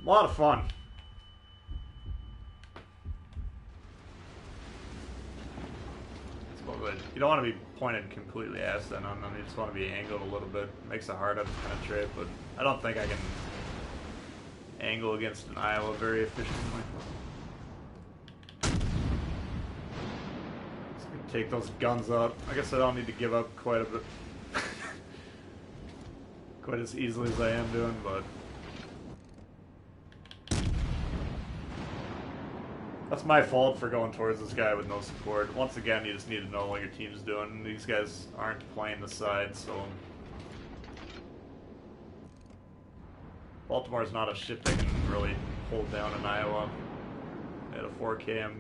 A lot of fun. You don't want to be pointed completely ass then on them. You just want to be angled a little bit. Makes it harder to penetrate, but I don't think I can angle against an Iowa very efficiently. Just gonna take those guns up. I guess I don't need to give up quite a bit. Quite as easily as I am doing, but that's my fault for going towards this guy with no support. Once again, you just need to know what your team's doing. These guys aren't playing the side, so Baltimore's not a ship that can really hold down in Iowa at a 4km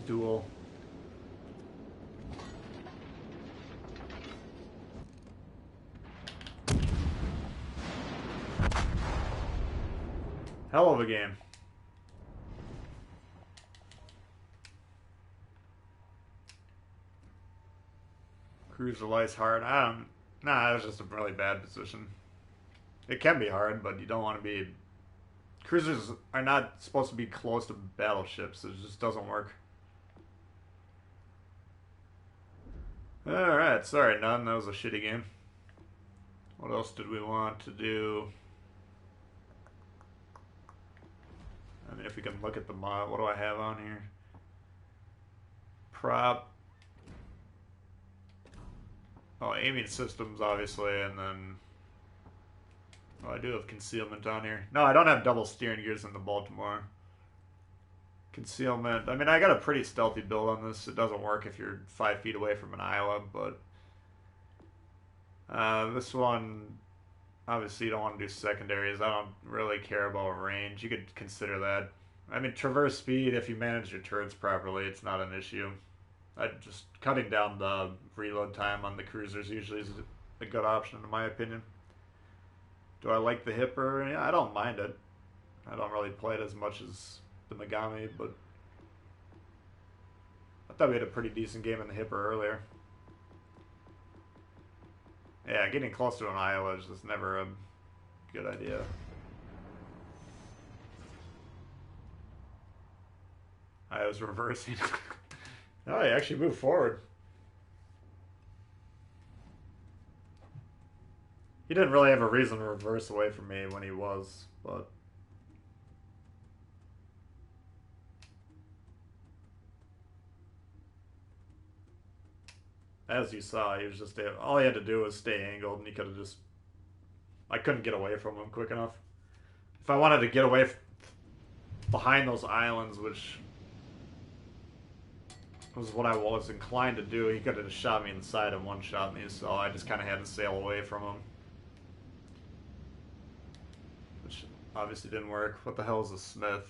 duel. Hell of a game. Cruiser lies hard. Nah, it was just a really bad position. It can be hard, but you don't want to be. Cruisers are not supposed to be close to battleships. It just doesn't work. Alright, sorry, none. That was a shitty game. What else did we want to do? I mean, if we can look at the mod, what do I have on here? Prop. Oh, aiming systems, obviously, and then... Oh, I do have concealment on here. No, I don't have double steering gears in the Baltimore. Concealment. I mean, I got a pretty stealthy build on this. It doesn't work if you're 5 feet away from an Iowa, but... this one... Obviously, you don't want to do secondaries. I don't really care about range. You could consider that. I mean, traverse speed, if you manage your turrets properly, it's not an issue. Just cutting down the reload time on the cruisers usually is a good option, in my opinion. Do I like the Hipper? Yeah, I don't mind it. I don't really play it as much as the Megami, but I thought we had a pretty decent game in the Hipper earlier. Yeah, getting close to an Iowa is just never a good idea. I was reversing. Oh, he actually moved forward. He didn't really have a reason to reverse away from me when he was, but... As you saw, he was just... All he had to do was stay angled, and he could have just... I couldn't get away from him quick enough. If I wanted to get away behind those islands, which was what I was inclined to do, he could have just shot me inside and one-shot me, so I just kind of had to sail away from him. Which obviously didn't work. What the hell is a Smith?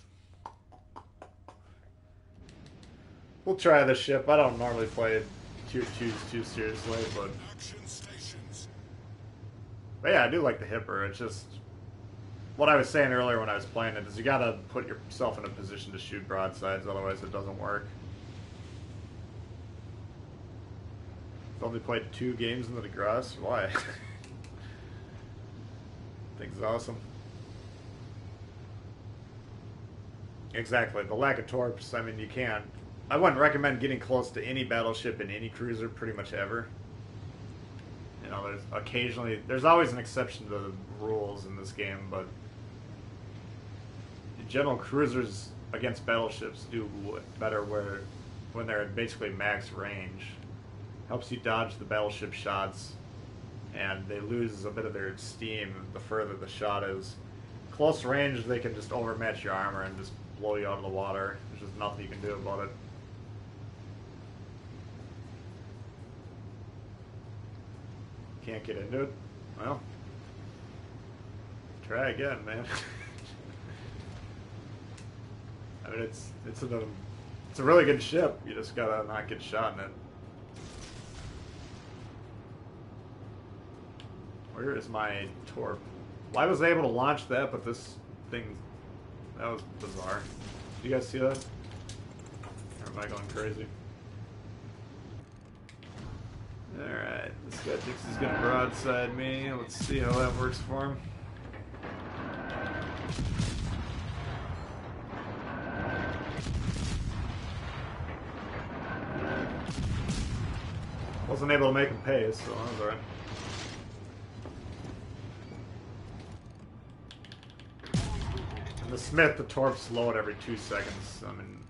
We'll try this ship. I don't normally play Tier 2s too seriously, but... Action stations. But yeah, I do like the Hipper. It's just... What I was saying earlier when I was playing it is you gotta put yourself in a position to shoot broadsides, otherwise it doesn't work. I've only played 2 games in the DeGrasse. Why? Thing's awesome. Exactly. The lack of torps, I mean, you can't... I wouldn't recommend getting close to any battleship and any cruiser pretty much ever. You know, there's occasionally... There's always an exception to the rules in this game, but... In general, cruisers against battleships do better when they're at basically max range. Helps you dodge the battleship shots, and they lose a bit of their steam the further the shot is. Close range, they can just overmatch your armor and just blow you out of the water. There's just nothing you can do about it. Can't get into it? Well, try again, man. I mean, it's a really good ship. You just gotta not get shot in it. Where is my torp? Well, I was able to launch that, but this thing, that was bizarre. Did you guys see that? Or am I going crazy? Alright, this guy thinks he's gonna broadside me. Let's see how that works for him. Wasn't able to make him pay, so that was alright. The Smith, the torps load every 2 seconds. I mean,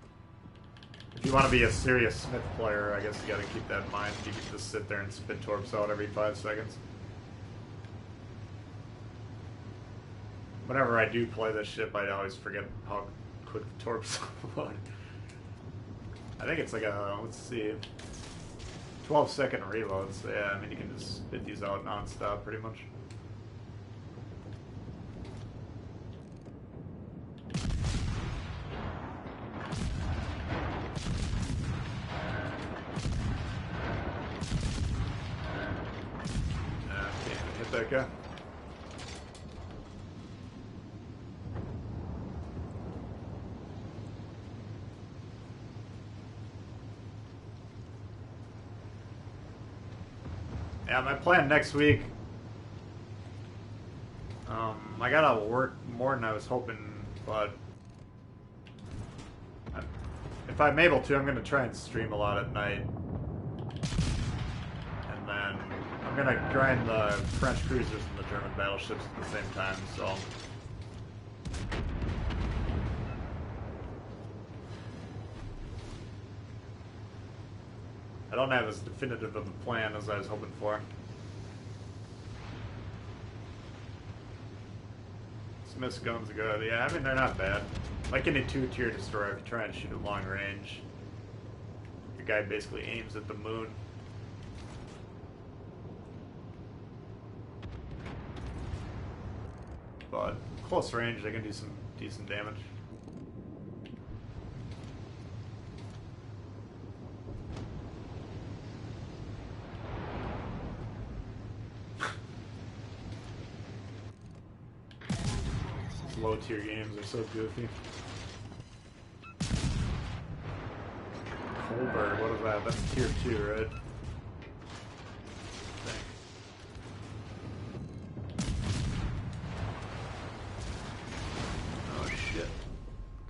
if you want to be a serious Smith player, I guess you got to keep that in mind. You can just sit there and spit torps out every 5 seconds. Whenever I do play this ship, I always forget how quick the torps load. I think it's like a, let's see, 12-second reload. So yeah, I mean, you can just spit these out non-stop pretty much. That guy. Yeah, my plan next week. I gotta work more than I was hoping, but if I'm able to, I'm gonna try and stream a lot at night, and then I'm gonna grind the French cruisers and the German battleships at the same time, so... I don't have as definitive of a plan as I was hoping for. Smith's guns are good. Yeah, I mean, they're not bad. Like any 2-tier destroyer, if you try and shoot at long range, your guy basically aims at the moon. But close range, they can do some decent damage. These low tier games are so goofy. Colbert, what is that? That's tier 2, right? I think.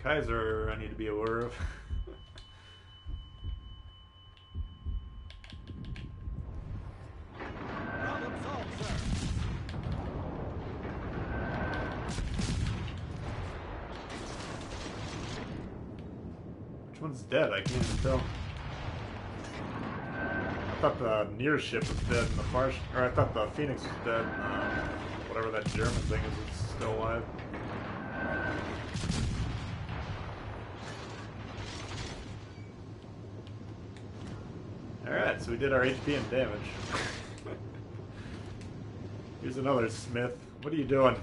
Kaiser, I need to be aware of. Problem solved, sir. Which one's dead? I can't even tell. I thought the near ship was dead and the far or I thought the Phoenix was dead. Whatever that German thing is, it's still alive. Alright, so we did our HP and damage. Here's another Smith. What are you doing?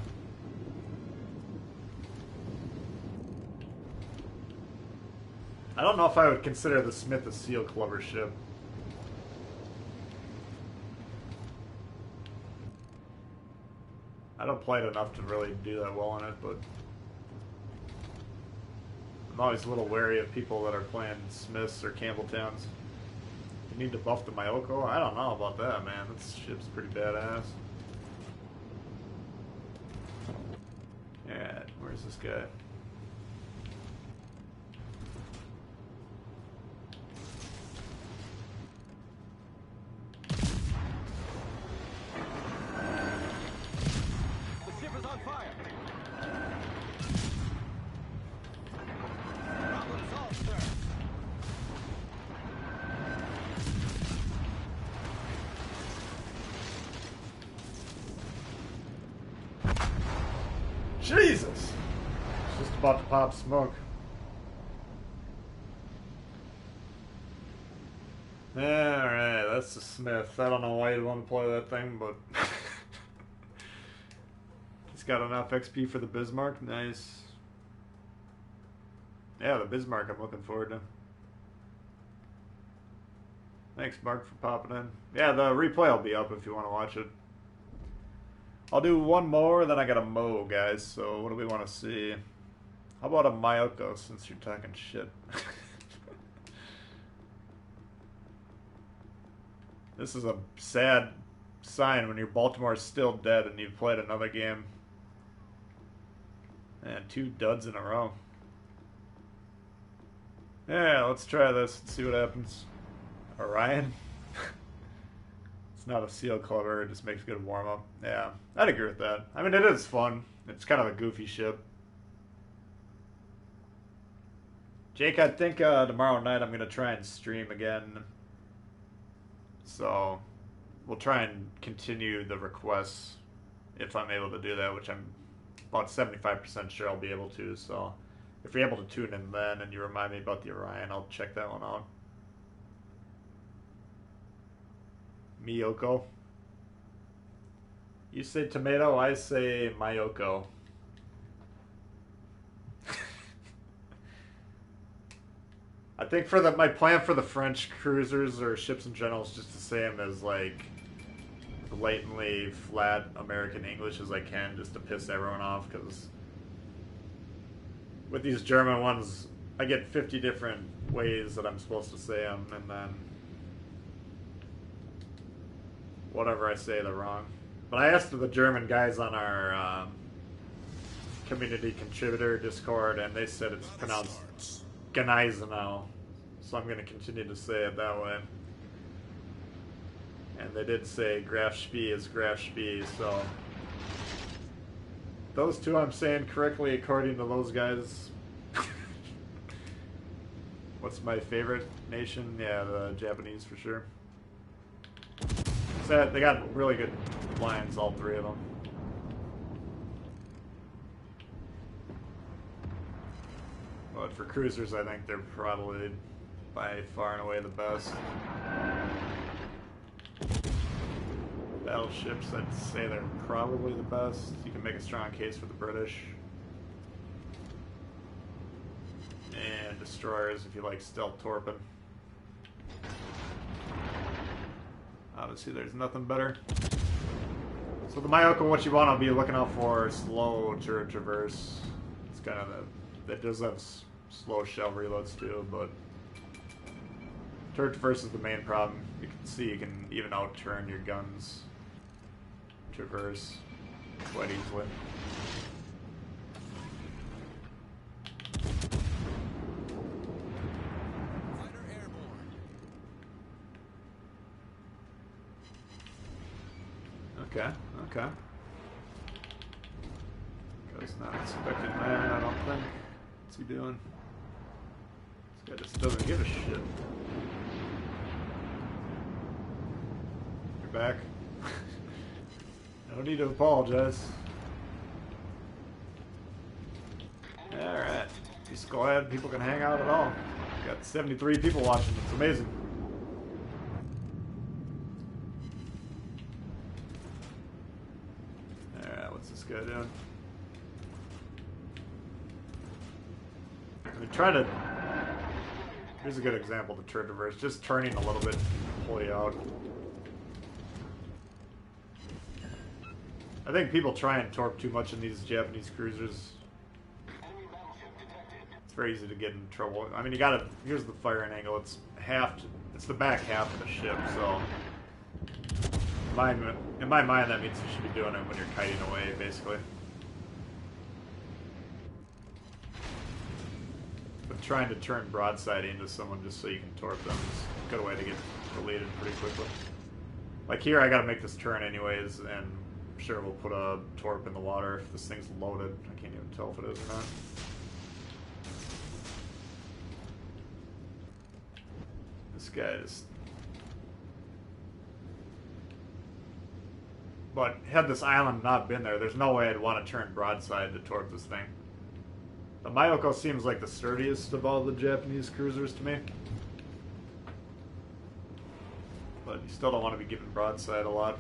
I don't know if I would consider the Smith a Seal Clubber ship. I don't play it enough to really do that well on it, but I'm always a little wary of people that are playing Smiths or Campbelltowns. You need to buff the Myoko? I don't know about that, man. This ship's pretty badass. Yeah, where's this guy? The ship is on fire. Problem solved, sir. Jesus! Just about to pop smoke. Alright, that's the Smith. I don't know why you'd want to play that thing, but he's got enough XP for the Bismarck. Nice. Yeah, the Bismarck I'm looking forward to. Thanks, Mark, for popping in. Yeah, the replay will be up if you want to watch it. I'll do one more, then I got a mow, guys. So what do we want to see? How about a Myoko, since you're talking shit? This is a sad sign when your Baltimore's still dead and you've played another game. And 2 duds in a row. Yeah, let's try this and see what happens. Orion? It's not a Seal Clubber, it just makes good warm-up. Yeah, I'd agree with that. I mean, it is fun. It's kind of a goofy ship. Jake, I think tomorrow night I'm going to try and stream again. So, we'll try and continue the requests if I'm able to do that, which I'm about 75% sure I'll be able to. So, if you're able to tune in then and you remind me about the Orion, I'll check that one out. Miyoko. You say tomato, I say Mayoko. I think for my plan for the French cruisers or ships in general is just the same as like blatantly flat American English as I can, just to piss everyone off, because with these German ones I get 50 different ways that I'm supposed to say them, and then whatever I say, they're wrong. But I asked the German guys on our community contributor Discord, and they said it's pronounced Gneisenau. So I'm going to continue to say it that way. And they did say Grafspee is Grafspee, so those two I'm saying correctly according to those guys. What's my favorite nation? Yeah, the Japanese for sure. So they got really good lines, all 3 of them. But for cruisers, I think they're probably by far and away the best. Battleships, I'd say they're probably the best. You can make a strong case for the British. And destroyers if you like stealth torping. Obviously there's nothing better. So the Myoko, what you want to be looking out for, slow turret traverse. It's kind of that does have slow shell reloads too, but turret traverse is the main problem. You can see you can even outturn your guns traverse quite easily. Okay, okay. Guy's not expecting man, I don't think. What's he doing? This guy just doesn't give a shit. You're back. No need to apologize. Alright. Just glad people can hang out at all. Got 73 people watching. It's amazing. Alright, what's this guy doing? I mean, try to... Here's a good example of the turret reverse. Just turning a little bit to pull you out. I think people try and torp too much in these Japanese cruisers. It's very easy to get in trouble. I mean, you gotta... Here's the firing angle. It's half... It's the back half of the ship, so... In my mind, that means you should be doing it when you're kiting away, basically. But trying to turn broadside into someone just so you can torp them is a good way to get deleted pretty quickly. Like here, I gotta make this turn anyways, and sure we'll put a torp in the water if this thing's loaded. I can't even tell if it is or not. This guy is... But had this island not been there, there's no way I'd want to turn broadside to torp this thing. The Mayoko seems like the sturdiest of all the Japanese cruisers to me. But you still don't want to be giving broadside a lot.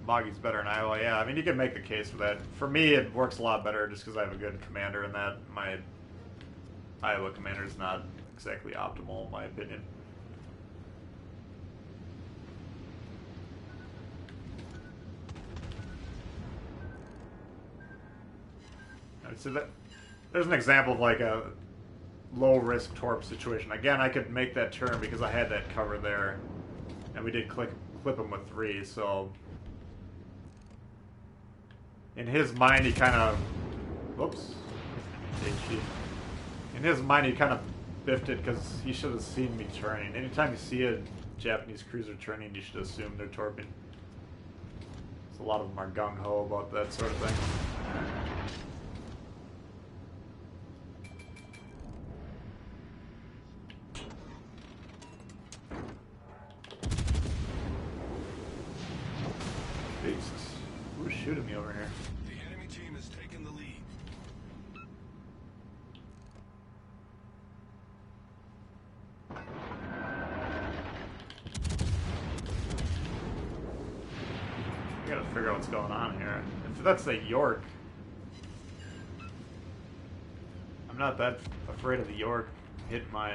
Magi's better in Iowa, yeah. I mean, you can make the case for that. For me, it works a lot better just because I have a good commander in that. My Iowa commander is not exactly optimal, in my opinion. So that, there's an example of like a low-risk torp situation. Again, I could make that turn because I had that cover there, and we did clip him with 3. So in his mind, he kind of, whoops, in his mind, he kind of biffed it because he should have seen me turning. Anytime you see a Japanese cruiser turning, you should assume they're torping. So a lot of them are gung-ho about that sort of thing. Jesus. Who's shooting me over here? The enemy team has taken the lead. I gotta figure out what's going on here. If that's a York, I'm not that afraid of the York hit my...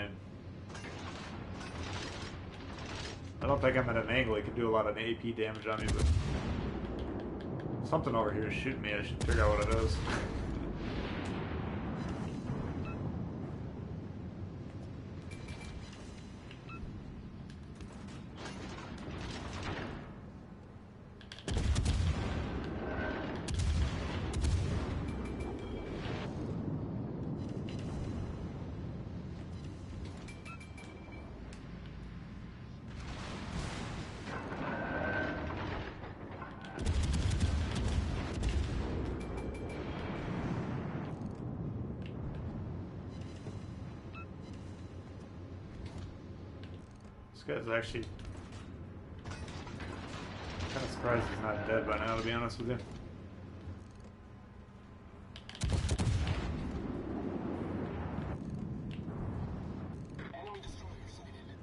I don't think I'm at an angle. It can do a lot of AP damage on me, but something over here is shooting me. I should figure out what it is. This guy's actually kind of surprised he's not dead by now, to be honest with you. Enemy destroyer sighted.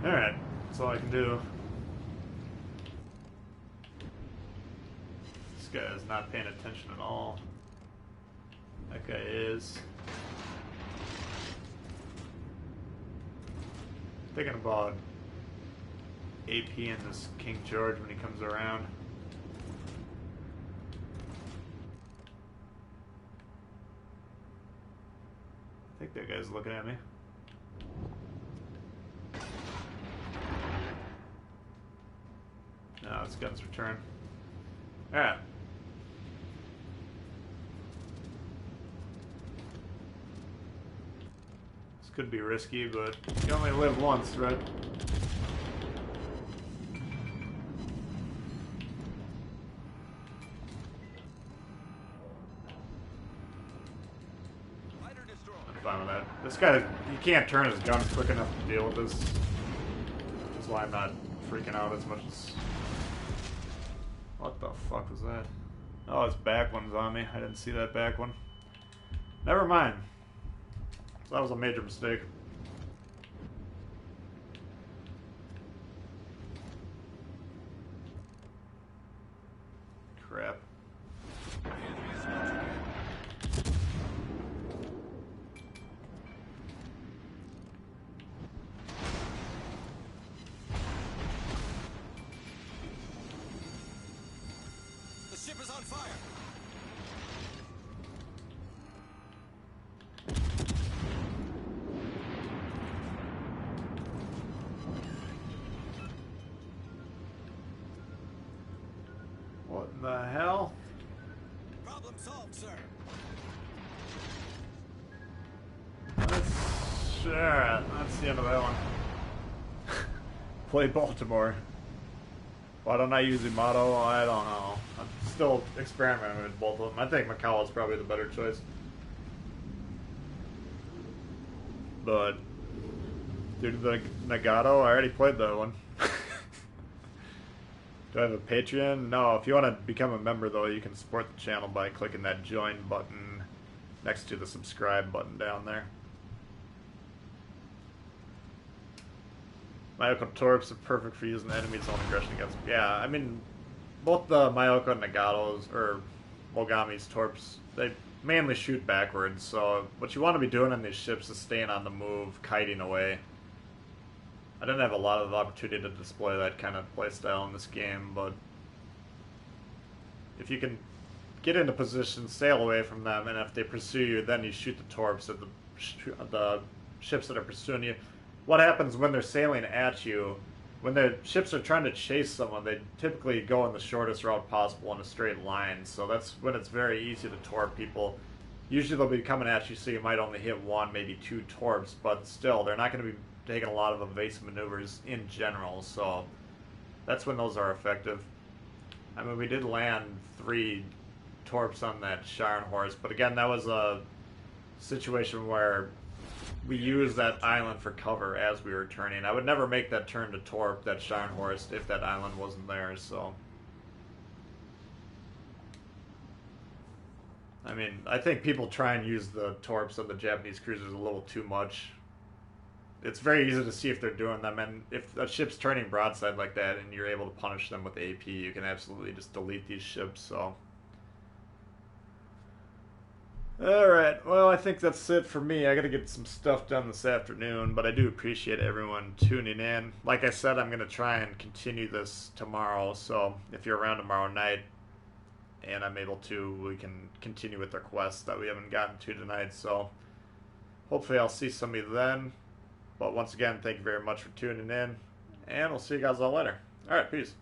Alright, that's all I can do. This guy is not paying attention at all. That guy is. Thinking about AP and this King George when he comes around. I think that guy's looking at me. No, it's gun's return. Alright. could be risky, but you only live once, right? Fighter destroyed. I'm fine with that. This guy, he can't turn his gun quick enough to deal with this. That's why I'm not freaking out as much as... What the fuck was that? Oh, his back one's on me. I didn't see that back one. Never mind. That was a major mistake. Crap. The ship is on fire. What in the hell? Problem solved, sir. That's the end of that one. Play Baltimore. Why don't I use Yamato? I don't know. I'm still experimenting with both of them. I think Macau is probably the better choice. But due to the Nagato, I already played that one. Do I have a Patreon? No. If you want to become a member, though, you can support the channel by clicking that join button next to the subscribe button down there. Mayoko Torps are perfect for using enemies' own aggression against. Yeah, I mean, both the Mayoko and Nagatos, or Mogami's Torps, they mainly shoot backwards, so what you want to be doing on these ships is staying on the move, kiting away. I didn't have a lot of opportunity to display that kind of playstyle in this game, but if you can get into position, sail away from them, and if they pursue you, then you shoot the Torps at the ships that are pursuing you. What happens when they're sailing at you, when the ships are trying to chase someone, they typically go in the shortest route possible in a straight line, so that's when it's very easy to torp people. Usually they'll be coming at you, so you might only hit one, maybe two torps, but still, they're not going to be taking a lot of evasive maneuvers in general, so that's when those are effective. I mean, we did land 3 torps on that Sharon horse, but again, that was a situation where we used that island for cover as we were turning. I would never make that turn to torp that Sharon horse if that island wasn't there, so... I mean, I think people try and use the torps of the Japanese cruisers a little too much. It's very easy to see if they're doing them, and if a ship's turning broadside like that and you're able to punish them with AP, you can absolutely just delete these ships, so... Alright, well, I think that's it for me. I gotta get some stuff done this afternoon, but I do appreciate everyone tuning in. Like I said, I'm gonna try and continue this tomorrow, so if you're around tomorrow night and I'm able to, we can continue with the quests that we haven't gotten to tonight, so hopefully I'll see some of you then. But once again, thank you very much for tuning in, and we'll see you guys all later. Alright, peace.